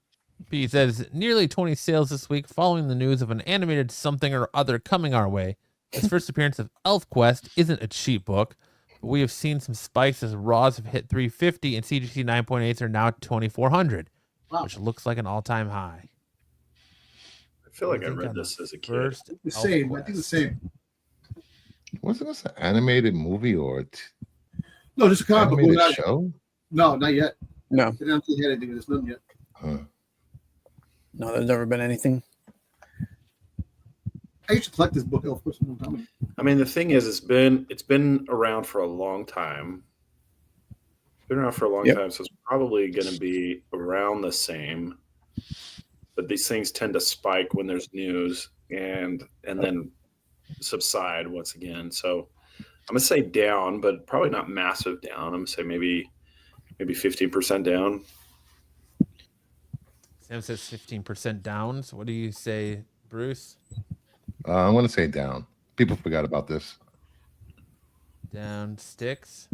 P says nearly 20 sales this week following the news of an animated something or other coming our way. This first appearance of ElfQuest isn't a cheap book, but we have seen some spikes as raws have hit 350 and CGC 9.8s are now 2,400, which looks like an all-time high. I feel like I read this as a kid. First The same. I think the same. Wasn't this an animated movie or No, just a comic book. animated show? No, not yet. No, They don't have anything. There's nothing yet. Huh. no, there's never been anything. I used to collect this book. Of course, a long time ago. I mean, the thing is, it's been around for a long time. It's been around for a long Yep. time, so it's probably going to be around the same. But these things tend to spike when there's news and then subside once again. So I'm gonna say down, but probably not massive down. I'm gonna say maybe 15% down. Sam says 15% down. So what do you say, Bruce? I'm going to say down. People forgot about this. Down. Styx.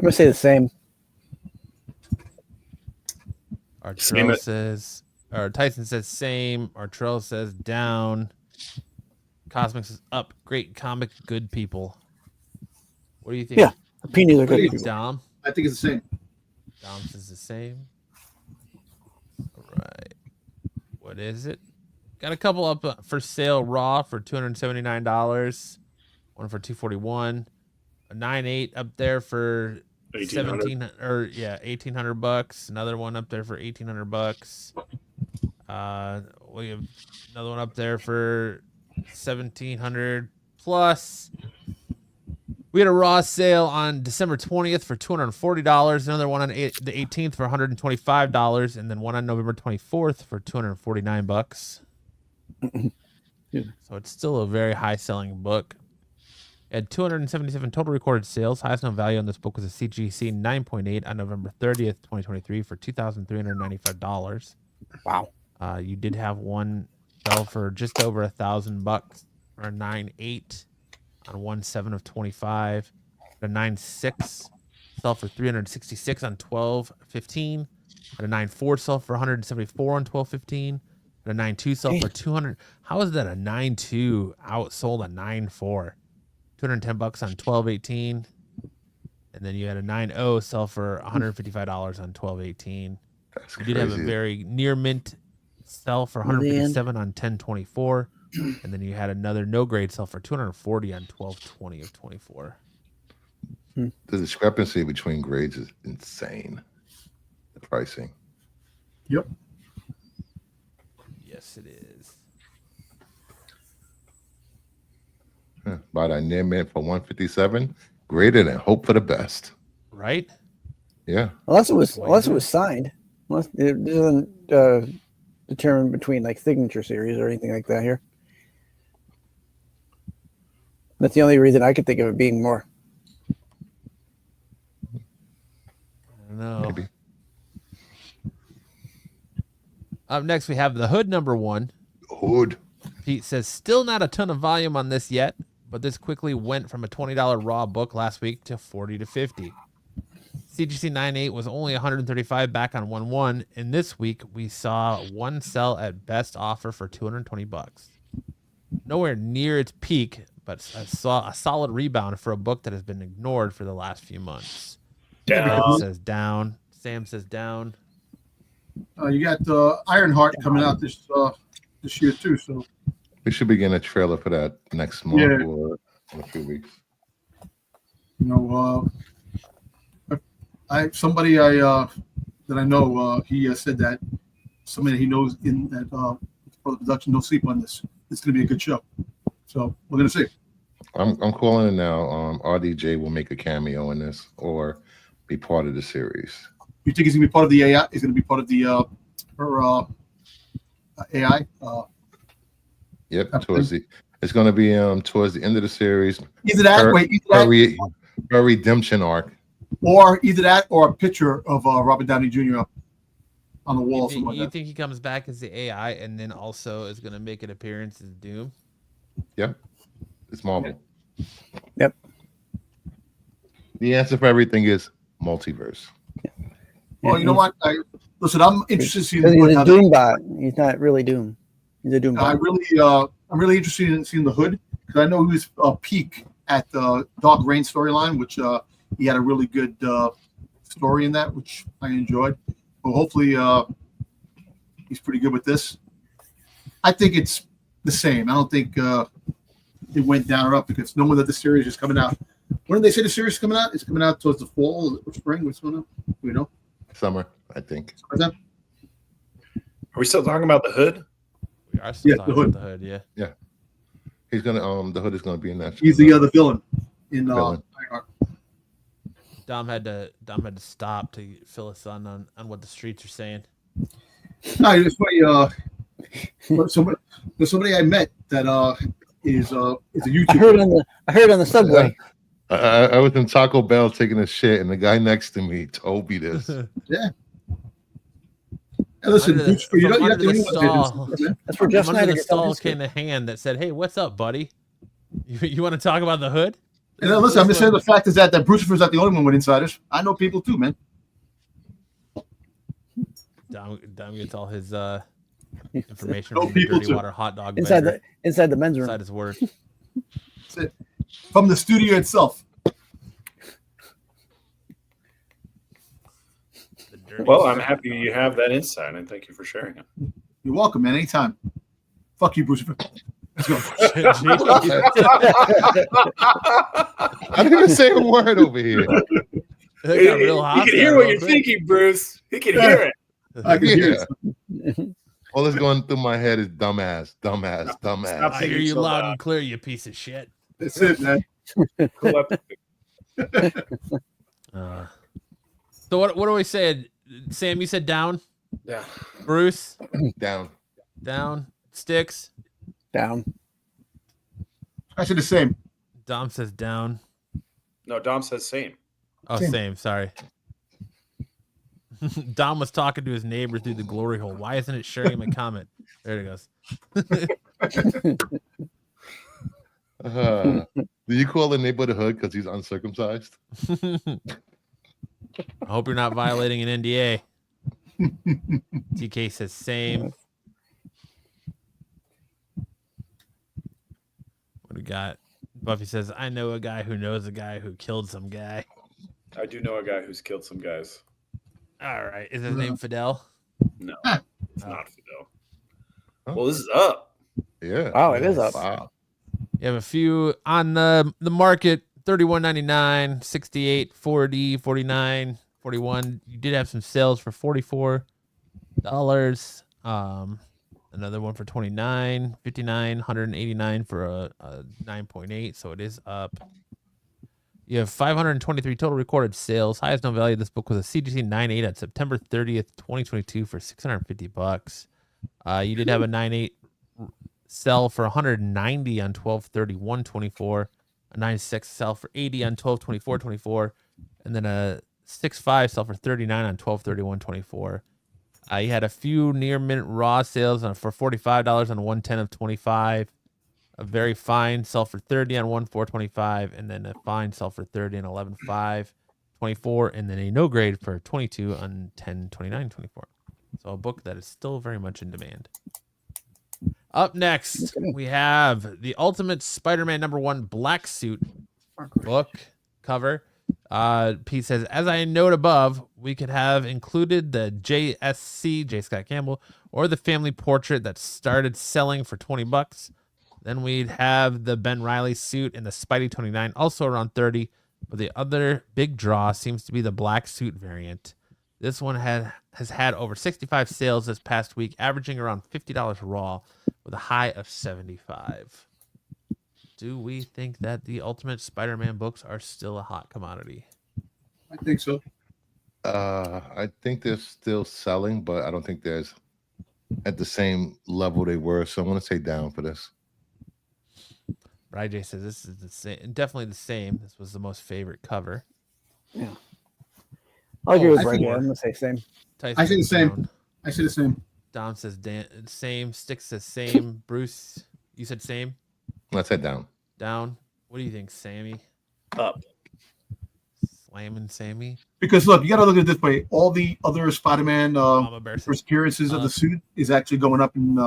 I'm gonna say the same. Same Artrell it. says, or Tyson says same. Artrell says down. Cosmic says up. Great comic, good people. What do you think? Yeah, opinions are What do good. you People. think, Dom? I think it's the same. Dom says the same. All right. What is it? Got a couple up for sale raw for $279. One for $241. A 9.8 up there for 1800. $1,800. Another one up there for $1,800. We have another one up there for $1,700 plus. We had a raw sale on December 20th for $240. Another one on the 18th for $125, and then one on November 24th for $249. Yeah. So it's still a very high selling book. It had 277 total recorded sales. Highest known value on this book was a CGC 9.8 on November 30th, 2023 for $2,395. Wow. You did have one sell for just over $1,000 or a 9.8 on 1/7 of 25. A 9.6 sell for $366 on 12/15. A 9.4 sell for $174 on 12/15. A 9.2 sell for $200. How is that a 9.2 outsold a 9.4? $210 on 12/18. And then you had a 9.0 sell for $155 on 12/18. That's You did have a crazy. very near mint sell for 157 on 10/24. And then you had another no grade sell for 240 on 12/20 of 24. The discrepancy between grades is insane. The pricing. Yep. Yes, it is. Buy that near mint for 157. Graded and hope for the best. Right? Yeah. Unless it was signed. Unless it doesn't determine between like signature series or anything like that here. That's the only reason I could think of it being more. I don't know. Maybe. Up next, we have the Hood #1. Hood. Pete says, still not a ton of volume on this yet, but this quickly went from a $20 raw book last week to $40 to $50. CGC 9.8 was only $135 back on 1/1, and this week we saw one sell at best offer for $220. Nowhere near its peak, but I saw a solid rebound for a book that has been ignored for the last few months. Down. Ed says down. Sam says down. You got Ironheart coming out this year too. So We should be getting a trailer for that next month Yeah. or in a few weeks. you know, somebody that I know, he said that somebody he knows in that for the production, no sleep on this. It's going to be a good show. So we're going to see. I'm calling it now. RDJ will make a cameo in this or be part of the series. You think he's going to be part of the AI? He's going to be part of the AI? Yep. It's going to be towards the end of the series. Either that, Her redemption arc. or either that, or a picture of Robert Downey Jr. up on the wall. You think he comes back as the AI and then also is going to make an appearance as Doom? Yep. It's Marvel. Yep. The answer for everything is multiverse. Well, you know what? Listen, I'm interested in seeing. He's a Doom bot. He's not really Doom. He's a Doom bot. I'm really interested in seeing the Hood because I know he was peak at the Dark Reign storyline, which he had a really good story in that, which I enjoyed. But hopefully, he's pretty good with this. I think it's the same. I don't think it went down or up because knowing that the series is coming out. When did they say the series is coming out? It's coming out towards the fall or spring. What's going on? We know. Summer, I think. Are we still talking about the Hood? We are still talking the about the Hood, yeah. Yeah. He's gonna the Hood is gonna be in that. He's the villain in Villain. Ironheart. Dom had to stop to fill us on what the streets are saying. No, it's funny. Somebody I met that is a YouTuber. I heard on the subway. I was in Taco Bell taking a shit, and the guy next to me told me this. Yeah. And listen, Under the- you're not under the the only one stall. that did this, That's where Jeff From Snyder under the gets all stall his came a hand that said, "Hey, what's up, buddy? You want to talk about the Hood?" And then, listen, I'm just saying the fact is that Brucifer's not the only one with insiders. I know people too, man. Dom gets all his information No from the people Dirty too. Water hot dog inside vendor, the men's room. inside his work. That's it. From the studio itself. Well, I'm happy you have that insight, and thank you for sharing it. You're welcome, man. Anytime. Fuck you, Brucifer. Let's go. I didn't even say a word over here. It got real He hot can there hear real what you're quick. thinking, Bruce. He can hear it. I can hear Yeah. it. All that's going through my head is dumbass, dumbass, dumbass. Stop I hear thinking you so loud loud. and clear, you piece of shit. That's it, man. Cool up. So what do we say? Sam, you said down. Yeah. Bruce, Down. down. Styx. Down. I said the same. Dom says down. No, Dom says same. Oh, same. Sorry. Dom was talking to his neighbor through the glory hole. Why isn't it sharing my comment? There it goes. Do you call the neighborhood hood because he's uncircumcised? I hope you're not violating an NDA. TK says same. What do we got? Buffy says, I know a guy who knows a guy who killed some guy. I do know a guy who's killed some guys. All right. Is his name Fidel? No, Huh. it's not Fidel. Huh? Well, this is up. Yeah. Oh, it is up. Wow. You have a few on the market, $31.99, 68, 40, 49, 41. You did have some sales for $44. Another one for 29, 59, 189 for a 9.8, so it is up. You have 523 total recorded sales. Highest known value of this book was a CGC 9.8 on September 30th, 2022 for $650. You did have a 9.8 sell for 190 on 12/31/24, a 9.6 sell for 80 on 12/24/24, and then a 6.5 sell for 39 on 12/31/24. You had a few near mint raw sales for $45 on 110 of 25, a very fine sell for 30 on 1/4/25, and then a fine sell for 30 on 11/5/24, and then a no grade for 22 on 10/29/24. So a book that is still very much in demand. Up next, we have the Ultimate Spider-Man #1 Black Suit book cover. Pete says, as I note above, we could have included the JSC, J. Scott Campbell, or the family portrait that started selling for $20. Then we'd have the Ben Reilly suit and the Spidey 29, also around 30. But the other big draw seems to be the black suit variant. This one has had over 65 sales this past week, averaging around $50 raw, with a high of 75. Do we think that the Ultimate Spider-Man books are still a hot commodity? I think so. I think they're still selling, but I don't think there's at the same level they were. So I'm going to say down for this. J says this is the same, definitely the same. This was the most favorite cover. Yeah. I'll agree with I Brad. think- I'm gonna say same. Tyson I say the says same. down. I say the same. Dom says same. Styx says same. Bruce, you said same. I said down. Down. What do you think, Sammy? Up. Slamming Sammy. Because look, you got to look at it this way. All the other Spider-Man Mama Bear says first appearances of the suit is actually going up and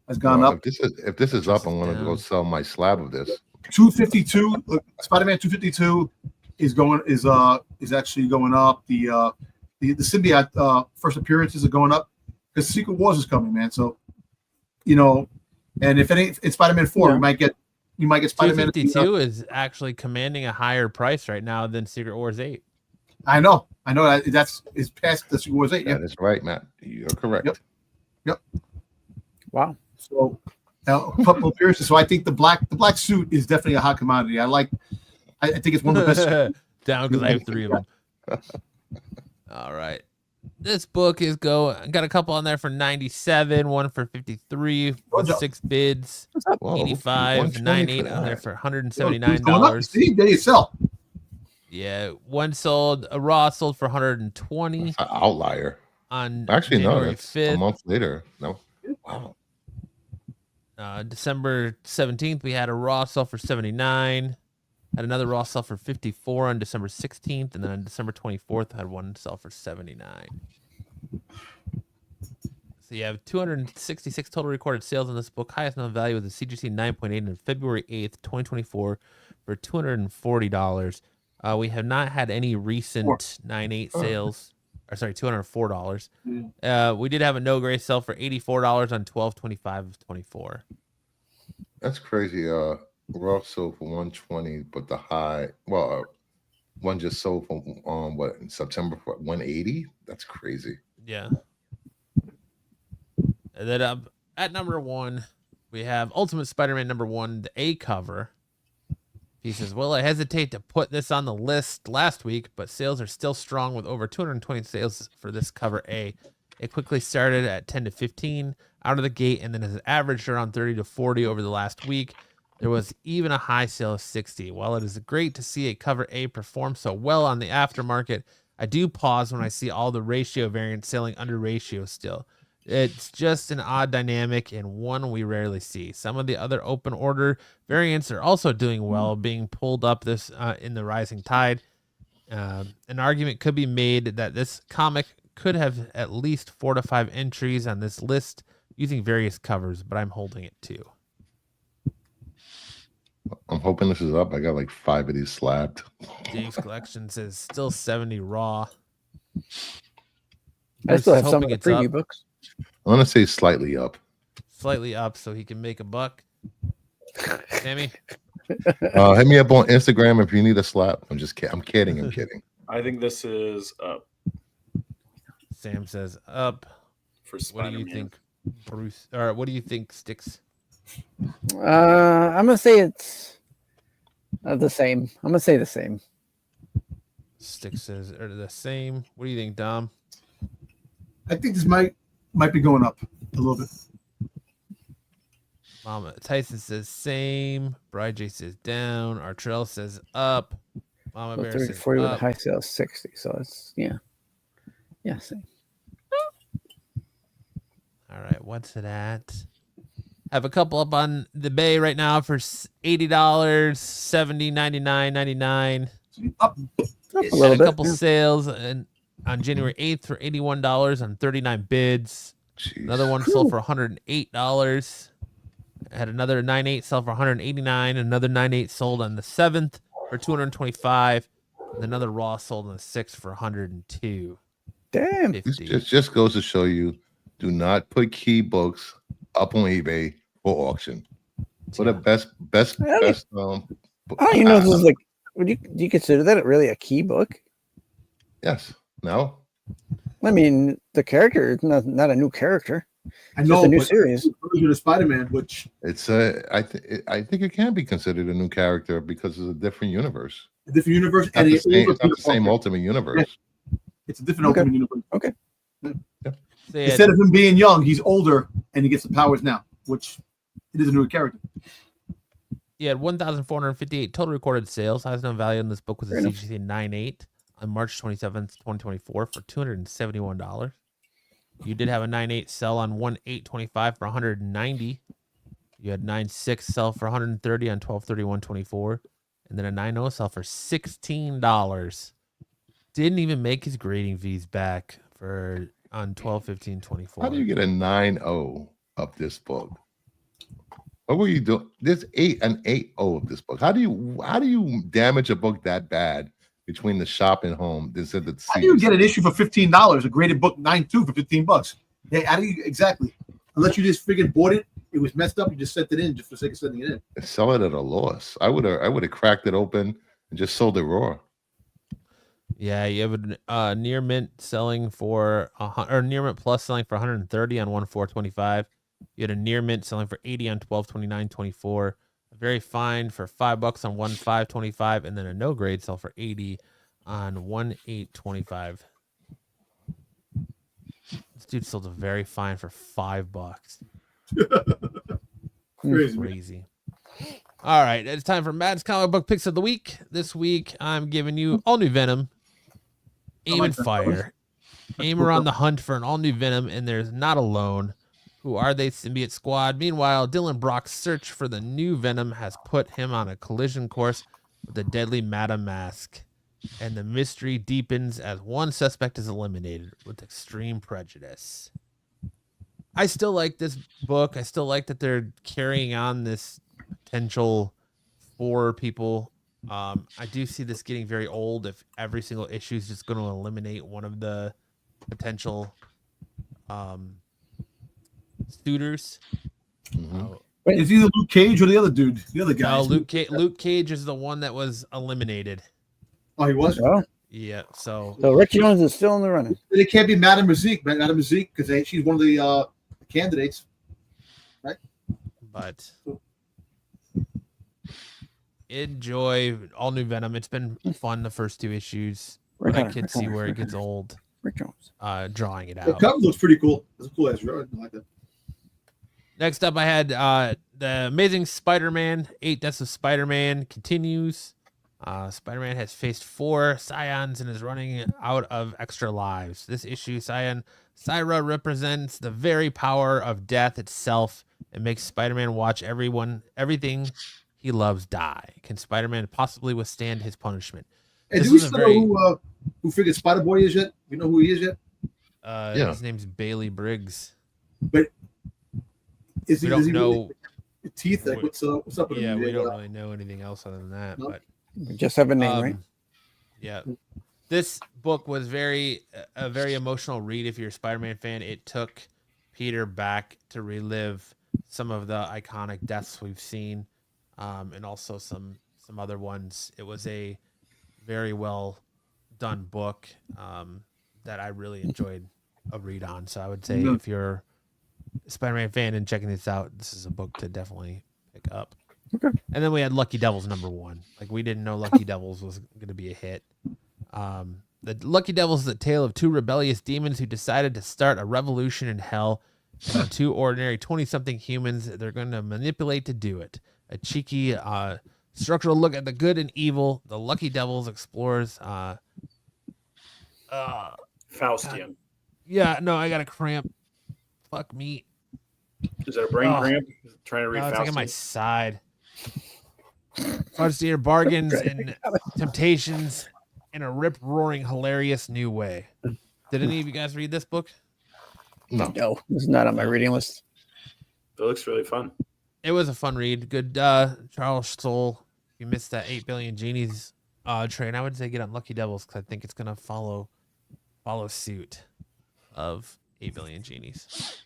has gone Well, up. If this is up, I'm going to go down. sell my slab of this. 252. Look, Spider-Man 252 is actually going up. The symbiote first appearances are going up because Secret Wars is coming, man. So, and if it ain't it's Spider-Man 4, Yeah. you might get Spider-Man 252 is actually commanding a higher price right now than Secret Wars 8. I know that's past the Secret Wars 8. Yeah. That is right, Matt. You're correct. Yep. Wow. So now a couple of appearances. So I think the black suit is definitely a hot commodity. I think it's one of the best. Down because I have 3 of them. All right. This book is got a couple on there for 97, one for 53, with 6 bids, Whoa, 85, 120 98 for on there that. for It's going up. $179. See, there you sell. Yeah, one sold, a raw sold for 120 That's an outlier. on Actually, no, January that's 5th. a month later. No. Wow. December 17th, we had a raw sell for 79. Had another raw sell for 54 on December 16th, and then on December 24th, had one sell for 79. So you have 266 total recorded sales in this book. Highest known value was the CGC 9.8 on February 8th, 2024 for $240. We have not had any recent 9.8 sales. Or sorry, $204. We did have a no gray sell for $84 on 12/25 of 24. That's crazy. Raw sold for 120, but the high, one just sold for what in September for 180. That's crazy. Yeah. And then at number 1, we have Ultimate Spider-Man number 1, the A cover. He says, well, I hesitate to put this on the list last week, but sales are still strong with over 220 sales for this cover A. It quickly started at 10 to 15 out of the gate and then has averaged around 30 to 40 over the last week. There was even a high sale of 60. While it is great to see a cover A perform so well on the aftermarket, I do pause when I see all the ratio variants selling under ratio still. It's just an odd dynamic and one we rarely see. Some of the other open order variants are also doing well, being pulled up this in the rising tide. An argument could be made that this comic could have at least 4 to 5 entries on this list using various covers, but I'm holding it too. I'm hoping this is up. I got like 5 of these slabbed. Dave's collection says still 70 raw. I still have some of the preview books. I want to say slightly up. Slightly up so he can make a buck. Sammy? Hit me up on Instagram if you need a slap. I'm just kidding. I'm kidding. I think this is up. Sam says up. For Spider-Man. What do you think, Bruce? Or what do you think, Styx? I'm gonna say it's the same. I'm gonna say the same. Styx says or the same. What do you think, Dom? I think this might be going up a little bit. Mama Tyson says same. Bride J says down. Artrell says up. Mama Bear 30 says 40 up. with a high sale of 60. So it's same. All right, what's it at? Have a couple up on the bay right now for $80, $70, $99, $99. Up a little Had bit. a couple sales and on January 8th for $81 on 39 bids. Jeez. Another one sold for $108. Had another 9.8 sell for $189. Another 9.8 sold on the 7th for $225. And another raw sold on the 6th for $102. Damn. This just goes to show you, do not put key books up on eBay for auction. For the best. I don't even know if this is like. Do you consider that really a key book? Yes. No. I mean, the character is not a new character. I know just a new series. The Spider-Man, which It's I think it can be considered a new character because it's a different universe. a different universe, It's not the same Ultimate Universe. It's a different Ultimate Universe. Okay. Instead of him being young, he's older and he gets the powers now, which it is a new character. He had 1,458 total recorded sales. Highest known value in this book was a CGC 9.8 on March 27th, 2024 for $271. You did have a 9.8 sell on 1/8/25 for $190. You had 9.6 sell for $130 on 12/31/24, and then a 9.0 sell for $16. Didn't even make his grading fees back for on 12/15/24. How do you get a 9.0 of this book? What were you doing? There's an 8.0 of this book. How do you damage a book that bad between the shop and home? How do you get an issue for $15? A graded book 9.2 for $15? Yeah, how do you exactly? Unless you just freaking bought it, it was messed up. You just sent it in just for the sake of sending it in. Sell it at a loss. I would have cracked it open and just sold it raw. Yeah, you have a near mint selling for or near mint plus selling for 130 on 1/4/25. You had a near mint selling for 80 on 12/29/24. A very fine for $5 on 1/5/25, and then a no grade sell for 80 on 1/8/25. This dude sold a very fine for $5. Crazy. All right, it's time for Matt's comic book picks of the week. This week, I'm giving you all new Venom. Aim and fire. Aim are on the hunt for an all new Venom, and there's not alone. Who are they? Symbiote Squad. Meanwhile, Dylan Brock's search for the new Venom has put him on a collision course with a deadly Madam Mask, and the mystery deepens as one suspect is eliminated with extreme prejudice. I still like this book. I still like that they're carrying on this potential for people. I do see this getting very old if every single issue is just going to eliminate one of the potential suitors. Wait, is either Luke Cage or the other dude? The other guy. No, Luke Cage is the one that was eliminated. Oh, he was? Oh. Yeah, so Rick Jones is still in the running. It can't be Madame Mazik, because she's one of the candidates, right? But enjoy All New Venom. It's been fun the first 2 issues. But I could see where it gets old. Rick Jones. Drawing it out. The cover looks pretty cool. It's a cool ass drawing. I like that. Next up, I had the Amazing Spider-Man. 8 Deaths of Spider-Man continues. Spider-Man has faced 4 Scions and is running out of extra lives. This issue, Syra represents the very power of death itself and makes Spider-Man watch everything he loves die. Can Spider-Man possibly withstand his punishment? Hey, do we still know who figured Spider-Boy is yet? We know who he is yet? His name's Bailey Briggs. But we don't know really, teeth. Like, what's up with him? We don't really know anything else other than that. No. But We just have a name, right? Yeah. This book was a very emotional read if you're a Spider-Man fan. It took Peter back to relive some of the iconic deaths we've seen, and also some other ones. It was a very well done book that I really enjoyed a read on. So I would say if you're a Spider-Man fan and checking this out, this is a book to definitely pick up. Okay. And then we had Lucky Devils #1. Like, we didn't know Lucky Devils was going to be a hit. The Lucky Devils is a tale of 2 rebellious demons who decided to start a revolution in hell, and the 2 ordinary 20-something humans they're going to manipulate to do it. A cheeky structural look at the good and evil. The Lucky Devils explores Faustian. Yeah, no, I got a cramp. Fuck me. Is it a brain cramp? Trying to read No, it's Faustian? like on my side. Starts to hear bargains and temptations in a rip-roaring, hilarious new way. Did any of you guys read this book? No, it's not on my reading list. It looks really fun. It was a fun read. Good Charles Soule. If you missed that 8 Billion Genies train, I would say get on Lucky Devils because I think it's going to follow suit of 8 Billion Genies.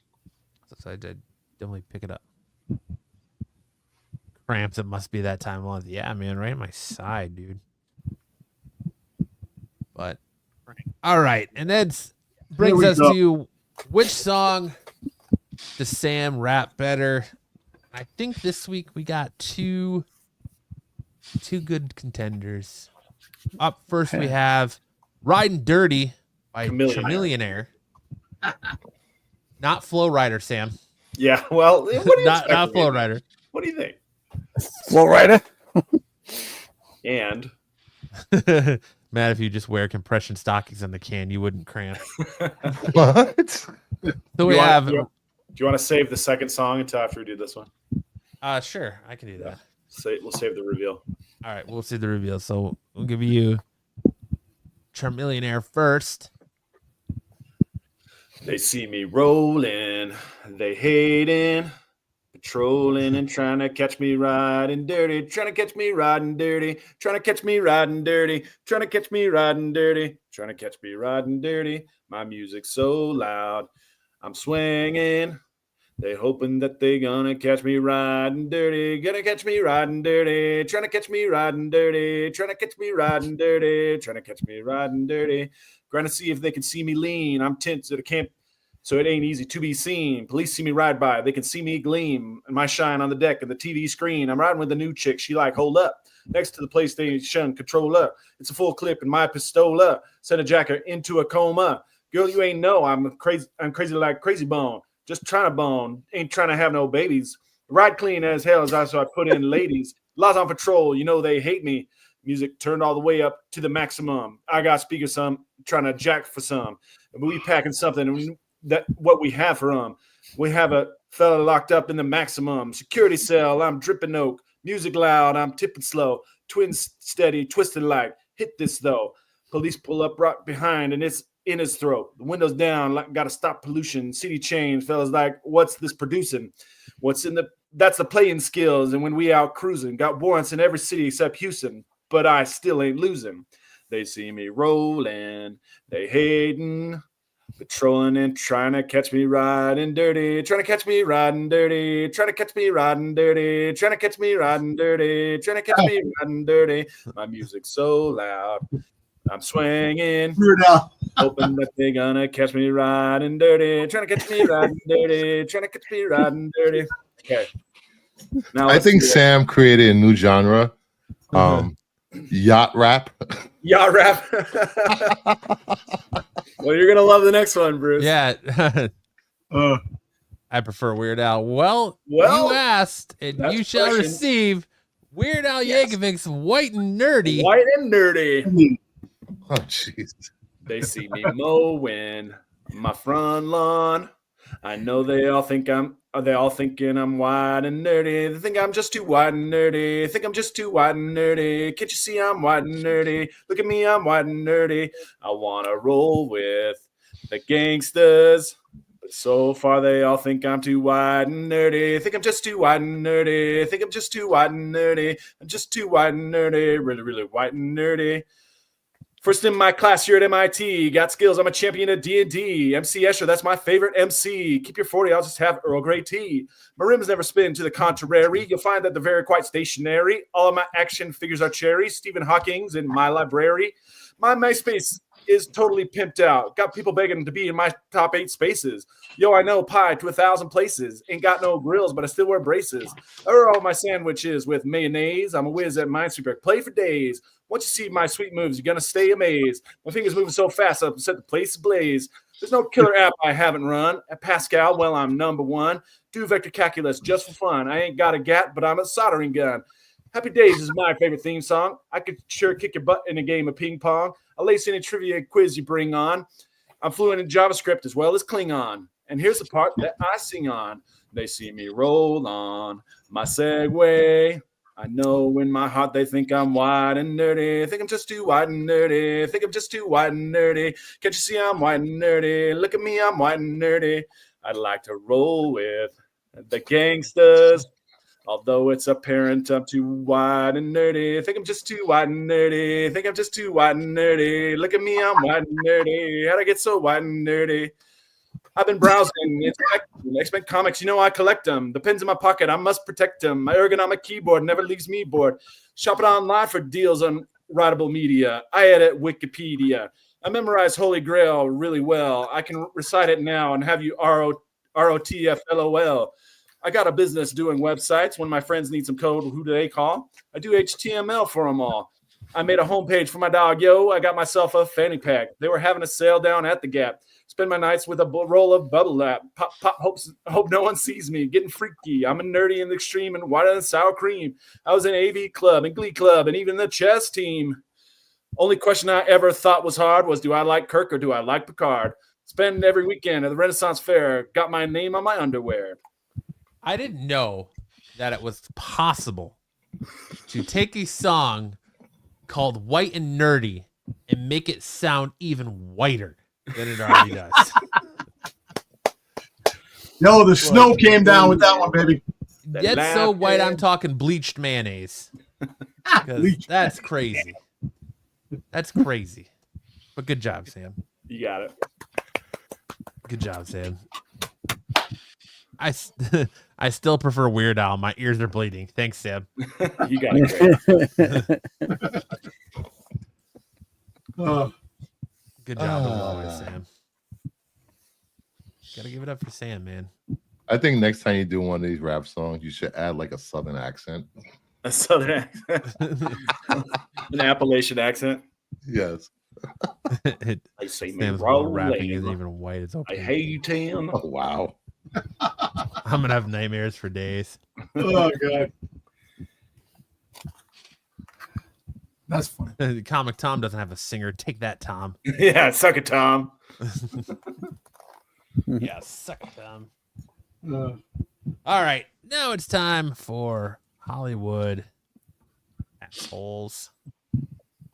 So I did definitely pick it up. Cramps, it must be that time of month. Yeah, man, right on my side, dude. But all right, and that brings us to which song does Sam rap better? I think this week we got two good contenders. Up first, we have "Riding Dirty" by Chamillionaire. Not Flow Rider, Sam. Yeah, well, what do you not Flow Rider. What do you think? Flow Rider. And Matt, if you just wear compression stockings on the can, you wouldn't cramp. What? So we have. Do you want to save the second song until after we do this one? Sure, I can do that. We'll save the reveal. All right, we'll see the reveal. So we'll give you Chamillionaire first. They see me rolling, they hating, patrolling and trying to catch me riding dirty, trying to catch me riding dirty, trying to catch me riding dirty, trying to catch me riding dirty, trying to catch me riding dirty. My music's so loud, I'm swinging. They hoping that they gonna catch me riding dirty, gonna catch me riding dirty, trying to catch me riding dirty, trying to catch me riding dirty, trying to catch me riding dirty. Trying to see if they can see me lean. I'm tinted, camp, so it ain't easy to be seen. Police see me ride by, they can see me gleam, and my shine on the deck of the TV screen. I'm riding with a new chick. She like, hold up, next to the PlayStation controller. It's a full clip in my pistola. Send a jacker into a coma. Girl, you ain't know I'm crazy like Crazy Bone. Just trying to bone, ain't trying to have no babies. Ride clean as hell as I put in ladies. Laws on patrol, you know they hate me. Music turned all the way up to the maximum. I got speakers some, trying to jack for some. And we packing something that what we have for them. We have a fella locked up in the maximum security cell. I'm dripping oak. Music loud, I'm tipping slow. Twins steady, twisted like, hit this though. Police pull up right behind and it's in his throat. The windows down, like gotta stop pollution. City change, fellas like, what's this producing? That's the playing skills. And when we out cruising, got warrants in every city except Houston, but I still ain't losing. They see me rolling, they hating, patrolling and trying to catch me riding dirty, trying to catch me riding dirty, trying to catch me riding dirty, trying to catch me riding dirty, trying to catch me riding dirty. My music's so loud, I'm swinging, hoping that they're gonna catch me riding dirty, trying to catch me riding dirty, trying to catch me riding dirty. Okay. Now I think Sam created a new genre, yacht rap. Yacht rap. Well, you're gonna love the next one, Bruce. Yeah. I prefer Weird Al. Well, you asked, and you shall receive Weird Al Yankovic's White and Nerdy. White and Nerdy. Oh, jeez. They see me mowing my front lawn. I know they all thinking I'm white and nerdy. They think I'm just too white and nerdy. They think I'm just too white and nerdy. Can't you see I'm white and nerdy? Look at me, I'm white and nerdy. I want to roll with the gangsters. But so far they all think I'm too white and nerdy. I think I'm just too white and nerdy. I think I'm just too white and nerdy. I'm just too white and nerdy. Really, really white and nerdy. First in my class here at MIT, got skills. I'm a champion at D&D. MC Escher, that's my favorite MC. Keep your 40, I'll just have Earl Grey tea. My rims never spin to the contrary. You'll find that they're very quite stationary. All of my action figures are cherry. Stephen Hawking's in my library. My MySpace is totally pimped out. Got people begging to be in my top 8 spaces. Yo, I know pie to 1,000 places. Ain't got no grills, but I still wear braces. Or all my sandwiches with mayonnaise. I'm a whiz at Minesweeper. Play for days. Once you see my sweet moves, you're going to stay amazed. My fingers moving so fast, I'll set the place ablaze. There's no killer app I haven't run. At Pascal, well, I'm number one. Do vector calculus just for fun. I ain't got a gat, but I'm a soldering gun. Happy Days is my favorite theme song. I could sure kick your butt in a game of ping pong. I'll lace any trivia quiz you bring on. I'm fluent in JavaScript as well as Klingon. And here's the part that I sing on. They see me roll on my Segway. I know in my heart they think I'm white and nerdy. I think I'm just too white and nerdy. I think I'm just too white and nerdy. Can't you see I'm white and nerdy? Look at me, I'm white and nerdy. I'd like to roll with the gangsters. Although it's apparent I'm too white and nerdy. I think I'm just too white and nerdy. I think I'm just too white and nerdy. Look at me, I'm white and nerdy. How'd I get so white and nerdy? I've been browsing X-Men comics. You know I collect them. The pens in my pocket, I must protect them. My ergonomic keyboard never leaves me bored. Shop it online for deals on writable media. I edit Wikipedia. I memorize Holy Grail really well. I can recite it now and have you ROTFLOL. I got a business doing websites. When my friends need some code, who do they call? I do HTML for them all. I made a homepage for my dog. Yo, I got myself a fanny pack. They were having a sale down at the Gap. Spend my nights with a roll of bubble wrap. Pop, hope no one sees me. Getting freaky. I'm a nerdy in the extreme and whiter than sour cream. I was in AV club and Glee club and even the chess team. Only question I ever thought was hard was, do I like Kirk or do I like Picard? Spend every weekend at the Renaissance Fair. Got my name on my underwear. I didn't know that it was possible to take a song called White and Nerdy and make it sound even whiter than it already does. Yo, the snow came down with that one, baby. That's so white, I'm talking bleached mayonnaise. That's crazy. That's crazy. But good job, Sam. You got it. Good job, Sam. I still prefer Weird Al. My ears are bleeding. Thanks, Sam. You got it. Good job as always, Sam. Gotta give it up for Sam, man. I think next time you do one of these rap songs, you should add like a southern accent. A southern accent. An Appalachian accent. Yes. I say me Sam's roll rapping isn't even white. It's okay. I hate him. Oh, wow. I'm gonna have nightmares for days. Oh god. That's funny. Comic Tom doesn't have a singer. Take that, Tom. Yeah, suck it, Tom. Yeah, suck it, Tom. All right, now it's time for Hollywood assholes.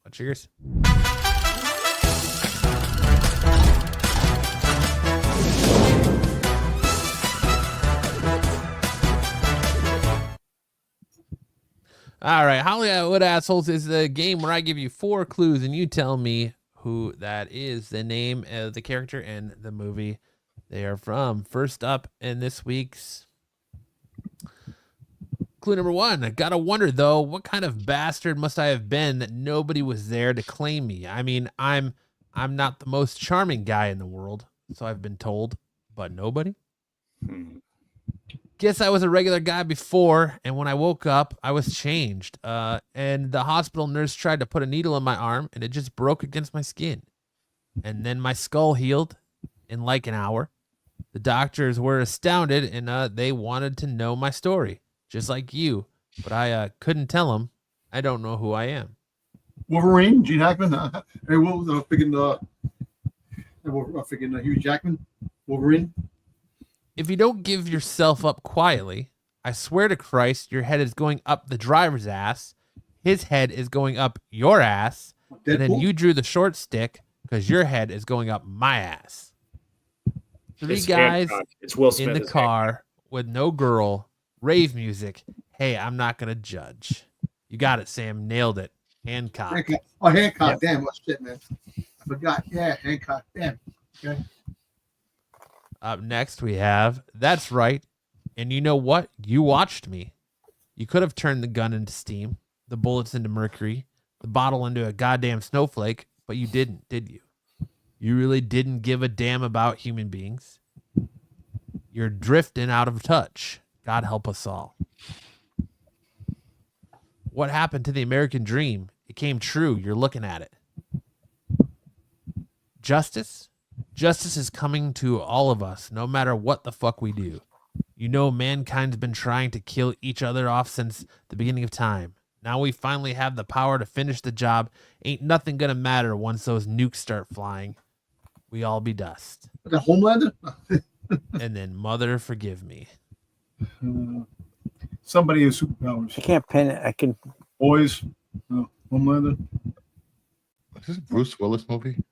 What's yours? All right, Hollywood Assholes is the game where I give you 4 clues and you tell me who that is, the name of the character and the movie they are from. First up in this week's clue number 1. I gotta wonder though, what kind of bastard must I have been that nobody was there to claim me? I mean, I'm not the most charming guy in the world, so I've been told, but nobody. Guess I was a regular guy before, and when I woke up, I was changed. And the hospital nurse tried to put a needle in my arm, and it just broke against my skin. And then my skull healed in like an hour. The doctors were astounded, and they wanted to know my story, just like you. But I couldn't tell them. I don't know who I am. Wolverine, Gene Hackman. Hey, what was freaking Hugh Jackman? Wolverine. If you don't give yourself up quietly, I swear to Christ, your head is going up the driver's ass. His head is going up your ass. Deadpool? And then you drew the short stick because your head is going up my ass. 3 It's guys Hancock. It's Will Smith. in the It's car with no girl, rave music. Hey, I'm not going to judge. You got it, Sam. Nailed it. Hancock. Hancock. Oh, Hancock. Yep. Damn, what shit, man. I forgot. Yeah, Hancock. Damn. Okay. Up next, we have That's Right. And you know what? You watched me. You could have turned the gun into steam, the bullets into mercury, the bottle into a goddamn snowflake, but you didn't, did you? You really didn't give a damn about human beings. You're drifting out of touch. God help us all. What happened to the American dream? It came true. You're looking at it. Justice? Justice is coming to all of us, no matter what the fuck we do. You know, mankind's been trying to kill each other off since the beginning of time. Now we finally have the power to finish the job. Ain't nothing gonna matter once those nukes start flying. We all be dust. The Homelander? And then, Mother, forgive me. Somebody has superpowers. I can't pin it. I can. Boys. Homelander. Is this a Bruce Willis movie?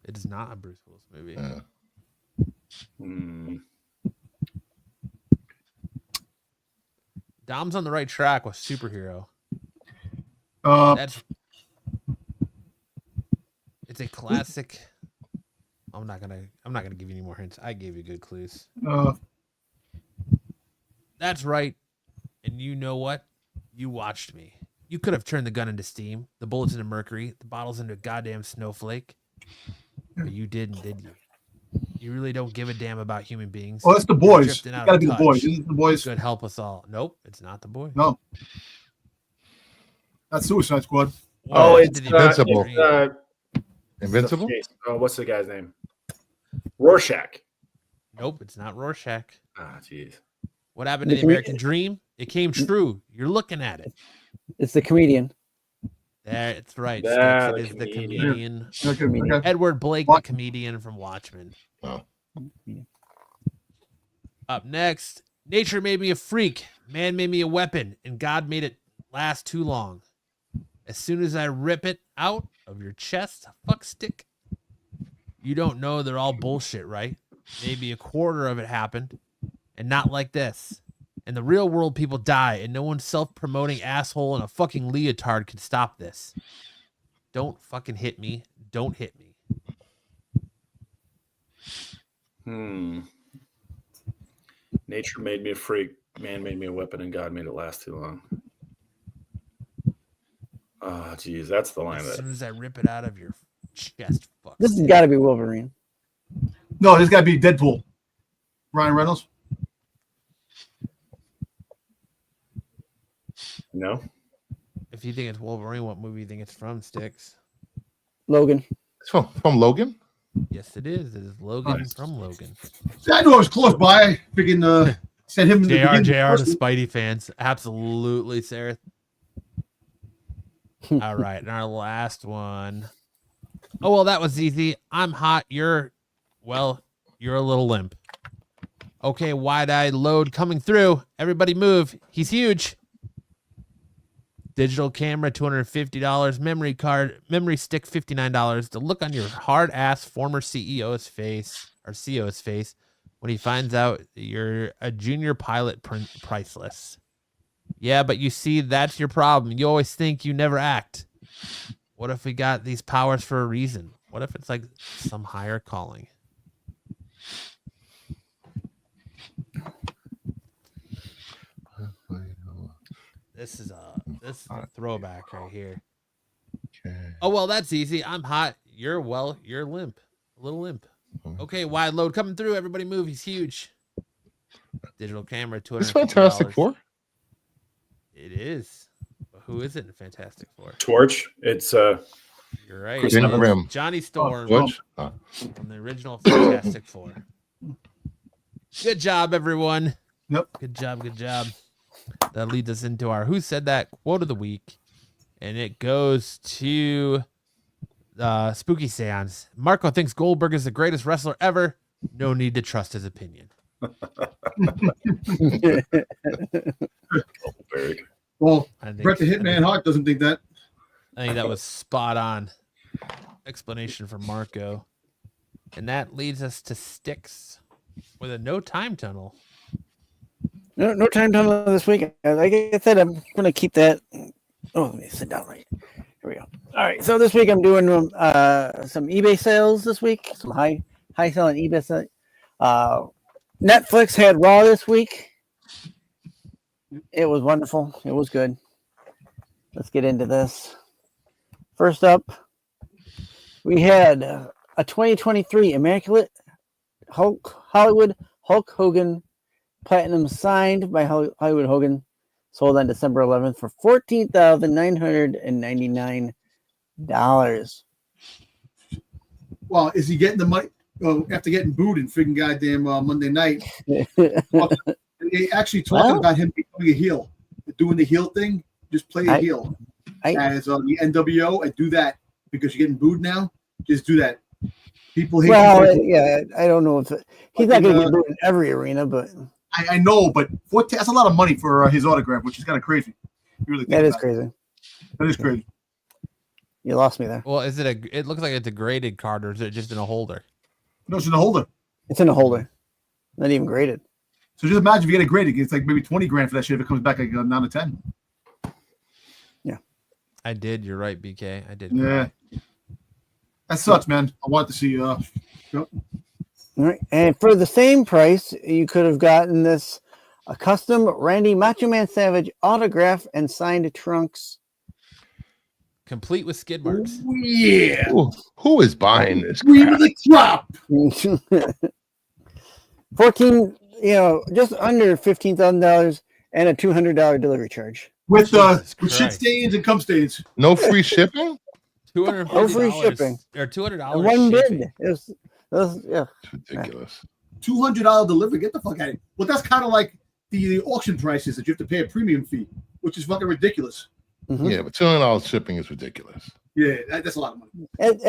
It is not a Bruce Willis movie. Yeah. Dom's on the right track with superhero. It's a classic. I'm not gonna give you any more hints. I gave you good clues. That's right. And you know what? You watched me. You could have turned the gun into steam, the bullets into mercury, the bottles into a goddamn snowflake. But you didn't, did you? You really don't give a damn about human beings. Oh, that's the boys. It's gotta be the boys. Isn't it the boys? Could help us all. Nope, it's not the boys. No. That's Suicide Squad. Oh, it's Invincible. Invincible? Oh, what's the guy's name? Rorschach. Nope, it's not Rorschach. Ah, jeez. What happened to the American dream? It came true. You're looking at it. It's the comedian. That's right. Yeah, Styx. It is the the comedian. comedian. Okay. Edward Blake, the comedian from Watchmen. Oh. Up next, nature made me a freak. Man made me a weapon, and God made it last too long. As soon as I rip it out of your chest, fuck stick. You don't know they're all bullshit, right? Maybe a quarter of it happened, and not like this. In the real world, people die, and no one self-promoting asshole in a fucking leotard can stop this. Don't fucking hit me. Don't hit me. Nature made me a freak. Man made me a weapon, and God made it last too long. Oh, geez, that's the line. As soon as I rip it out of your chest, fuck. This has got to be Wolverine. No, this got to be Deadpool. Ryan Reynolds. No. If you think it's Wolverine, what movie do you think it's from, Styx? Logan. It's from Logan? Yes, it is. It is Logan from Logan. I knew I was close by. Freaking sent him in the JR beginning. to Spidey fans. Absolutely, Sarah. All right, and our last one. Oh, well, that was easy. I'm hot. You're a little limp. Okay, wide-eyed load coming through. Everybody move. He's huge. Digital camera, $250. Memory stick, $59. The look on your hard ass former CEO's face or CEO's face when he finds out you're a junior pilot, priceless. Yeah, but you see, that's your problem. You always think, you never act. What if we got these powers for a reason? What if it's like some higher calling? This is a throwback right here. Okay. Oh, well, that's easy. I'm hot. You're limp. A little limp. Okay, wide load coming through. Everybody move. He's huge. Digital camera, $250. It's Fantastic Four. It is. But who is it in Fantastic Four? Torch. It's You're right. Chris Jane Evans. Graham. Johnny Storm What? from the original Fantastic Four. Good job, everyone. Yep. Good job. That leads us into our Who Said That quote of the week. And it goes to Spooky Seance. Marco thinks Goldberg is the greatest wrestler ever. No need to trust his opinion. Well, I think- Bret the Hitman Hart doesn't think that. I think that was spot on explanation from Marco. And that leads us to Styx with a no time tunnel. No time tunnel this week. Like I said, I'm going to keep that. Oh, let me sit down right. Here we go. All right. So this week I'm doing some eBay sales this week. Some high selling eBay sales. Netflix had Raw this week. It was wonderful. It was good. Let's get into this. First up, we had a 2023 Immaculate Hollywood Hulk Hogan Platinum signed by Hollywood Hogan, sold on December 11th for $14,999. Well, is he getting the money? Well, after getting booed in freaking goddamn Monday night, they actually talking about him becoming a heel, doing the heel thing. Just play a heel as the NWO and do that because you're getting booed now. Just do that. People hate. Well, yeah, I don't know if he's not going to get booed in every arena, but I know, but that's a lot of money for his autograph, which is kind of crazy. You really think that is crazy. That is crazy. You lost me there. Well, it looks like it's a graded card, or is it just in a holder? No, it's in a holder. It's in a holder. Not even graded. So just imagine if you get it graded, it's like maybe $20,000 for that shit if it comes back like a 9 or 10. Yeah. I did. You're right, BK. I did. Yeah. That sucks, man. I wanted to see Yep. All right. And for the same price, you could have gotten this a custom Randy Macho Man Savage autograph and signed trunks. Complete with skid marks. Yeah. Who is buying this? We were the crop. 14, just under $15,000 and a $200 delivery charge. With shit stains and cum stains. No free shipping? $250 No free shipping. Or $200 One shipping. bid. It was yeah. It's ridiculous. $200 delivery. Get the fuck out of here. Well, that's kind of like the auction prices that you have to pay a premium fee, which is fucking ridiculous. Mm-hmm. Yeah, but $200 shipping is ridiculous. Yeah, that's a lot of money. And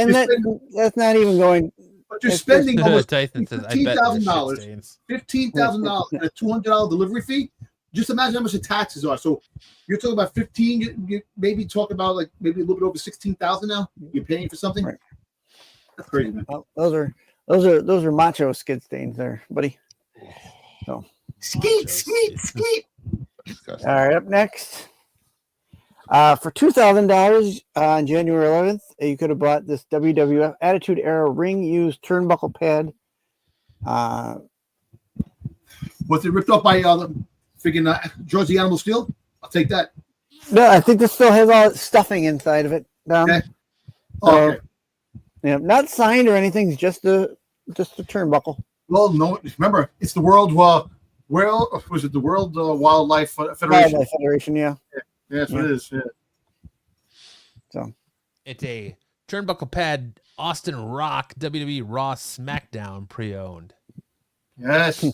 that's not even going. But you're spending almost Tyson says, I bet there's shit stains. $15,000 and a $200 delivery fee. Just imagine how much the taxes are. So you're talking about 15. You maybe talk about like maybe a little bit over 16,000 now. You're paying for something. Right. That's crazy, man. Well, those are macho skid stains there, buddy. So Skeet. all right, up next. For $2,000 on January 11th, you could have bought this WWF Attitude Era ring used turnbuckle pad. Was it ripped up by freaking George the Animal Steel? I'll take that. No, I think this still has all its stuffing inside of it. Okay. Okay. Yeah, not signed or anything. Just the turnbuckle. Well, no. Remember, it's the World was it the World Wildlife Federation? Wildlife Federation, yeah. Yeah, that's what it is. Yeah. So It's a turnbuckle pad Austin Rock WWE Raw SmackDown pre-owned. Yes.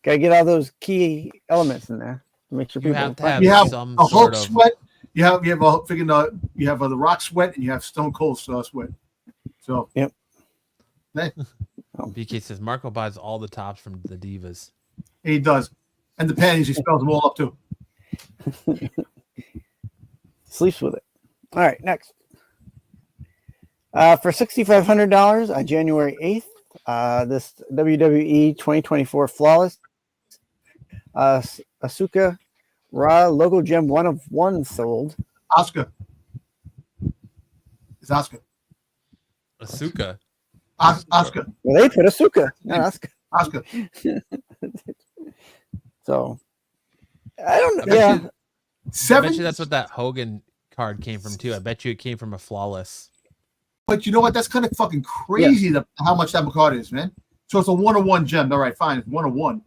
Gotta get all those key elements in there to make sure You people have to have You have some a sort Hulk of sweat. You have the Rock sweat, and you have Stone Cold sweat. So yep. BK says Marco buys all the tops from the Divas. He does, and the panties he spells them all up too. Sleeps with it. All right, next. For $6,500 on January 8th, this WWE 2024 Flawless Asuka Raw Logo Gem 1 of 1 sold. Asuka. It's Asuka. Asuka. Asuka. Well, they put Asuka, not Asuka. Asuka. So, I don't know. I bet Yeah. you- I bet you that's what that Hogan card came from too. I bet you it came from a Flawless. But you know what? That's kind of fucking crazy how much that card is, man. So it's a 1-of-1 gem. All right, fine. It's 1-of-1.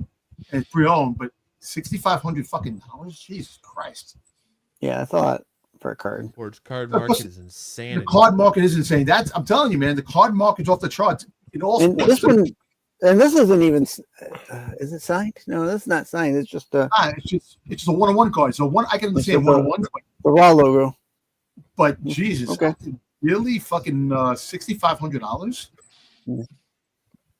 And it's pre-owned, but $6,500 fucking dollars? Jesus Christ. Yeah, that's a lot for a card. Forge card market is insane. The card market is insane. I'm telling you, man, the card market's off the charts. It all And this one, and this isn't even, is it signed? No, that's not signed. It's just it's just a 1-of-1 card. So I can understand 1-of-1, the Raw logo. but Jesus, Okay. really fucking $6,500? Yeah.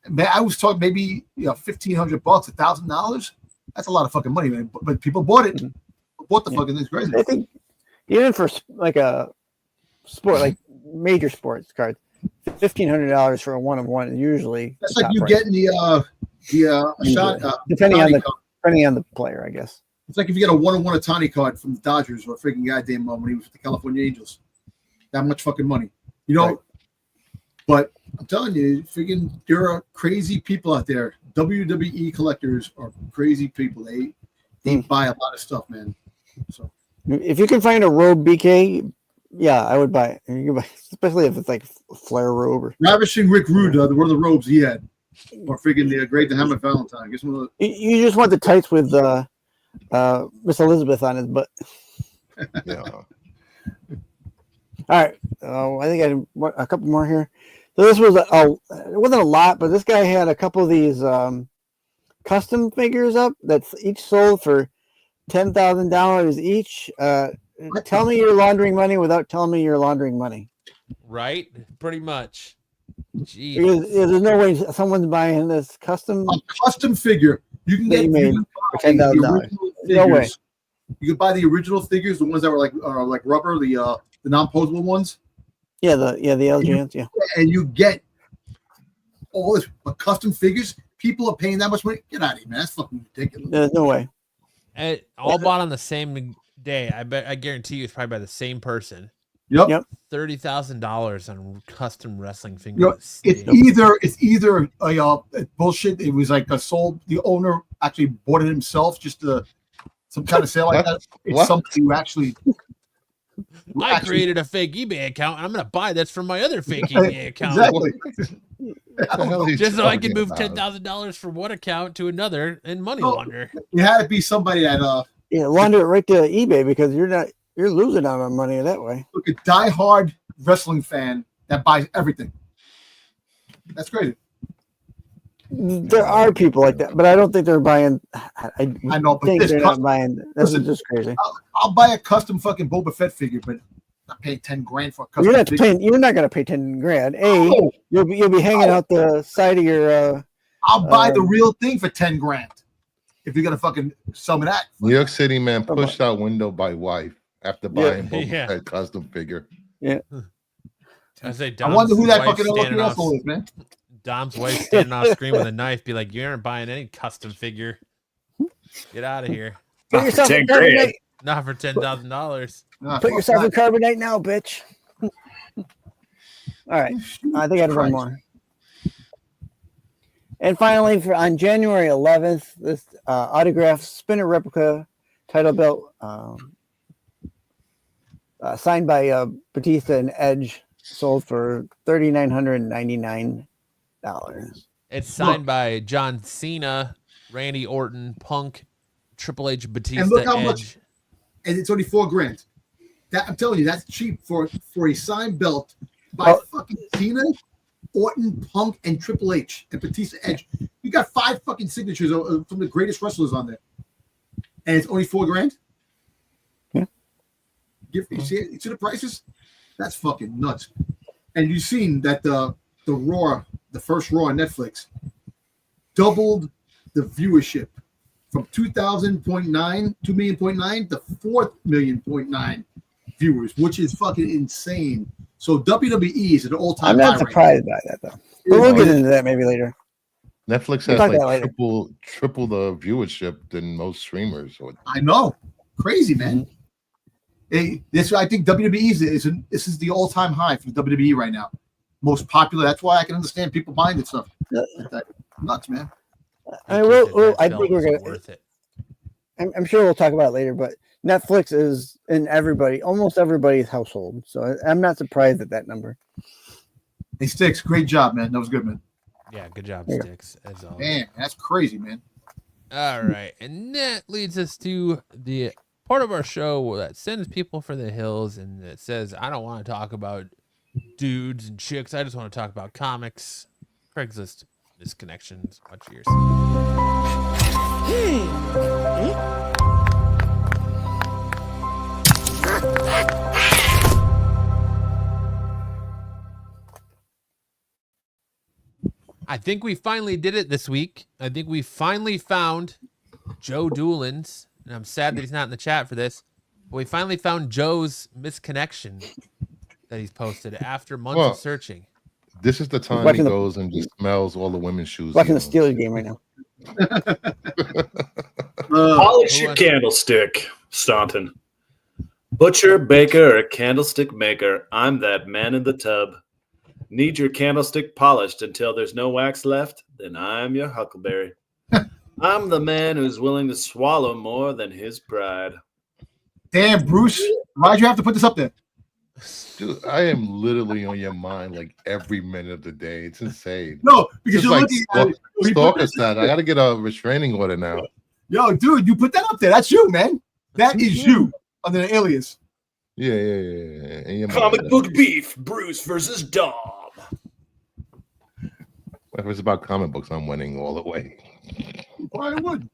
Man, I was talking maybe $1,500, $1,000. That's a lot of fucking money, man. But people bought it. Bought the fucking thing's crazy. I think even for like a sport, like major sports cards, $1,500 for a 1-of-1 is usually That's the like top you price. getting the shot. depending on Tony the card. depending on the player, I guess. It's like if you get a 1-of-1 Otani card from the Dodgers or a freaking goddamn when he was with the California Angels. That much fucking money, Right. But I'm telling you, freaking, there are crazy people out there. WWE collectors are crazy people. They buy a lot of stuff, man. So If you can find a robe BK, yeah, I would buy it. You can buy, especially if it's like a flare robe. Or, Ravishing Rick Rude, one of the robes he had, or freaking the Great Hammer Valentine. Guess one of you just want the tights with Miss Elizabeth on his butt. Yeah. All right, I think I had a couple more here. So this was it wasn't a lot, but this guy had a couple of these custom figures up that's each sold for $10,000 each. Tell me you're laundering money without telling me you're laundering money. Right? Pretty much. Jeez. Because there's no way someone's buying this custom. a custom figure. You can That get you made for $10,000. No way. You could buy the original figures, the ones that were like rubber, the non-posable ones, Yeah, the LGNs, yeah. and you get all this custom figures. People are paying that much money. Get out of here, man. That's fucking ridiculous. There's no way. And all bought on the same day. I guarantee you it's probably by the same person. Yep. $30,000 on custom wrestling You know, figures. it's either a bullshit. It was like a sold. The owner actually bought it himself, just some kind of sale like that. It's What? something you actually. I created a fake eBay account and I'm gonna buy this from my other fake eBay account. Exactly. What the hell are you Just so I can talking move about? $10,000 from one account to another and money Oh. launder. It had to be somebody that Yeah, launder it right to eBay because you're losing out on money that way. look, a diehard wrestling fan that buys everything. That's crazy. There are people like that, but I don't think they're buying. I know, but think this they're not custom- buying. This listen, is just crazy. I'll buy a custom fucking Boba Fett figure, but I'm not paying $10,000 for a custom. You're not figure. paying. You're not going to pay $10,000. No, You'll be hanging out the side of your. I'll buy the real thing for $10,000 if you're gonna fucking sell me that. New York City man pushed out window by wife after buying Boba Yeah. Fett custom figure. I say I Dom's wonder who that wife fucking standing off, asshole is, man. Dom's wife standing off screen with a knife, be like, "You aren't buying any custom figure. Get out of here. Put Not yourself for in 10 grand. carbonite. Not for $10,000." Nah, Put fuck yourself in that. carbonite now, bitch. All right, I think I had one Christ. more. And finally, on January 11th, this autographed spinner replica title belt signed by Batista and Edge sold for $3,999. It's signed by John Cena, Randy Orton, Punk, Triple H, Batista, And look how Edge. much- And it's only $4,000. That I'm telling you, that's cheap for a signed belt by fucking Cena, Orton, Punk, and Triple H and Batista, Edge. You got 5 fucking signatures from the greatest wrestlers on there, and it's only $4,000. Yeah. You see the prices? That's fucking nuts. And you've seen that the Raw, the first Raw on Netflix, doubled the viewership from 2,000.9, 2 million.9 to 4 million.9 viewers, which is fucking insane. So WWE is an all-time I'm high. not surprised by that though. But we'll get into that maybe later. Netflix We'll has talk about like it later. triple the viewership than most streamers. I know, crazy man. I think WWE this is the all-time high for WWE right now. Most popular. That's why I can understand people buying this stuff. Nuts, man. I He think said we're that belt gonna. was worth it. I'm sure we'll talk about it later, but Netflix is in almost everybody's household. So I'm not surprised at that number. Hey, Styx, great job, man. That was good, man. Yeah, good job, Yeah. Styx, as always. Man, that's crazy, man. All right, and that leads us to the part of our show that sends people for the hills, and it says, "I don't want to talk about dudes and chicks. I just want to talk about comics." Craigslist misconnections. Watch yours. I think we finally did it this week. I think we finally found Joe Doolins, and I'm sad that he's not in the chat for this, but we finally found Joe's misconnection that he's posted after months of searching. This is the time he goes and just smells all the women's shoes. Watching the Steelers game right now. Polish your candlestick, Staunton. Butcher, baker, or candlestick maker, I'm that man in the tub. Need your candlestick polished until there's no wax left? Then I'm your huckleberry. I'm the man who's willing to swallow more than his pride. Damn, Bruce, why'd you have to put this up there? Dude, I am literally on your mind like every minute of the day. It's insane. No, because it's you're like looking at stalker stat. I got to get a restraining order now. Yo, dude, you put that up there. That's you, man. That is you under an alias. Yeah. And Comic book beef, Bruce versus Dom. If it's about comic books, I'm winning all the way. Why would?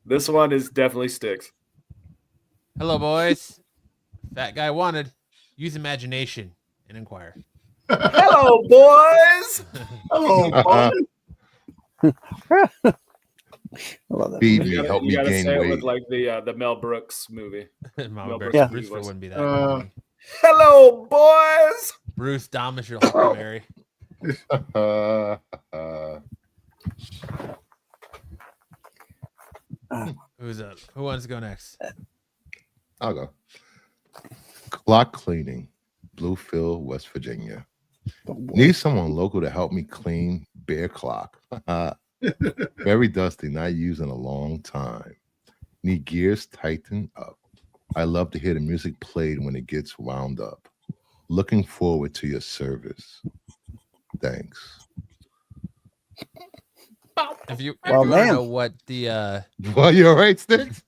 This one is definitely Styx. Hello, boys. Fat guy wanted. Use imagination and inquire. Hello, boys. Hello, boys. I love that. Feed me, help me gain say weight. it with like the Mel Brooks movie. Bruce wouldn't be that. Hello, boys. Bruce, Dom is your huckleberry. Who's up? Who wants to go next? I'll go. Clock cleaning, Bluefield, West Virginia. Need someone local to help me clean bare clock. Very dusty, not used in a long time. Need gears tightened up. I love to hear the music played when it gets wound up. Looking forward to your service. Thanks. If you want to know what the well, you're right, Styx.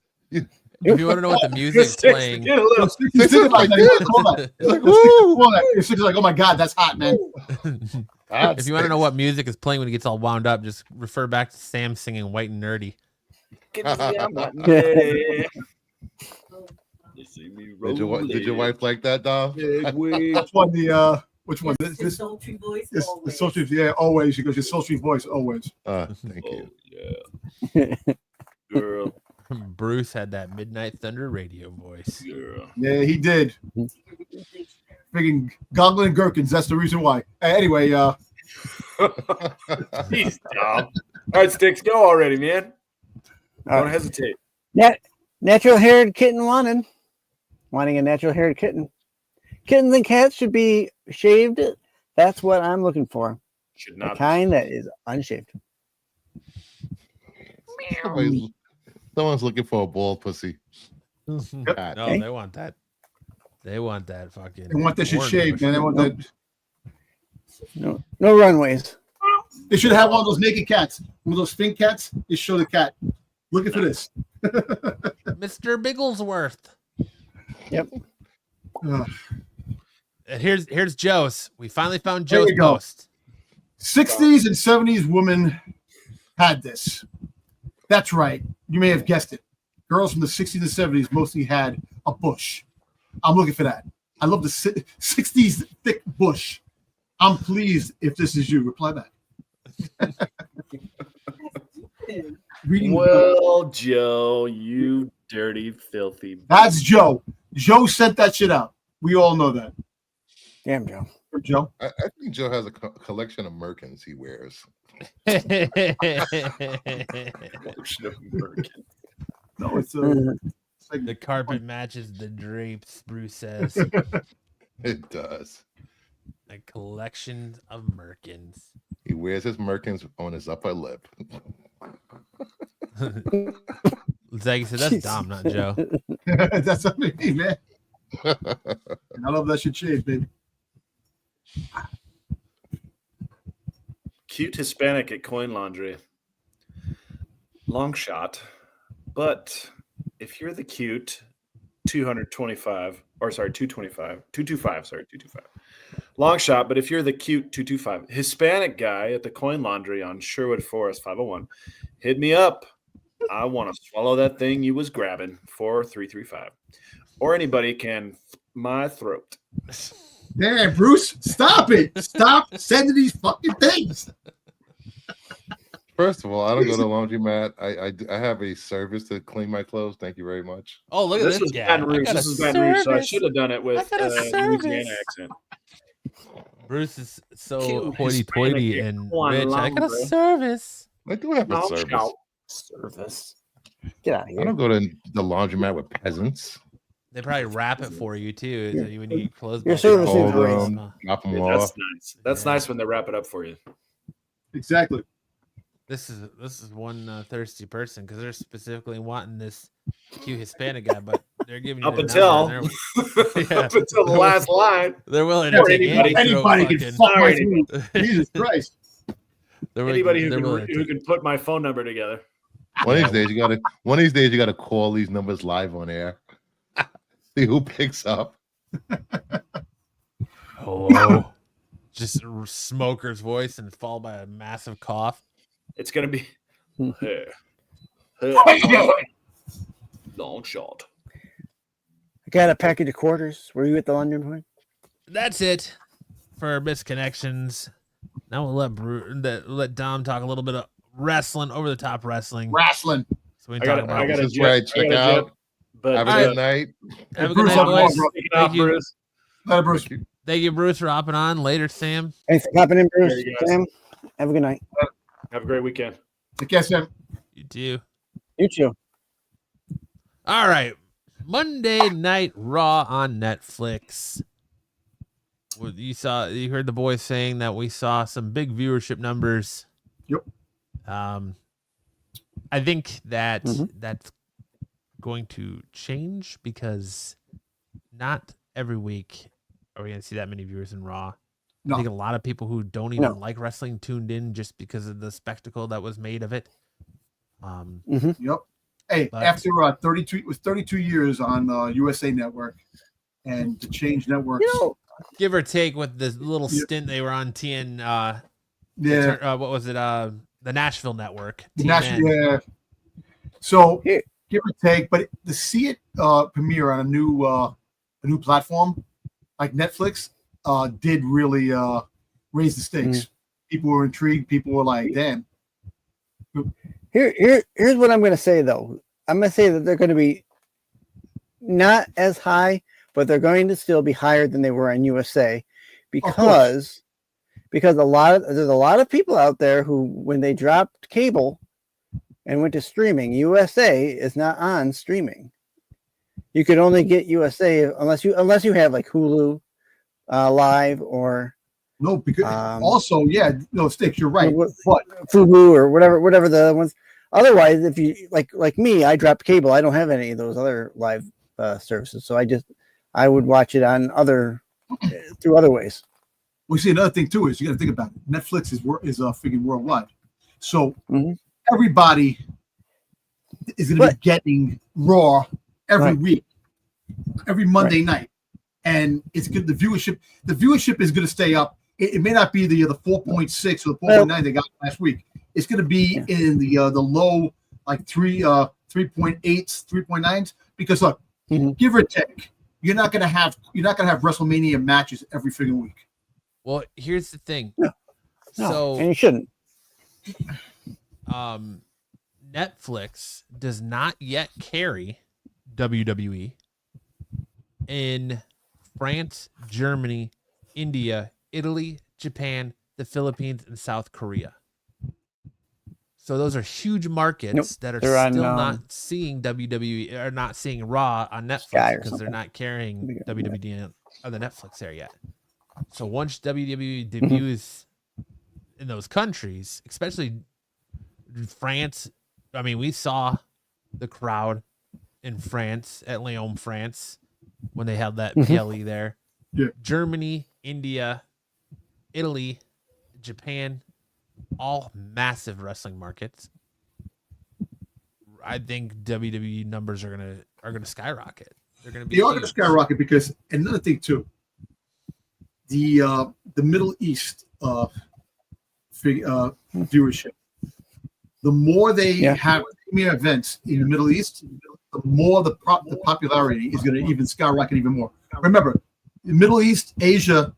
If you want to know what the music's playing, It's like, oh my god, that's hot, man. If you want to know what music is playing when it gets all wound up, just refer back to Sam singing "White and Nerdy." Did your wife like that, Dom? Which one? This sultry voice. The sultry, yeah, always. She goes, your sultry voice, always. Thank you. Yeah. Girl. Bruce had that Midnight Thunder radio voice. Girl. Yeah, he did. Freaking goggling gherkins. That's the reason why. Anyway, Jeez, Dom. All right, Styx, go already, man. Don't hesitate. Natural-haired kitten wanting a natural-haired kitten. Kittens and cats should be shaved. That's what I'm looking for. Should not the kind that is unshaved. Someone's looking for a bald pussy. No, they want that. They want that fucking. They want this shit shaved, man. They want that. No runways. They should have one of those naked cats, one of those stink cats. Just show the cat. Looking for this. Mr. Bigglesworth. Yep. Here's Joe's. We finally found Joe's post. 60s and 70s women had this. That's right. You may have guessed it. Girls from the 60s and 70s mostly had a bush. I'm looking for that. I love the 60s thick bush. I'm pleased if this is you. Reply back. reading. Well, Joe, you dirty, filthy. That's Joe. Joe sent that shit out. We all know that. Damn, Joe. Joe. I think Joe has a collection of Merkins he wears. No, it's like, the carpet matches the drapes, Bruce says. It does. A collection of Merkins. He wears his Merkins on his upper lip. Zaggy said, that's Dom, not Joe. that's what I mean, man. And I love that shit shade, baby. Cute Hispanic at Coin Laundry. Long shot. But if you're the cute 225, or sorry, 225, 225, sorry, 225. Long shot, but if you're the cute 225, Hispanic guy at the Coin Laundry on Sherwood Forest 501, hit me up. I want to swallow that thing you was grabbing, 4335. Or anybody can my throat. Damn, Bruce, stop it. Stop sending these fucking things. First of all, I don't go to the laundromat. I have a service to clean my clothes. Thank you very much. Oh, look at this is guy. Baton Rouge. This is Baton Rouge, so I should have done it with Louisiana accent. Bruce is so Cute hoity-toity Hispanic and Coin rich. I got a Laundry. service. I do have a Long service. shot. Service. Get out of I here. don't go to the laundromat with peasants. They probably wrap it for you, too. So when you close Your by service the is Call great. them, drop them Yeah, off. that's nice. That's nice when they wrap it up for you. Exactly. This is one thirsty person because they're specifically wanting this cute Hispanic guy, but they're giving you Up the until number, and up until the last line. they're willing to Or take anybody- Anybody can fucking, fuck my Sorry. food. Jesus Christ. they're willing- Anybody they're willing to who take- can put my phone number together. One of these days you gotta call these numbers live on air. See who picks up. Hello. Just a smoker's voice and followed by a massive cough. It's gonna be hey, long shot. I got a package of quarters. Were you at the London point? That's it for our misconnections. Now we'll let Dom talk a little bit of wrestling, over the top wrestling. Wrestling. So we I can got talk about I got This a is where I jet. check I got a out. jet, but Have a Alright. good night. Have a good Bruce, night, I'm boys. wrong, Take it off, Thank you. Bruce. Let Bruce. Thank you, Bruce, for hopping on. Later, Sam. Thanks for popping in, Bruce. There you go. Sam, have a good night. Have a great weekend. I guess him. You too. You too. All right. Monday Night Raw on Netflix. Well, you heard the boys saying that we saw some big viewership numbers. Yep. I think that Mhm. that's going to change because not every week are we going to see that many viewers in Raw. No. I think a lot of people who don't even No. like wrestling tuned in just because of the spectacle that was made of it. Yep. Hey, But- after 32, it was 32 years on USA Network, and to change networks. You know, Give or take with the little Yeah. stint they were on TN. Yeah. What was it? The Nashville Network. The TNN. yeah. So Here- give or take, but to see it premiere on a new platform like Netflix did really raise the stakes. People were intrigued. People were like, "Damn." here's what I'm going to say though. I'm going to say that they're going to be not as high, but they're going to still be higher than they were on USA, because there's a lot of people out there who, when they dropped cable and went to streaming, USA is not on streaming. You could only get USA unless you have like Hulu Live or No, because also, yeah, no, Styx, you're right. What- But Fubu or whatever the other ones. Otherwise, if you like me, I dropped cable. I don't have any of those other live services, so I would watch it on through other ways. we see another thing too is you got to think about it. Netflix is freaking worldwide, so Mhm. everybody is going to be But- getting Raw every Right. week, every Monday night, and it's good. The viewership is going to stay up. It may not be the 4.6 or the 4.9 they got last week. It's going to be in the low, like 3.8s, 3.9s, because look, Mhm. give or take, you're not going to have WrestleMania matches every freaking week. Well, here's the thing. No, So and you shouldn't. Netflix does not yet carry WWE in France, Germany, India, Italy, Japan, the Philippines, and South Korea. So those are huge markets that are They're on, still not seeing WWE or not seeing Raw on Netflix because they're not carrying WWE on the Netflix there yet. So once WWE debuts in those countries, especially France, I mean, we saw the crowd in France at Lyon, France, when they had that PLE there. Yeah. Germany, India, Italy, Japan, all massive wrestling markets. I think WWE numbers are gonna skyrocket. They're gonna be. They are gonna skyrocket because another thing too. The Middle East viewership. The more they have premier events in the Middle East, the more the popularity is going to even skyrocket even more. Remember, the Middle East, Asia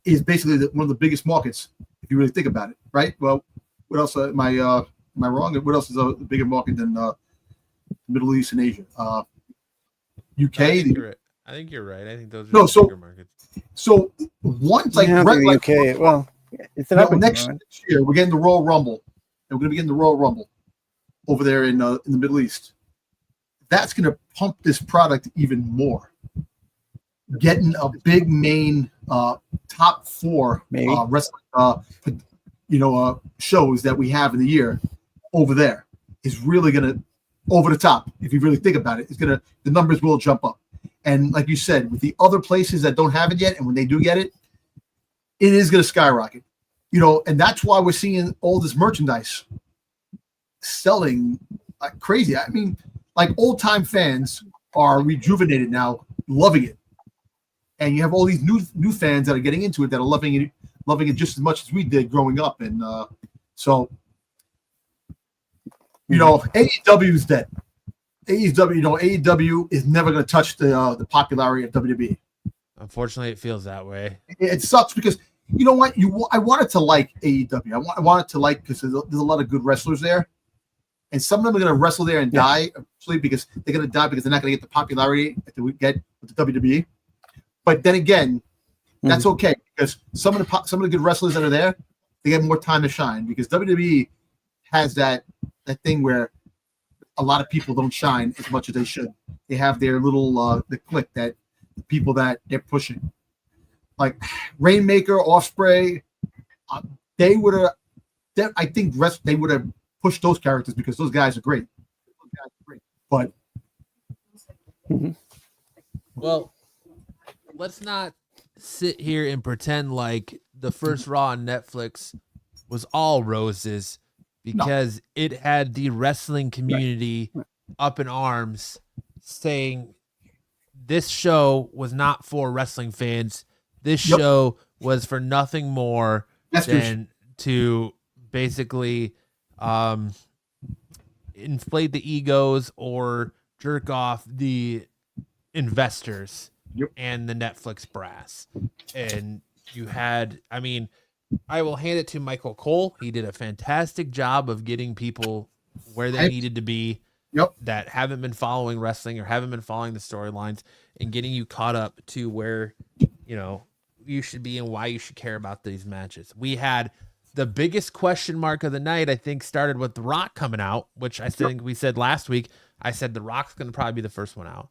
is basically one of the biggest markets if you really think about it, right? Well, what else am I wrong? What else is a bigger market than the Middle East and Asia? UK. I think you're right. I think those are bigger markets. So once like UK, well, it's an next year we're getting the Royal Rumble. And we're going to be getting the Royal Rumble over there in the Middle East. That's going to pump this product even more. Getting a big main top 4 wrestling shows that we have in the year over there is really going to over the top. If you really think about it, the numbers will jump up. And like you said, with the other places that don't have it yet, and when they do get it, it is going to skyrocket. And that's why we're seeing all this merchandise selling like crazy. I mean, like old-time fans are rejuvenated now, loving it. And you have all these new fans that are getting into it that are loving it just as much as we did growing up. And so, AEW is dead. AEW is never going to touch the popularity of WWE. Unfortunately, it feels that way. It sucks because you know what? I wanted to like AEW. I wanted to like because there's a lot of good wrestlers there, and some of them are going to wrestle there and die actually because they're going to die because they're not going to get the popularity that we get with the WWE. But then again, that's okay because some of the good wrestlers that are there, they get more time to shine because WWE has that thing where a lot of people don't shine as much as they should. They have their little the clique that the people that they're pushing. Like Rainmaker, Ospreay, they would have. I think they would have pushed those characters because those guys are great. But well, let's not sit here and pretend like the first Raw on Netflix was all roses because it had the wrestling community up in arms saying this show was not for wrestling fans. This show was for nothing more than to basically inflate the egos or jerk off the investors and the Netflix brass. And you had, I mean, I will hand it to Michael Cole. He did a fantastic job of getting people where they needed to be that haven't been following wrestling or haven't been following the storylines and getting you caught up to where, you should be and why you should care about these matches. We had the biggest question mark of the night, I think, started with The Rock coming out, which I think we said last week. I said The Rock's going to probably be the first one out.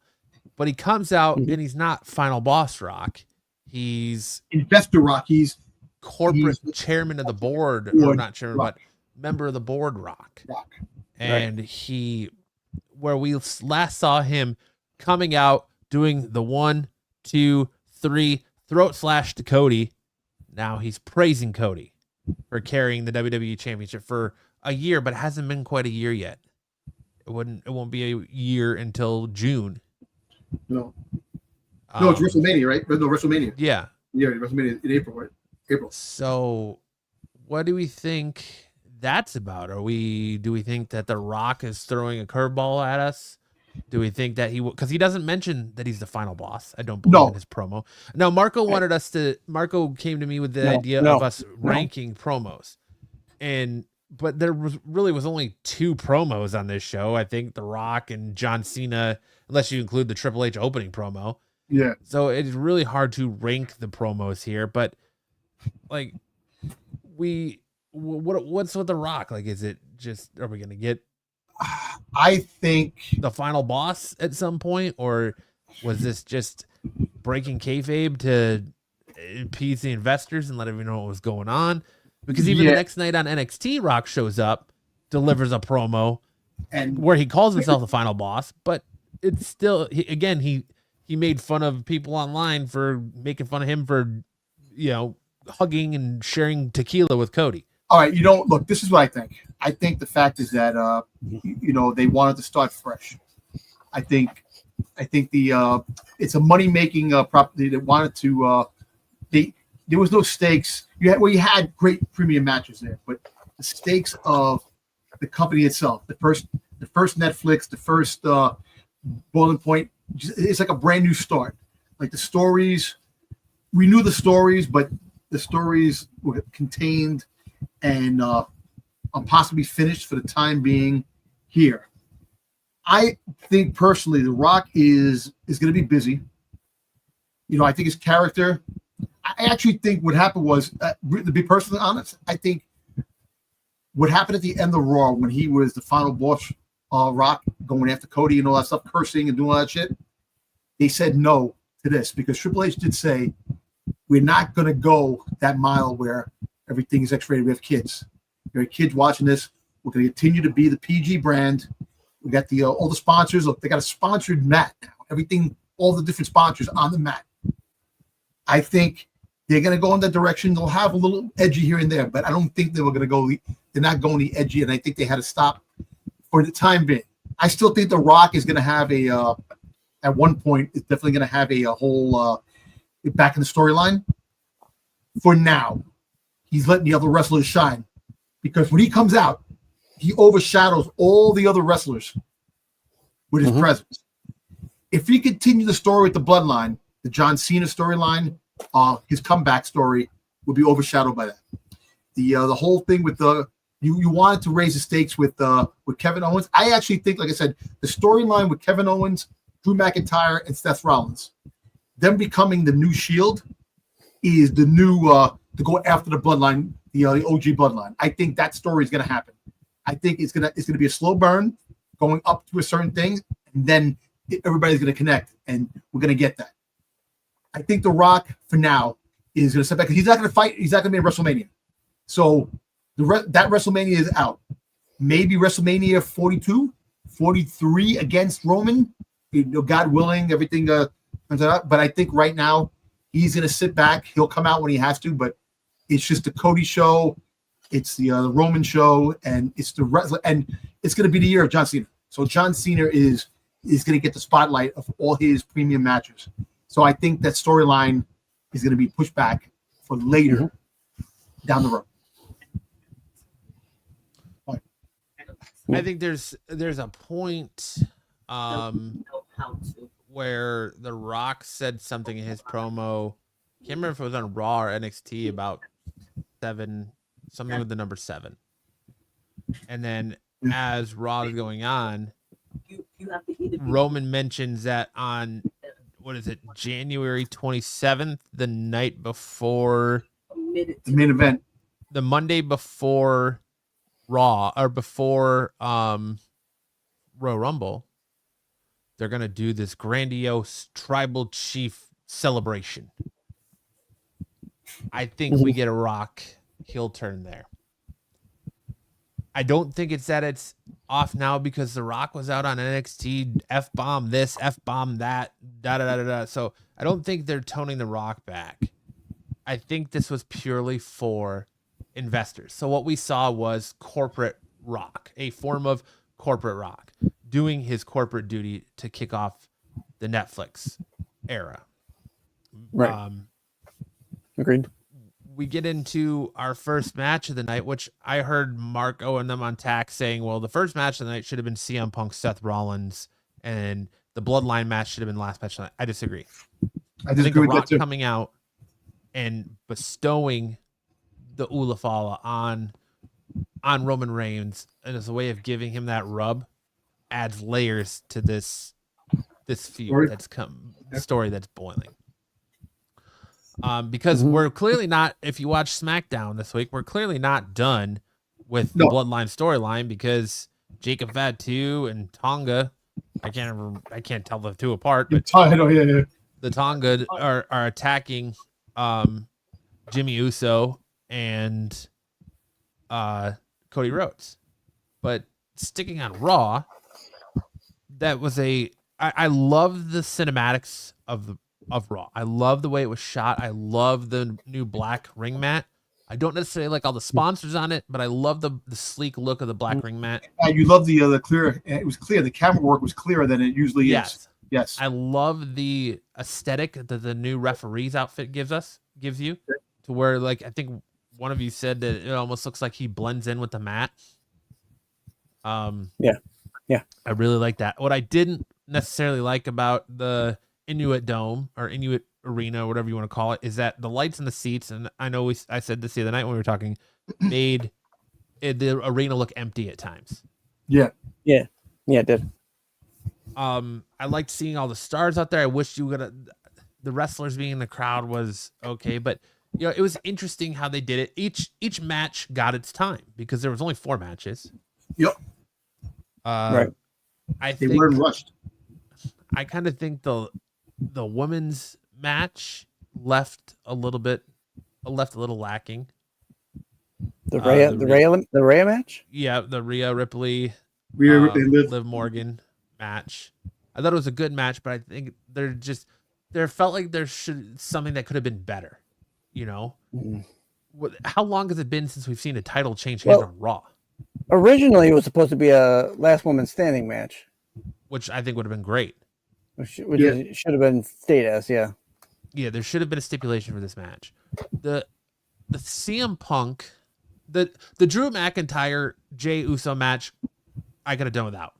But he comes out and he's not Final Boss Rock. He's Investor Rock. He's corporate chairman of the board, or not chairman, but member of the board Rock. And where we last saw him coming out doing the 1, 2, 3 throat slash to Cody. Now he's praising Cody for carrying the WWE Championship for a year, but it hasn't been quite a year yet. It won't be a year until June. No, it's WrestleMania, right? No, WrestleMania. Yeah, WrestleMania in April, right? April. So, what do we think that's about? Do we think that The Rock is throwing a curveball at us? Do we think that because he doesn't mention that he's the final boss? I don't believe in his promo. Now, Marco Marco came to me with the idea of us ranking promos. And but there was only 2 promos on this show. I think The Rock and John Cena, unless you include the Triple H opening promo. Yeah. So it's really hard to rank the promos here, but like what's with The Rock? Like, is it just, are we going to get I think the final boss at some point, or was this just breaking kayfabe to appease the investors and let everyone know what was going on? Because even the next night on NXT, Rock shows up, delivers a promo, and where he calls himself the final boss, but it's still, he made fun of people online for making fun of him for, hugging and sharing tequila with Cody. All right, look, this is what I think. I think the fact is that they wanted to start fresh. I think the it's a money making property that wanted to. There was no stakes. You had great premium matches there, but the stakes of the company itself, the first Netflix, the first Boiling Point, it's like a brand new start. Like the stories, we knew the stories, but the stories were contained and possibly finished for the time being here. I think personally, The Rock is going to be busy. I think his character. I actually think what happened was, to be personally honest, I think what happened at the end of Raw when he was the final boss, Rock going after Cody and all that stuff, cursing and doing all that shit. They said no to this because Triple H did say, we're not going to go that mile where everything is X-rated. We have kids. There are kids watching this. We're going to continue to be the PG brand. We got all the sponsors. Look, they got a sponsored mat now. Everything, all the different sponsors on the mat. I think they're going to go in that direction. They'll have a little edgy here and there, but I don't think they were going to go. They're not going the edgy, and I think they had to stop for the time being. I still think The Rock is going to have at one point, it's definitely going to have a whole back in the storyline. For now, he's letting the other wrestlers shine because when he comes out, he overshadows all the other wrestlers with his presence. If he continued the story with the Bloodline, the John Cena storyline, his comeback story would be overshadowed by that. The whole thing with you wanted to raise the stakes with Kevin Owens. I actually think, like I said, the storyline with Kevin Owens, Drew McIntyre, and Seth Rollins, them becoming the new Shield, is the new to go after the Bloodline, the OG Bloodline. I think that story is going to happen. I think it's gonna be a slow burn, going up to a certain thing, and then everybody's going to connect, and we're going to get that. I think The Rock, for now, is going to step back because he's not going to fight. He's not going to be in WrestleMania. So that WrestleMania is out. Maybe WrestleMania 42, 43 against Roman. God willing, everything turns out. But I think right now he's going to sit back. He'll come out when he has to, but it's just the Cody show. It's the Roman show, and it's and it's going to be the year of John Cena. So John Cena is going to get the spotlight of all his premium matches. So I think that storyline is going to be pushed back for later down the road. I think there's a point where The Rock said something in his promo. I can't remember if it was on Raw or NXT about something with the number 7. And then as Raw is going on, Roman mentions that on January 27th, the night before the main event, the Monday before Raw or before Royal Rumble, they're gonna do this grandiose tribal chief celebration. I think we get a Rock heel turn there. I don't think it's that it's off now because The Rock was out on NXT, F-bomb this, F-bomb that, da-da-da-da-da. So I don't think they're toning The Rock back. I think this was purely for investors. So what we saw was corporate Rock, a form of corporate Rock, doing his corporate duty to kick off the Netflix era. Right. Agreed. We get into our first match of the night, which I heard Marco and them on TAC saying, well, the first match of the night should have been CM Punk, Seth Rollins, and the Bloodline match should have been last match of the night. I disagree. I think The Rock coming out and bestowing the Ula Fala on on Roman Reigns, and as a way of giving him that rub, adds layers to this feud story that's boiling. Because we're clearly not, if you watch SmackDown this week, we're clearly not done with the Bloodline storyline, because Jacob Fatu and Tonga, I can't tell the two apart, but the Tonga are attacking Jimmy Uso and Cody Rhodes. But sticking on Raw, that was I love the cinematics of Raw. I love the way it was shot. I love the new black ring mat. I don't necessarily like all the sponsors on it, but I love the sleek look of the black ring mat. You love the clear. It was clear. The camera work was clearer than it usually is. Yes. I love the aesthetic that the new referee's outfit gives you, to where, like, I think one of you said that it almost looks like he blends in with the mat. Yeah. I really like that. What I didn't necessarily like about the Inuit Dome or Inuit Arena, or whatever you want to call it, is that the lights in the seats, and I know I said this the other night when we were talking, made the arena look empty at times. Yeah, it did. I liked seeing all the stars out there. I wish the wrestlers being in the crowd was okay, but it was interesting how they did it. Each match got its time, because there was only 4 matches. Yep. Right. I think they weren't rushed. I kind of think the women's match left a little lacking. The Rhea match? Yeah, the Rhea Ripley, Liv Morgan match. I thought it was a good match, but I think there felt like there should something that could have been better. How long has it been since we've seen a title change hands on Raw? Originally, it was supposed to be a last woman standing match, which I think would have been great. Which should have been stayed as, yeah. Yeah, there should have been a stipulation for this match. The CM Punk, the Drew McIntyre Jey Uso match, I could have done without.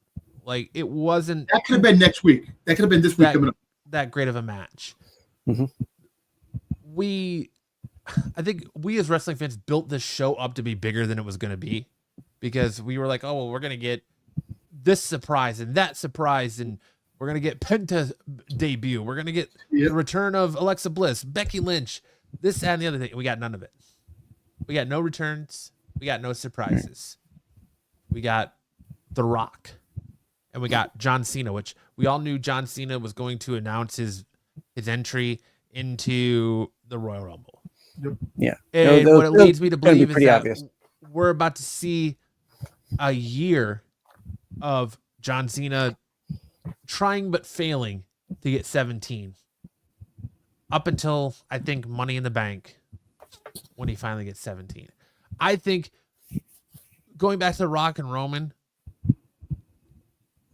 Like, it wasn't. That could have been next week. That could have been this week coming up. That great of a match. Mm-hmm. I think we as wrestling fans built this show up to be bigger than it was going to be, because we were like, oh, well, we're going to get this surprise and that surprise, and we're going to get Penta debut. We're going to get the return of Alexa Bliss, Becky Lynch, this, that, and the other thing. We got none of it. We got no returns. We got no surprises. We got The Rock. And we got John Cena, which we all knew John Cena was going to announce his entry into the Royal Rumble. Yeah. And what it leads me to believe is that obvious. We're about to see a year of John Cena trying but failing to get 17. Up until, I think, Money in the Bank, when he finally gets 17. I think, going back to The Rock and Roman,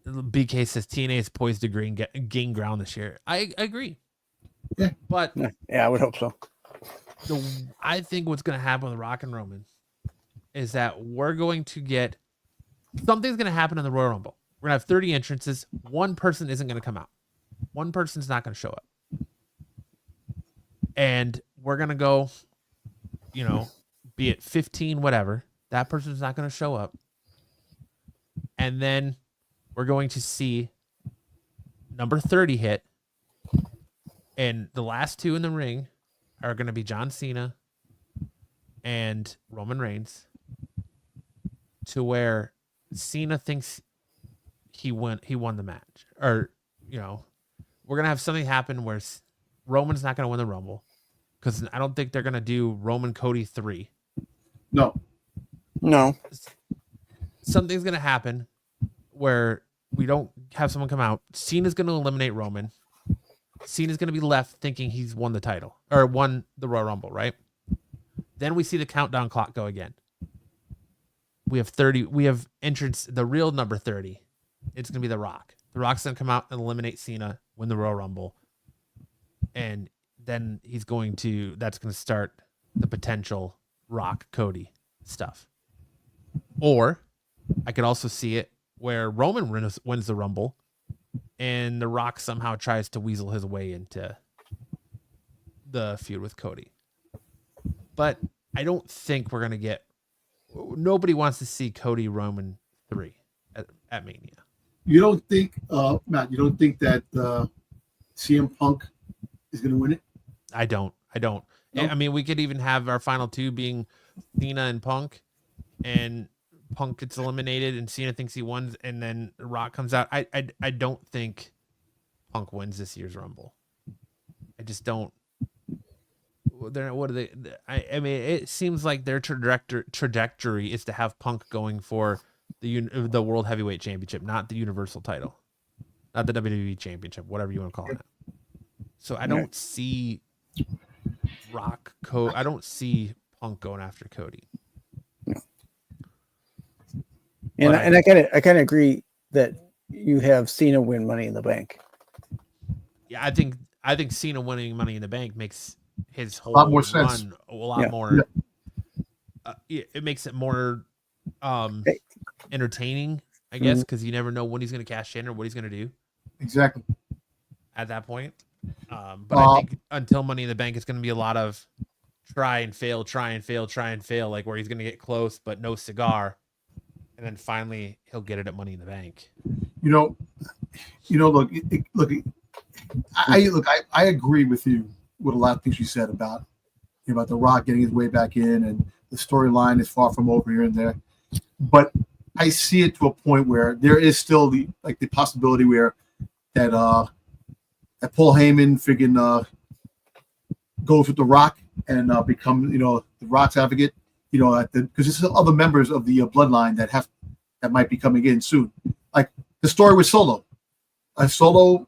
BK says TNA is poised to gain ground this year. I agree. Yeah. But yeah, I would hope so. I think what's going to happen with Rock and Roman is that we're going to get something's going to happen in the Royal Rumble. We're going to have 30 entrances. One person isn't going to come out. One person's not going to show up. And we're going to go, be it 15, whatever. That person's not going to show up. And then we're going to see number 30 hit. And the last 2 in the ring are going to be John Cena and Roman Reigns, to where Cena thinks he won the match. Or, we're going to have something happen where Roman's not going to win the Rumble, because I don't think they're going to do Roman Cody 3. No. Something's going to happen where we don't have someone come out. Cena's going to eliminate Roman. Cena's going to be left thinking he's won the title, or won the Royal Rumble, right? Then we see the countdown clock go again. We have 30. We have entrance, the real number 30. It's going to be The Rock. The Rock's going to come out and eliminate Cena, win the Royal Rumble. And then that's going to start the potential Rock Cody stuff. Or I could also see it where Roman wins the Rumble, and The Rock somehow tries to weasel his way into the feud with Cody. But I don't think we're going to get nobody wants to see Cody Roman 3 at Mania. You don't think, Matt? You don't think that CM Punk is going to win it? I don't. No? I mean, we could even have our final two being Cena and Punk, and Punk gets eliminated, and Cena thinks he won, and then Rock comes out. I don't think Punk wins this year's Rumble. I just don't. What are they? I mean, it seems like their trajectory is to have Punk going for the World Heavyweight Championship, not the Universal title, not the WWE Championship, whatever you want to call it. So I don't see I don't see Punk going after Cody. And I kind of agree that you have Cena win Money in the Bank. Yeah, I think Cena winning Money in the Bank makes his whole lot more sense. run a lot more. It makes it more entertaining, I guess, because you never know when he's going to cash in or what he's going to do. Exactly. At that point. But I think until Money in the Bank, it's going to be a lot of try and fail, like where he's going to get close, but no cigar. And then finally he'll get it at Money in the Bank. Look, I agree with you with a lot of things you said about The Rock getting his way back in, and the storyline is far from over here and there. But I see it to a point where there is still the possibility where that Paul Heyman friggin' goes with The Rock and become The Rock's advocate. Because there's other members of the bloodline that might be coming in soon. Like the story with Solo. Solo,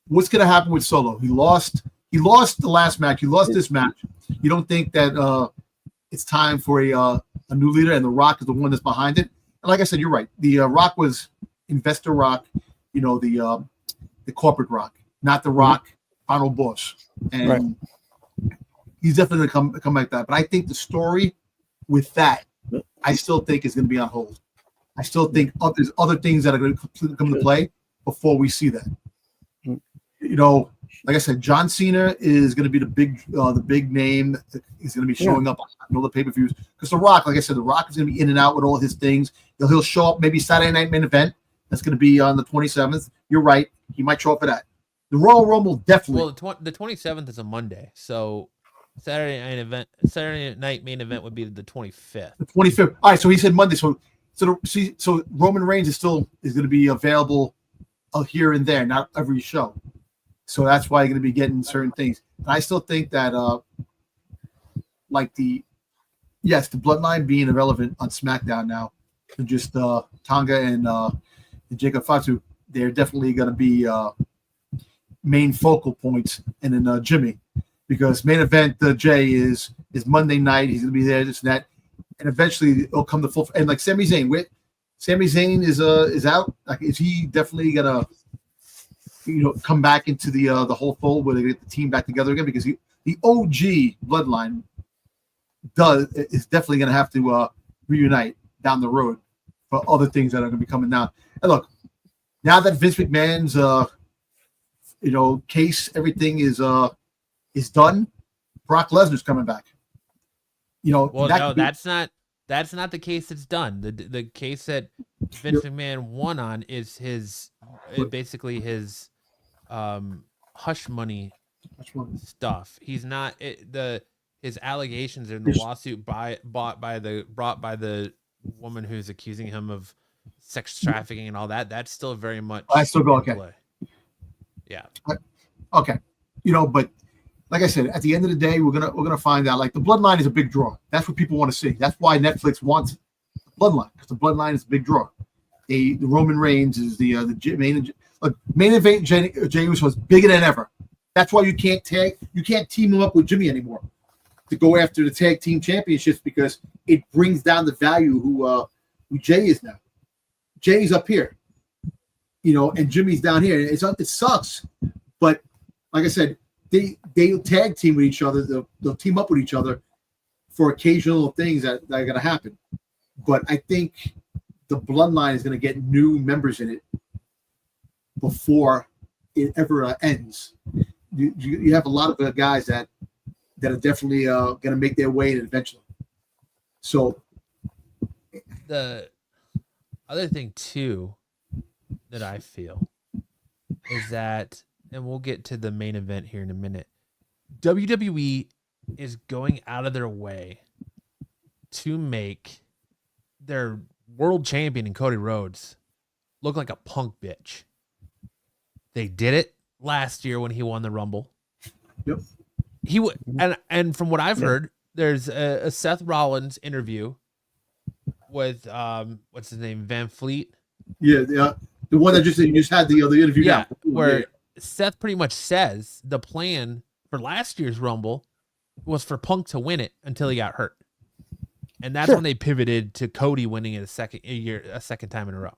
what's going to happen with Solo? He lost the last match. He lost this match. You don't think that it's time for a new leader, and The Rock is the one that's behind it? And like I said, you're right. The Rock was Investor Rock, the corporate Rock, not The Rock final boss. And he's definitely going to come like that. But I think the story with that, I still think is going to be on hold. I still think there's other things that are going to come into play before we see that. Like I said, John Cena is going to be the big name. He's going to be showing up on all the pay-per-views. Because The Rock, like I said, The Rock is going to be in and out with all his things. He'll show up maybe Saturday Night Main Event. That's going to be on the 27th. You're right. He might show up for that. The Royal Rumble definitely. Well, the 27th is a Monday, so Saturday Night Main Event would be the 25th. The 25th. All right, so he said Monday. So Roman Reigns is going to be available here and there, not every show. So that's why you're going to be getting certain things. And I still think that, the Bloodline being irrelevant on SmackDown now, and just Tonga and Jacob Fatu, they're definitely going to be main focal points. And then Jimmy, because main event Jay is Monday night. He's going to be there, this and that, and eventually it'll come to full. And like Sami Zayn, Sami Zayn is out. Like, is he definitely going to come back into the whole fold where they get the team back together again? Because the OG Bloodline is definitely going to have to reunite down the road for other things that are going to be coming down. And look, now that Vince McMahon's case, everything is done, Brock Lesnar's coming back. That's not the case that's done. The case that Vince McMahon won on is basically his hush money stuff. He's not his allegations in the lawsuit brought by the woman who's accusing him of sex trafficking and all that. That's still very much. I still go okay. Play. Yeah. Okay. But like I said, at the end of the day, we're gonna find out. Like, the Bloodline is a big draw. That's what people want to see. That's why Netflix wants Bloodline, because the Bloodline is a big draw. The Roman Reigns is the main event. Jey Uso is bigger than ever. That's why you can't team him up with Jimmy anymore to go after the tag team championships, because it brings down the value who Jey is now. Jey's up here, and Jimmy's down here. It sucks, but like I said, they tag team with each other. They'll team up with each other for occasional things that are going to happen. But I think the Bloodline is going to get new members in it before it ever ends. You have a lot of guys that are definitely going to make their way in it eventually. So the other thing too that I feel is that, and we'll get to the main event here in a minute, WWE is going out of their way to make their world champion in Cody Rhodes look like a punk bitch. They did it last year when he won the Rumble. Yep. He would, and from what I've heard, there's a Seth Rollins interview with what's his name, Van Fleet. Yeah, the one that you just had the other interview. Yeah, where Seth pretty much says the plan for last year's Rumble was for Punk to win it until he got hurt, and that's when they pivoted to Cody winning it a second time in a row.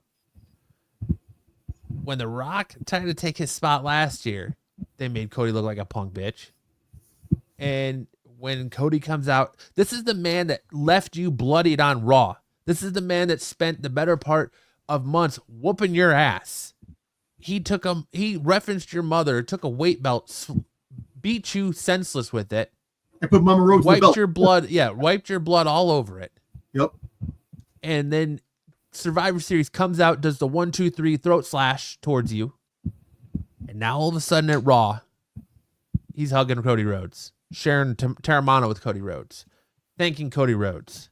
When The Rock tried to take his spot last year, they made Cody look like a punk bitch. And when Cody comes out, this is the man that left you bloodied on Raw. This is the man that spent the better part of months whooping your ass. He referenced your mother, took a weight belt, beat you senseless with it. And put Mama Rhodes wiped in the belt. your blood. Yeah, wiped your blood all over it. Yep. And then Survivor Series comes out, does the 1, 2, 3 throat slash towards you. And now all of a sudden at Raw, he's hugging Cody Rhodes, sharing Terramana with Cody Rhodes, thanking Cody Rhodes.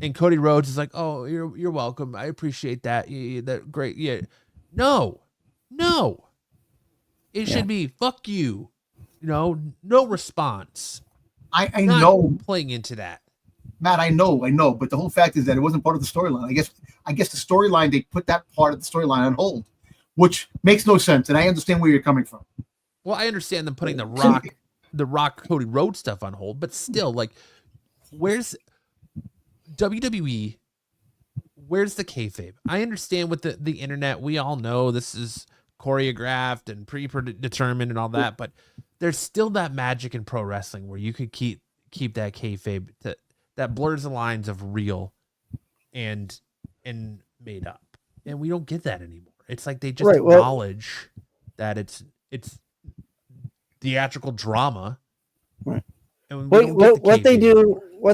And Cody Rhodes is like, "Oh, you're welcome. I appreciate that. That great. Yeah, no. It should be fuck you. No response. I know playing into that, Matt. I know. But the whole fact is that it wasn't part of the storyline. I guess the storyline, they put that part of the storyline on hold, which makes no sense. And I understand where you're coming from. Well, I understand them putting the Rock Cody Rhodes stuff on hold, but still, like, where's WWE? Where's the kayfabe? I understand with the internet, we all know this is choreographed and predetermined and all that, but there's still that magic in pro wrestling where you could keep that kayfabe that blurs the lines of real and made up, and we don't get that anymore. It's like they just acknowledge that it's theatrical drama. Right. And what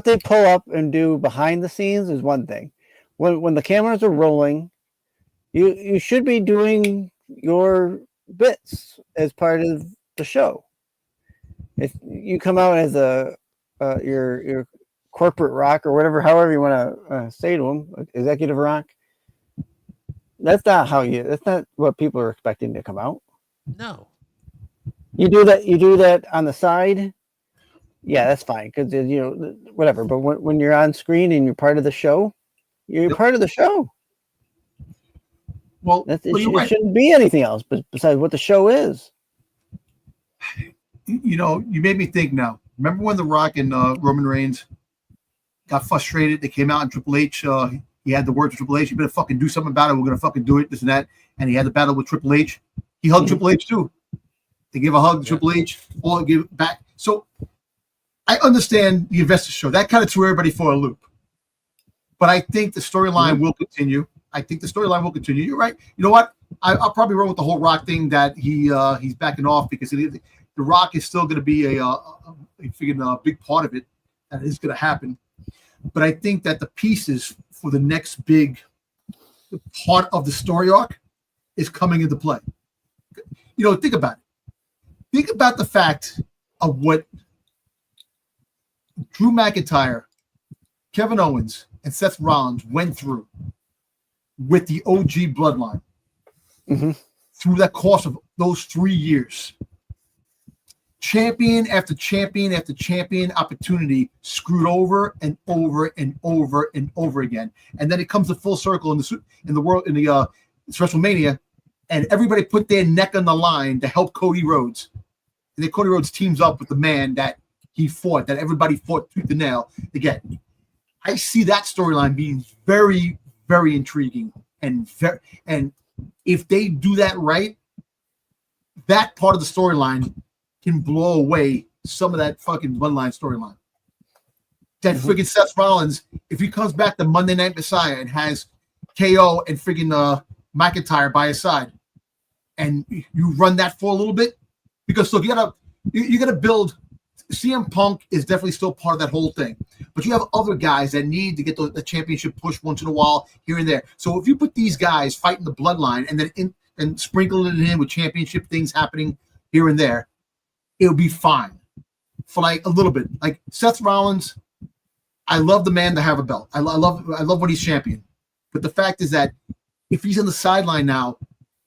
they pull up and do behind the scenes is one thing. When the cameras are rolling, you should be doing your bits as part of the show. If you come out as your corporate rock or however you want to say to them, executive rock, that's not what people are expecting to come out. No. You do that on the side. Yeah, that's fine because whatever. But when you're on screen and you're part of the show, part of the show. Well, it shouldn't be anything else besides what the show is. You made me think now. Remember when The Rock and Roman Reigns got frustrated? They came out and Triple H. He had the word to Triple H. You better fucking do something about it. We're gonna fucking do it. This and that. And he had the battle with Triple H. He hugged Triple H too. They give a hug to Triple H. All give it back. So I understand the investor show. That kind of threw everybody for a loop. But I think the storyline will continue. You're right. You know what? I'll probably roll with the whole Rock thing that he's backing off because the Rock is still going to be a big part of it. That is going to happen. But I think that the pieces for the next big part of the story arc is coming into play. Think about it. Think about the fact of what Drew McIntyre, Kevin Owens, and Seth Rollins went through with the OG bloodline through that course of those 3 years. Champion after champion after champion opportunity screwed over and over and over and over again. And then it comes to full circle in the world, in the WrestleMania, and everybody put their neck on the line to help Cody Rhodes. And then Cody Rhodes teams up with the man that he fought, that everybody fought tooth and nail to get. I see that storyline being very, very intriguing. And if they do that right, that part of the storyline can blow away some of that fucking bloodline storyline. That freaking Seth Rollins, if he comes back to Monday Night Messiah and has KO and freaking McIntyre by his side, and you run that for a little bit, because look, you gotta build CM Punk is definitely still part of that whole thing. But you have other guys that need to get the championship push once in a while here and there. So if you put these guys fighting the bloodline and then and sprinkling it in with championship things happening here and there, it'll be fine for like a little bit. Like Seth Rollins, I love the man to have a belt. I love when he's champion. But the fact is that if he's on the sideline now,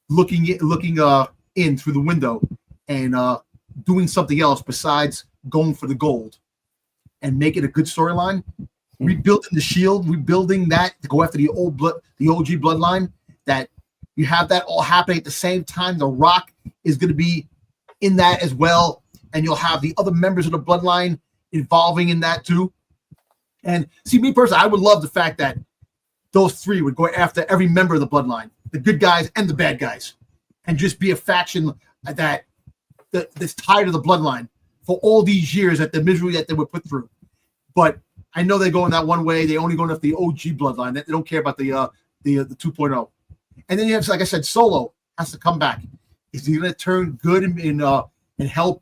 looking in through the window and doing something else besides going for the gold and make it a good storyline, rebuilding the Shield, rebuilding that to go after the OG bloodline, that you have that all happening at the same time. The Rock is going to be in that as well, and you'll have the other members of the bloodline involving in that too. And see, me personally, I would love the fact that those three would go after every member of the bloodline, the good guys and the bad guys, and just be a faction that's tied to the bloodline for all these years, that the misery that they were put through. But I know they're going that one way. They only going after the OG bloodline. They don't care about the 2.0. And then you have, like I said, Solo has to come back. Is he going to turn good and help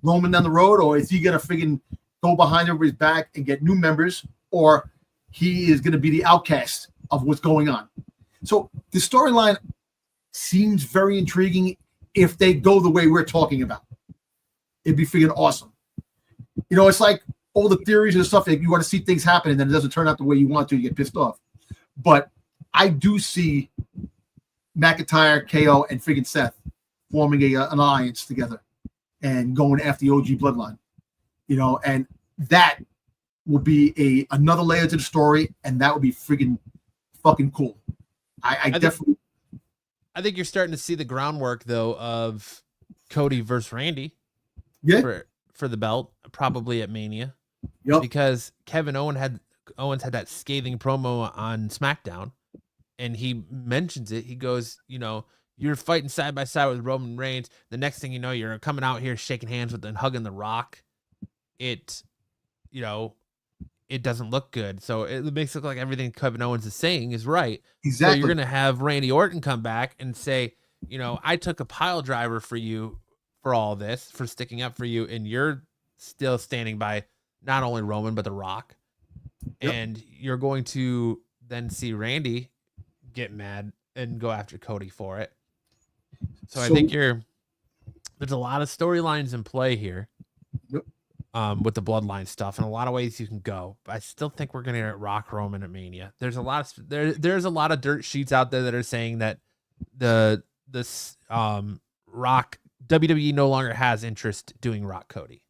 Roman down the road, or is he going to friggin' go behind everybody's back and get new members, or he is going to be the outcast of what's going on? So the storyline seems very intriguing if they go the way we're talking about. It'd be freaking awesome. You know, it's like all the theories and stuff that you want to see things happen and then it doesn't turn out the way you want to, you get pissed off. But I do see McIntyre, KO, and freaking Seth forming an alliance together and going after the OG bloodline. You know, and that will be another layer to the story, and that would be freaking fucking cool. I think you're starting to see the groundwork though of Cody versus Randy. Yeah. For the belt, probably at Mania. Yep. Because Kevin Owens had that scathing promo on SmackDown, and he mentions it. He goes, you know, you're fighting side by side with Roman Reigns. The next thing you know, you're coming out here shaking hands with and hugging The Rock. It doesn't look good. So it makes it look like everything Kevin Owens is saying is right. Exactly. So you're going to have Randy Orton come back and say, you know, I took a pile driver for you for all this, for sticking up for you, and you're still standing by not only Roman, but The Rock. Yep. And you're going to then see Randy get mad and go after Cody for it. So I think there's a lot of storylines in play here. Yep. With the bloodline stuff, and a lot of ways you can go. But I still think we're gonna get Rock Roman at Mania. There's a lot of dirt sheets out there that are saying that this Rock WWE no longer has interest doing Rock Cody.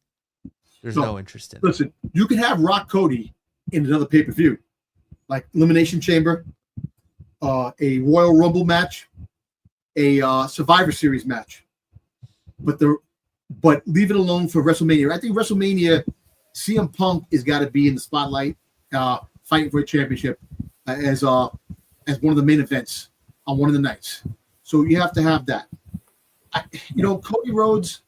There's no interest in it. Listen, you can have Rock Cody in another pay-per-view, like Elimination Chamber, a Royal Rumble match, a Survivor Series match, but leave it alone for WrestleMania. I think WrestleMania, CM Punk has got to be in the spotlight, fighting for a championship as one of the main events on one of the nights. So you have to have that. Cody Rhodes,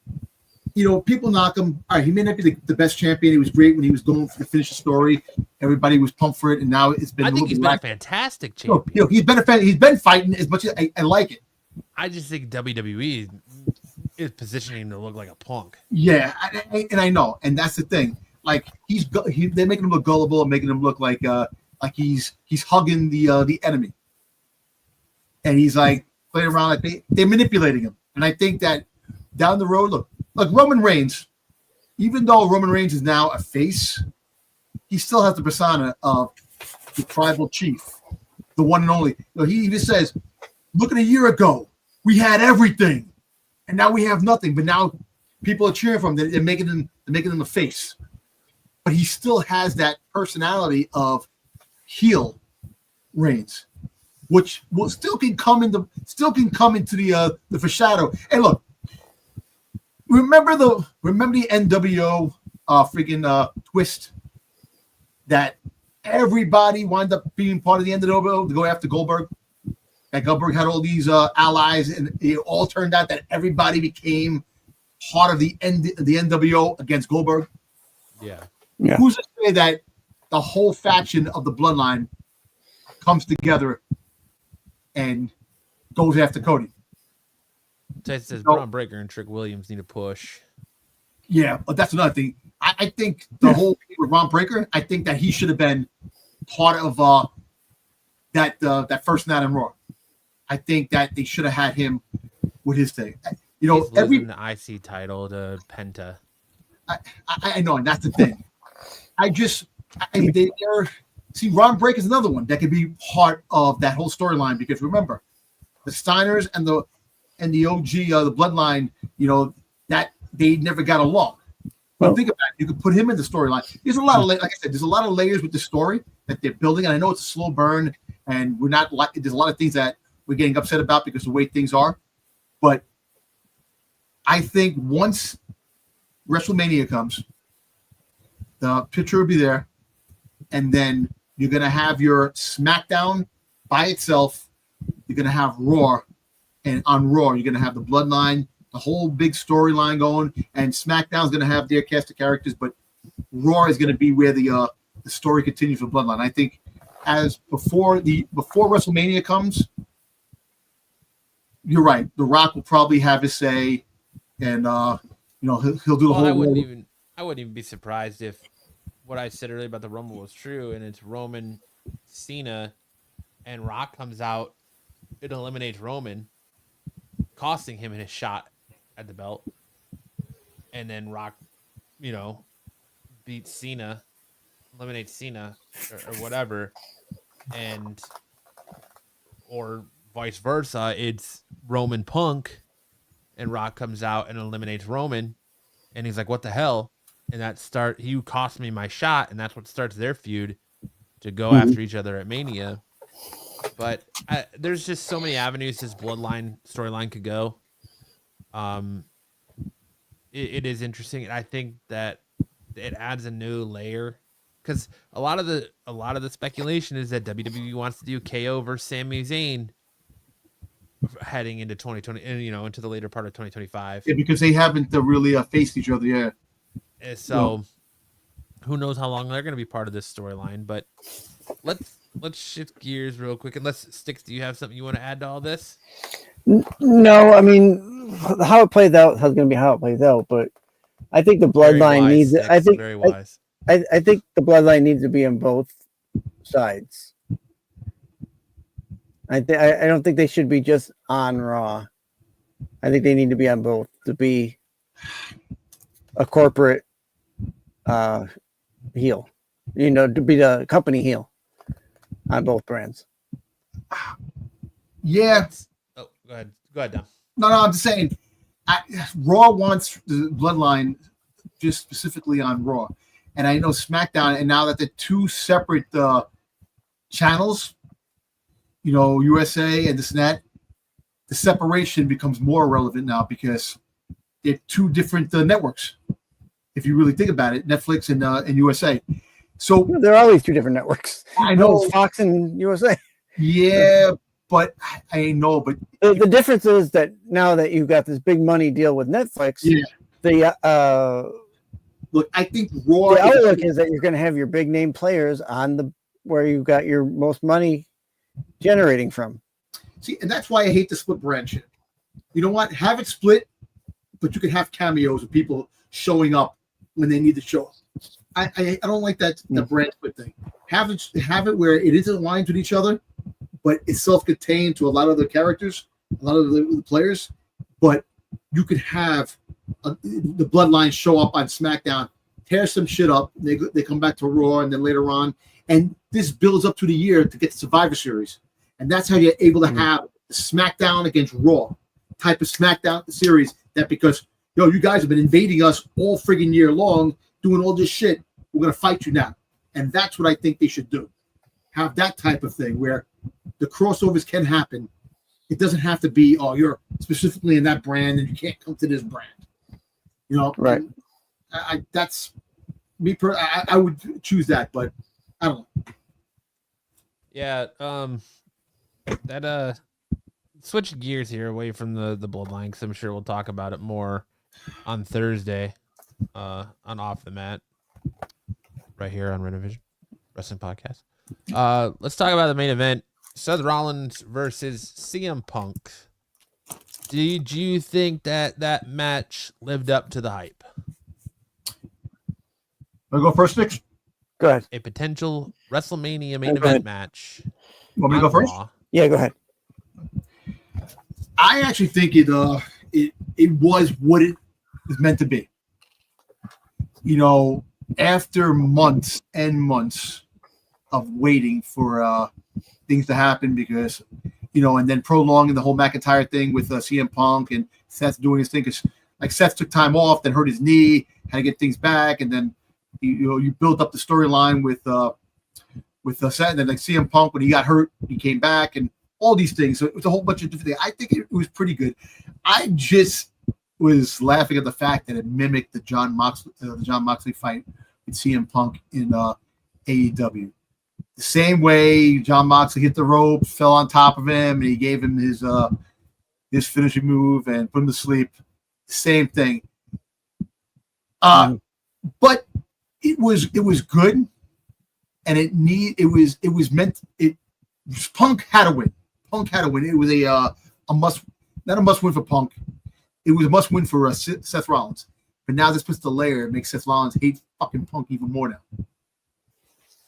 people knock him. All right, he may not be the best champion. He was great when he was going to finish the story. Everybody was pumped for it, and now it's been. I think he's been a fantastic champion. He's been fighting as much as I like it. I just think WWE is positioning him to look like a punk. Yeah, and I know, and that's the thing. Like they're making him look gullible and making him look like he's hugging the enemy, and he's like playing around like they're manipulating him. And I think that down the road, look, like Roman Reigns, even though Roman Reigns is now a face, he still has the persona of the tribal chief, the one and only. He even says, "Look at a year ago, we had everything. And now we have nothing, but now people are cheering for him. They're making him a face, but he still has that personality of heel Reigns, which still can come into the foreshadow. And look, remember the NWO twist that everybody wound up being part of the NWO to go after Goldberg. That Goldberg had all these allies, and it all turned out that everybody became part of the NWO against Goldberg. Yeah. Who's to say that the whole faction of the bloodline comes together and goes after Cody? Tyson says Braun Breaker and Trick Williams need a push. Yeah, but that's another thing. I think the whole thing with Ron Breaker, I think that he should have been part of that first night in Raw. I think that they should have had him with his thing. You know, He's losing the IC title to Penta. I know, and that's the thing. See, Ron Breaker is another one that could be part of that whole storyline because remember, the Steiners and the OG, the Bloodline, you know, that they never got along. But think about it, you could put him in the storyline. There's a lot of, like I said, there's a lot of layers with the story that they're building, and I know it's a slow burn, and we're not like there's a lot of things that we're getting upset about because of the way things are. But I think once WrestleMania comes, the picture will be there, and then you're gonna have your SmackDown by itself. You're gonna have Raw, and on Raw you're gonna have the Bloodline, the whole big storyline going, and SmackDown's going to have their cast of characters, but Raw is going to be where the story continues for Bloodline. I think as before WrestleMania comes, you're right. The Rock will probably have his say, and he'll do the whole. I wouldn't even be surprised if what I said earlier about the Rumble was true, and it's Roman, Cena, and Rock comes out, it eliminates Roman, costing him his shot at the belt, and then Rock, beats Cena, eliminates Cena, or whatever, or vice versa. It's Roman Punk, and Rock comes out and eliminates Roman, and he's like, "What the hell?" And you cost me my shot, and that's what starts their feud to go after each other at Mania. But there's just so many avenues this Bloodline storyline could go. It is interesting, and I think that it adds a new layer because a lot of the speculation is that WWE wants to do KO versus Sami Zayn heading into 2020, and into the later part of 2025. Yeah, because they haven't really faced each other yet. And so, who knows how long they're going to be part of this storyline? But let's shift gears real quick. Unless Styx, do you have something you want to add to all this? No, I mean, how it plays out is going to be how it plays out. But I think the Bloodline needs it. Very wise. I think the Bloodline needs to be on both sides. I don't think they should be just on Raw. I think they need to be on both to be a corporate heel. To be the company heel on both brands. Yeah. Oh, go ahead, Dom. No, I'm just saying. Raw wants the Bloodline just specifically on Raw, and I know SmackDown. And now that they're two separate channels, USA and this and that, the separation becomes more relevant now because they're two different networks. If you really think about it, Netflix and USA. So there are always two different networks. I know, Fox and USA. Yeah, but I know. But the difference is that now that you've got this big money deal with Netflix, look, I think Raw. The outlook is that you're going to have your big name players on where you've got your most money generating from. See, and that's why I hate the split brand shit. You know what? Have it split, but you can have cameos of people showing up when they need to show up. I don't like that the brand split thing. Have it where it isn't aligned with each other, but it's self-contained to a lot of the characters, a lot of the players. But you could have the Bloodline show up on SmackDown, tear some shit up. They come back to Raw, and then later on, and this builds up to the year to get the Survivor Series, and that's how you're able to have the SmackDown against Raw type of SmackDown series. That because you guys have been invading us all friggin' year long, doing all this shit. We're gonna fight you now, and that's what I think they should do. Have that type of thing where the crossovers can happen. It doesn't have to be, you're specifically in that brand and you can't come to this brand. Right. That's me. I would choose that, but I don't know. Yeah. Switch gears here away from the Bloodline, because I'm sure we'll talk about it more on Thursday on Off the Mat right here on Renovision Wrestling Podcast. Let's talk about the main event. Seth Rollins versus CM Punk. Did you think that match lived up to the hype? Want to go first, Styx? Go ahead. A potential WrestleMania main Go ahead. event match. You want me to go on first? Raw. Yeah, go ahead. I actually think it was what it was meant to be. You know, after months and months of waiting for things to happen, because and then prolonging the whole McIntyre thing with CM Punk and Seth doing his thing, because like Seth took time off, then hurt his knee, had to get things back, and then you built up the storyline with Seth, and then like CM Punk when he got hurt, he came back, and all these things. So it was a whole bunch of different things. I think it was pretty good. I just was laughing at the fact that it mimicked the John Moxley fight with CM Punk in AEW. The same way John Moxley hit the rope, fell on top of him, and he gave him his finishing move and put him to sleep. Same thing. But it was good, and Punk had to win. Punk had to win. It was not a must win for Punk. It was a must win for Seth Rollins. But now this puts the layer. It makes Seth Rollins hate fucking Punk even more now.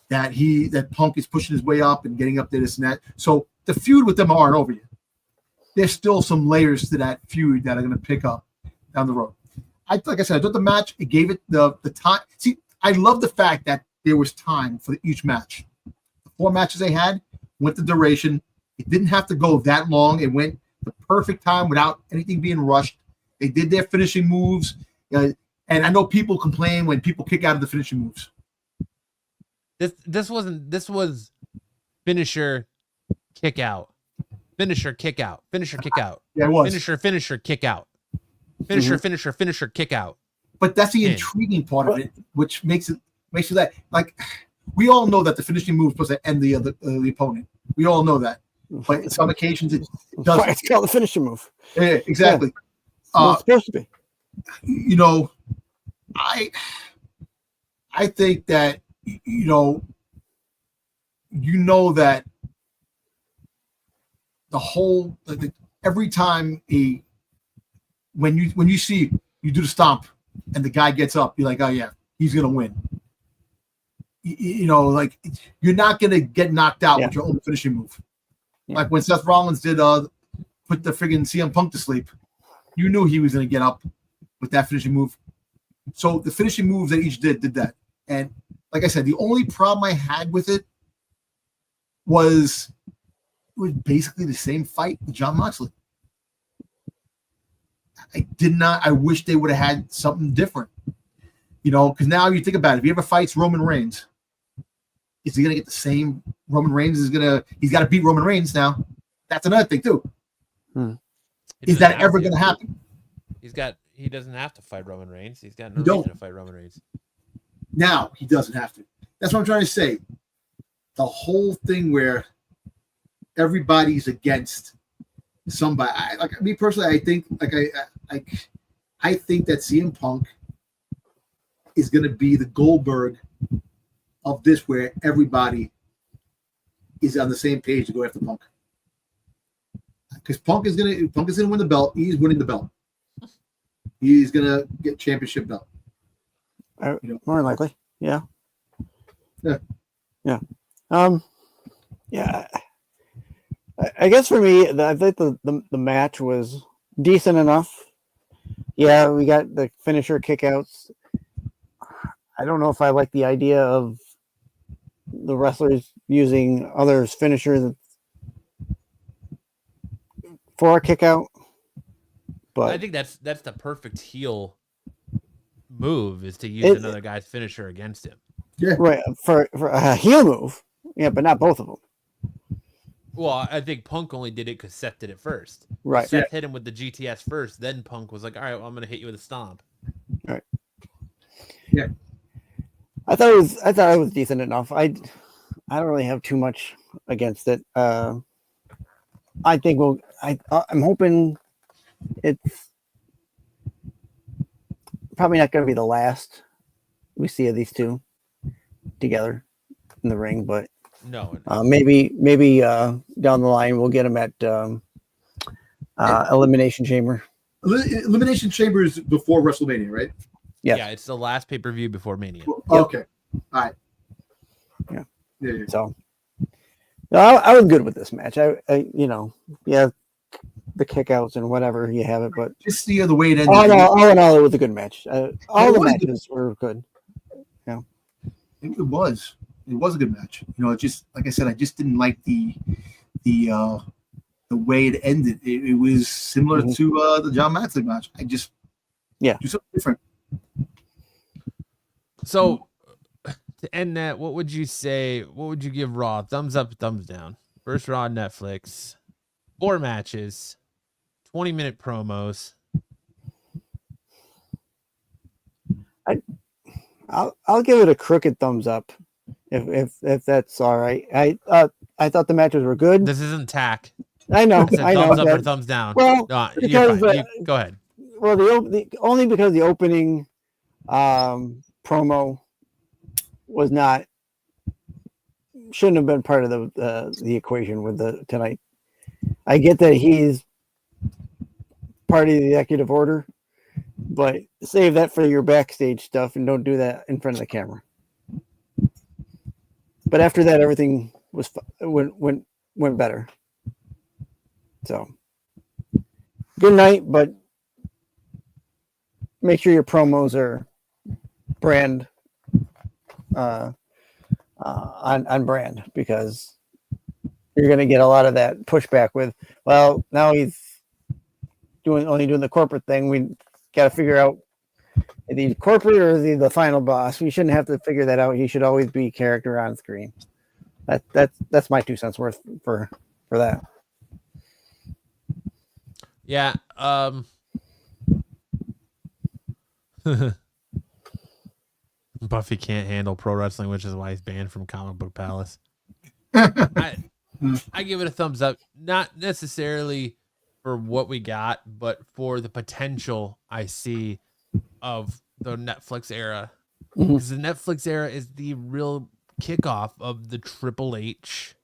That Punk is pushing his way up and getting up there, this and that. So the feud with them aren't over yet. There's still some layers to that feud that are going to pick up down the road. Like I said, I thought the match, it gave it the time. See, I love the fact that there was time for each match. The 4 matches they had went the duration. It didn't have to go that long. It went the perfect time without anything being rushed. They did their finishing moves. And I know people complain when people kick out of the finishing moves. This was finisher, kick out. Finisher, kick out. Finisher, kick out. Yeah, it was. Finisher, kick out. Finisher, kick out. But that's the intriguing part of it, which makes it that, like, we all know that the finishing move is supposed to end the opponent. We all know that. But in some occasions it doesn't. It's called the finishing move. Yeah, exactly. Yeah. It's supposed to be. I think that that the whole every time when you see you do the stomp and the guy gets up, you're like, oh yeah, he's gonna win. Like you're not gonna get knocked out with your own finishing move. Yeah. Like when Seth Rollins did put the friggin' CM Punk to sleep, you knew he was gonna get up with that finishing move. So the finishing moves that each did that. And like I said, the only problem I had with it was basically the same fight with John Moxley. I wish they would have had something different. Because now you think about it, if he ever fights Roman Reigns, is he gonna get the same Roman Reigns he's gotta beat Roman Reigns now? That's another thing too. Is that ever gonna happen? He doesn't have to fight Roman Reigns. He's got no reason to fight Roman Reigns. Now he doesn't have to. That's what I'm trying to say. The whole thing where everybody's against somebody. Me personally, I think I think that CM Punk is going to be the Goldberg of this, where everybody is on the same page to go after Punk. Because Punk is going to win the belt. He's winning the belt. He's going to get championship belt. More than likely, yeah. I guess for me, I think the match was decent enough. Yeah, we got the finisher kickouts. I don't know if I like the idea of the wrestlers using others' finishers for a kickout. But I think that's the perfect heel move, is to use another guy's finisher against him. Yeah, right. For a heel move, yeah, but not both of them. Well, I think Punk only did it because Seth did it first. Right. Seth hit him with the GTS first, then Punk was like, all right, well, I'm going to hit you with a stomp. Right. Yeah. I thought it was decent enough. I don't really have too much against it. I think I'm hoping it's probably not going to be the last we see of these two together in the ring, but no, maybe down the line we'll get them at Elimination Chamber. Elimination Chamber is before WrestleMania, right? Yes. Yeah, it's the last pay-per-view before Mania. Okay. All right. Yeah. Yeah. So, no, I was good with this match. I the kickouts and whatever you have it, but Just the way it ended. all in all, it was a good match. All the matches were good. Yeah. It was. It was a good match. It just like I said, I just didn't like the way it ended. It was similar to the John Moxley match. I just do something different. So to end that, what would you say? What would you give Raw? Thumbs up, thumbs down. First Raw on Netflix. 4 matches, 20-minute promos. I'll give it a crooked thumbs up, if that's all right. I thought the matches were good. This isn't tack. I know. I know. Thumbs up or thumbs down. Well, no, because go ahead. Well, only because the opening promo was shouldn't have been part of the equation with the tonight. I get that he's part of the executive order, but save that for your backstage stuff and don't do that in front of the camera. But after that, everything went better. So good night, but make sure your promos are brand on brand, because you're going to get a lot of that pushback with, well, now he's only doing the corporate thing. We got to figure out, is he corporate or is he the final boss? We shouldn't have to figure that out. He should always be character on screen. That's my 2 cents worth for that. Yeah. Buffy can't handle pro wrestling, which is why he's banned from Comic Book Palace. I give it a thumbs up, not necessarily for what we got, but for the potential I see of the Netflix era. Because the Netflix era is the real kickoff of the Triple H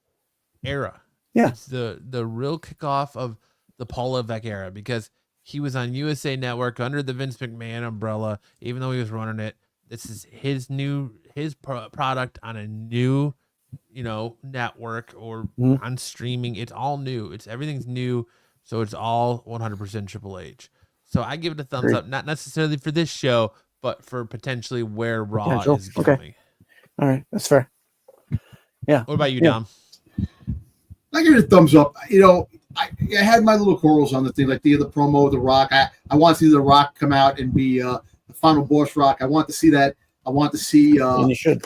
era. Yeah. It's the real kickoff of the Paul Levesque era, because he was on USA Network under the Vince McMahon umbrella, even though he was running it. This is his product on a new, network or on streaming. It's all new. Everything's new. So it's all 100% Triple H. So I give it a thumbs up, not necessarily for this show, but for potentially where Raw is going. Okay. All right. That's fair. Yeah. What about you, Dom? I give it a thumbs up. I had my little quarrels on the thing, like the promo, The Rock. I want to see The Rock come out and be the final boss Rock. I want to see that. I want to see. And you should.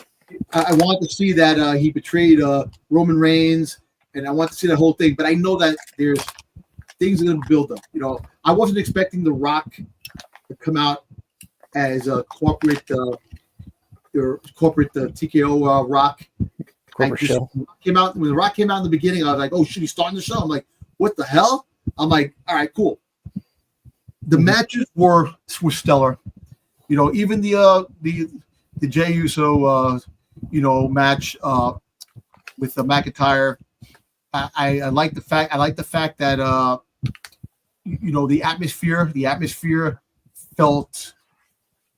I want to see that he betrayed Roman Reigns, and I want to see that whole thing. But I know that there's things are going to build up. I wasn't expecting The Rock to come out as a corporate TKO Rock. Corporate show. When The Rock came out in the beginning, I was like, oh shit, he's starting the show. I'm like, what the hell? I'm like, all right, cool. The matches were stellar. Even the Jey Uso match with McIntyre. I like the fact that the atmosphere felt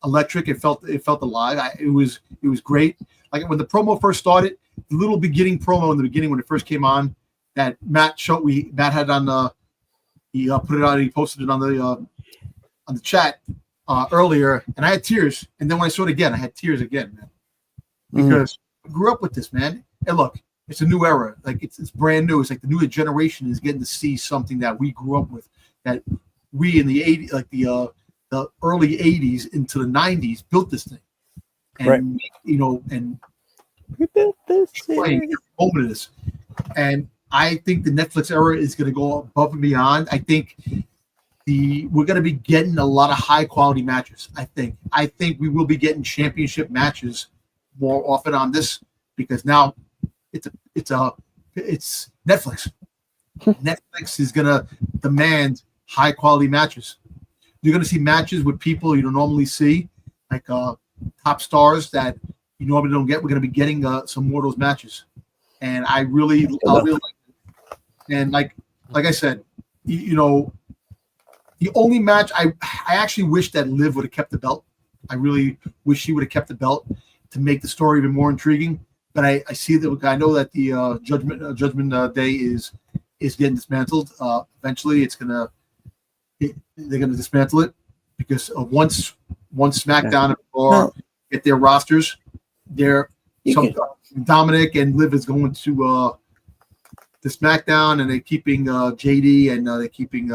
electric. It felt alive. It was great. Like when the promo first started, the little beginning promo in the beginning when it first came on, that Matt had on he put it on, he posted it on the chat earlier, and I had tears. And then when I saw it again, I had tears again, man, because I grew up with this, man. And look, it's a new era. Like it's brand new. It's like the new generation is getting to see something that we grew up with, that we in the 80s, like the early 80s into the 90s built this thing. And, right. And we built this thing. And I think the Netflix era is going to go above and beyond. I think we're going to be getting a lot of high quality matches. I think we will be getting championship matches more often on this, because now it's Netflix. Netflix is going to demand high quality matches. You're going to see matches with people you don't normally see, like top stars that you normally don't get. We're going to be getting some more of those matches, and I really like it. And like I said, the only match I actually wish that Liv would have kept the belt, I really wish she would have kept the belt to make the story even more intriguing. But I see that I know that the Judgment Day is getting dismantled. Eventually, they're gonna dismantle it because once SmackDown and Raw get their rosters, Dominic and Liv is going to the SmackDown, and they're keeping JD and they're keeping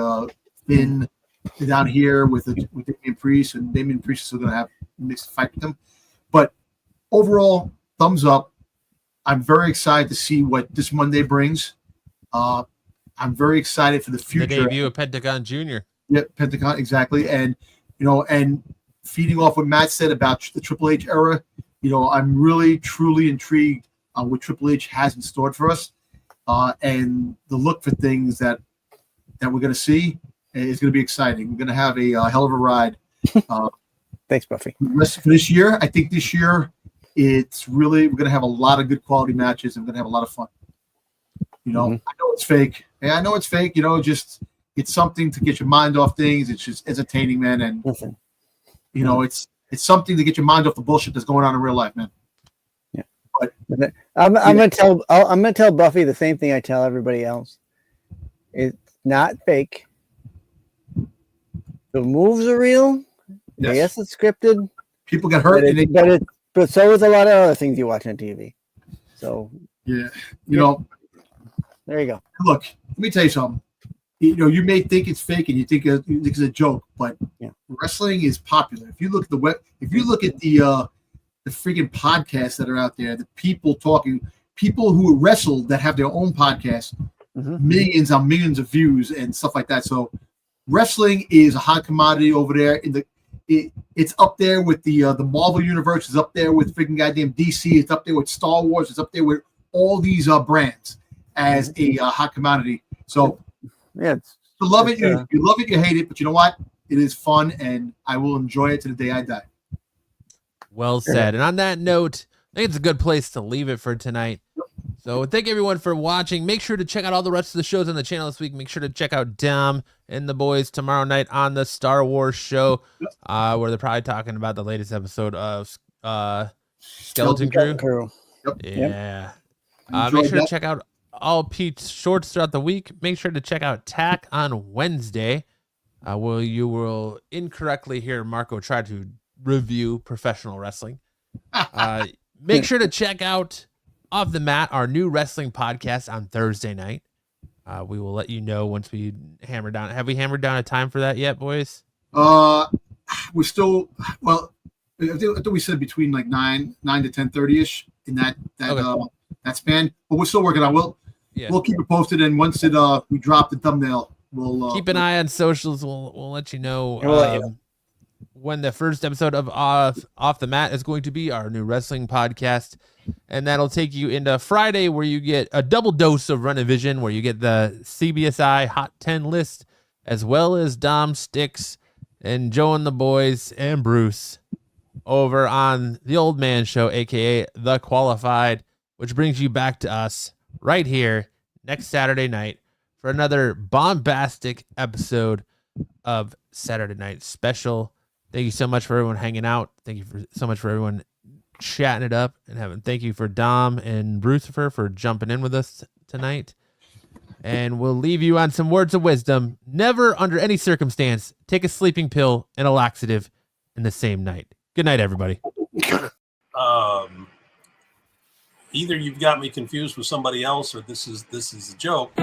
Finn down here with Damian Priest, and Damian Priest is still going to have a mixed fight with him. But overall, thumbs up. I'm very excited to see what this Monday brings. I'm very excited for the future. The debut of Pentagon Jr. Yeah, Pentagon, exactly. And and feeding off what Matt said about the Triple H era, I'm really truly intrigued on what Triple H has in store for us, and the look for things that we're going to see is going to be exciting. We're going to have a hell of a ride. Thanks, Buffy. For this year, I think this year we're going to have a lot of good quality matches, and we're going to have a lot of fun. I know it's fake. Yeah, I know it's fake. Just it's something to get your mind off things. It's just entertaining, man, and listen. It's something to get your mind off the bullshit that's going on in real life, man. Yeah, but I'm gonna tell Buffy the same thing I tell everybody else. It's not fake. The moves are real. Yes, it's scripted. People get hurt, but so is a lot of other things you watch on TV. So yeah, there you go. Look, let me tell you something. You may think it's fake and you think it's a joke, but wrestling is popular. If you look at the freaking podcasts that are out there, the people who wrestle that have their own podcasts, millions on millions of views and stuff like that. So wrestling is a hot commodity over there. It's up there with the Marvel universe. It's up there with freaking goddamn DC. It's up there with Star Wars. It's up there with all these brands as a hot commodity. So. Yeah, you love it, you love it, you hate it, but you know what? It is fun, and I will enjoy it to the day I die. Well said. And on that note, I think it's a good place to leave it for tonight. So thank everyone for watching. Make sure to check out all the rest of the shows on the channel this week. Make sure to check out Dom and the boys tomorrow night on the Star Wars show, where they're probably talking about the latest episode of Skeleton Crew. Yep. Yeah. Make sure to check out all Pete's shorts throughout the week. Make sure to check out Tack on Wednesday, where you will incorrectly hear Marco try to review professional wrestling. Make sure to check out Off the Mat, our new wrestling podcast, on Thursday night. We will let you know once we hammer down. Have we hammered down a time for that yet, boys? We're still, well, I think we said between like 9 to 10:30 ish in that span, but we're still working on. We'll keep it posted, and once we drop the thumbnail, we'll keep an eye on socials. We'll let you know when the first episode of Off the Mat is going to be, our new wrestling podcast, and that'll take you into Friday, where you get a double dose of Renovision, where you get the CBSI Hot 10 list, as well as Dom, Styx, and Joe and the boys and Bruce over on the Old Man Show, aka The Qualified, which brings you back to us right here next Saturday night for another bombastic episode of Saturday Night Special. Thank you so much for everyone hanging out. Thank you so much for everyone chatting it up and thank you for Dom and Brucifer for jumping in with us tonight. And we'll leave you on some words of wisdom. Never, under any circumstance, take a sleeping pill and a laxative in the same night. Good night, everybody. Either you've got me confused with somebody else, or this is a joke.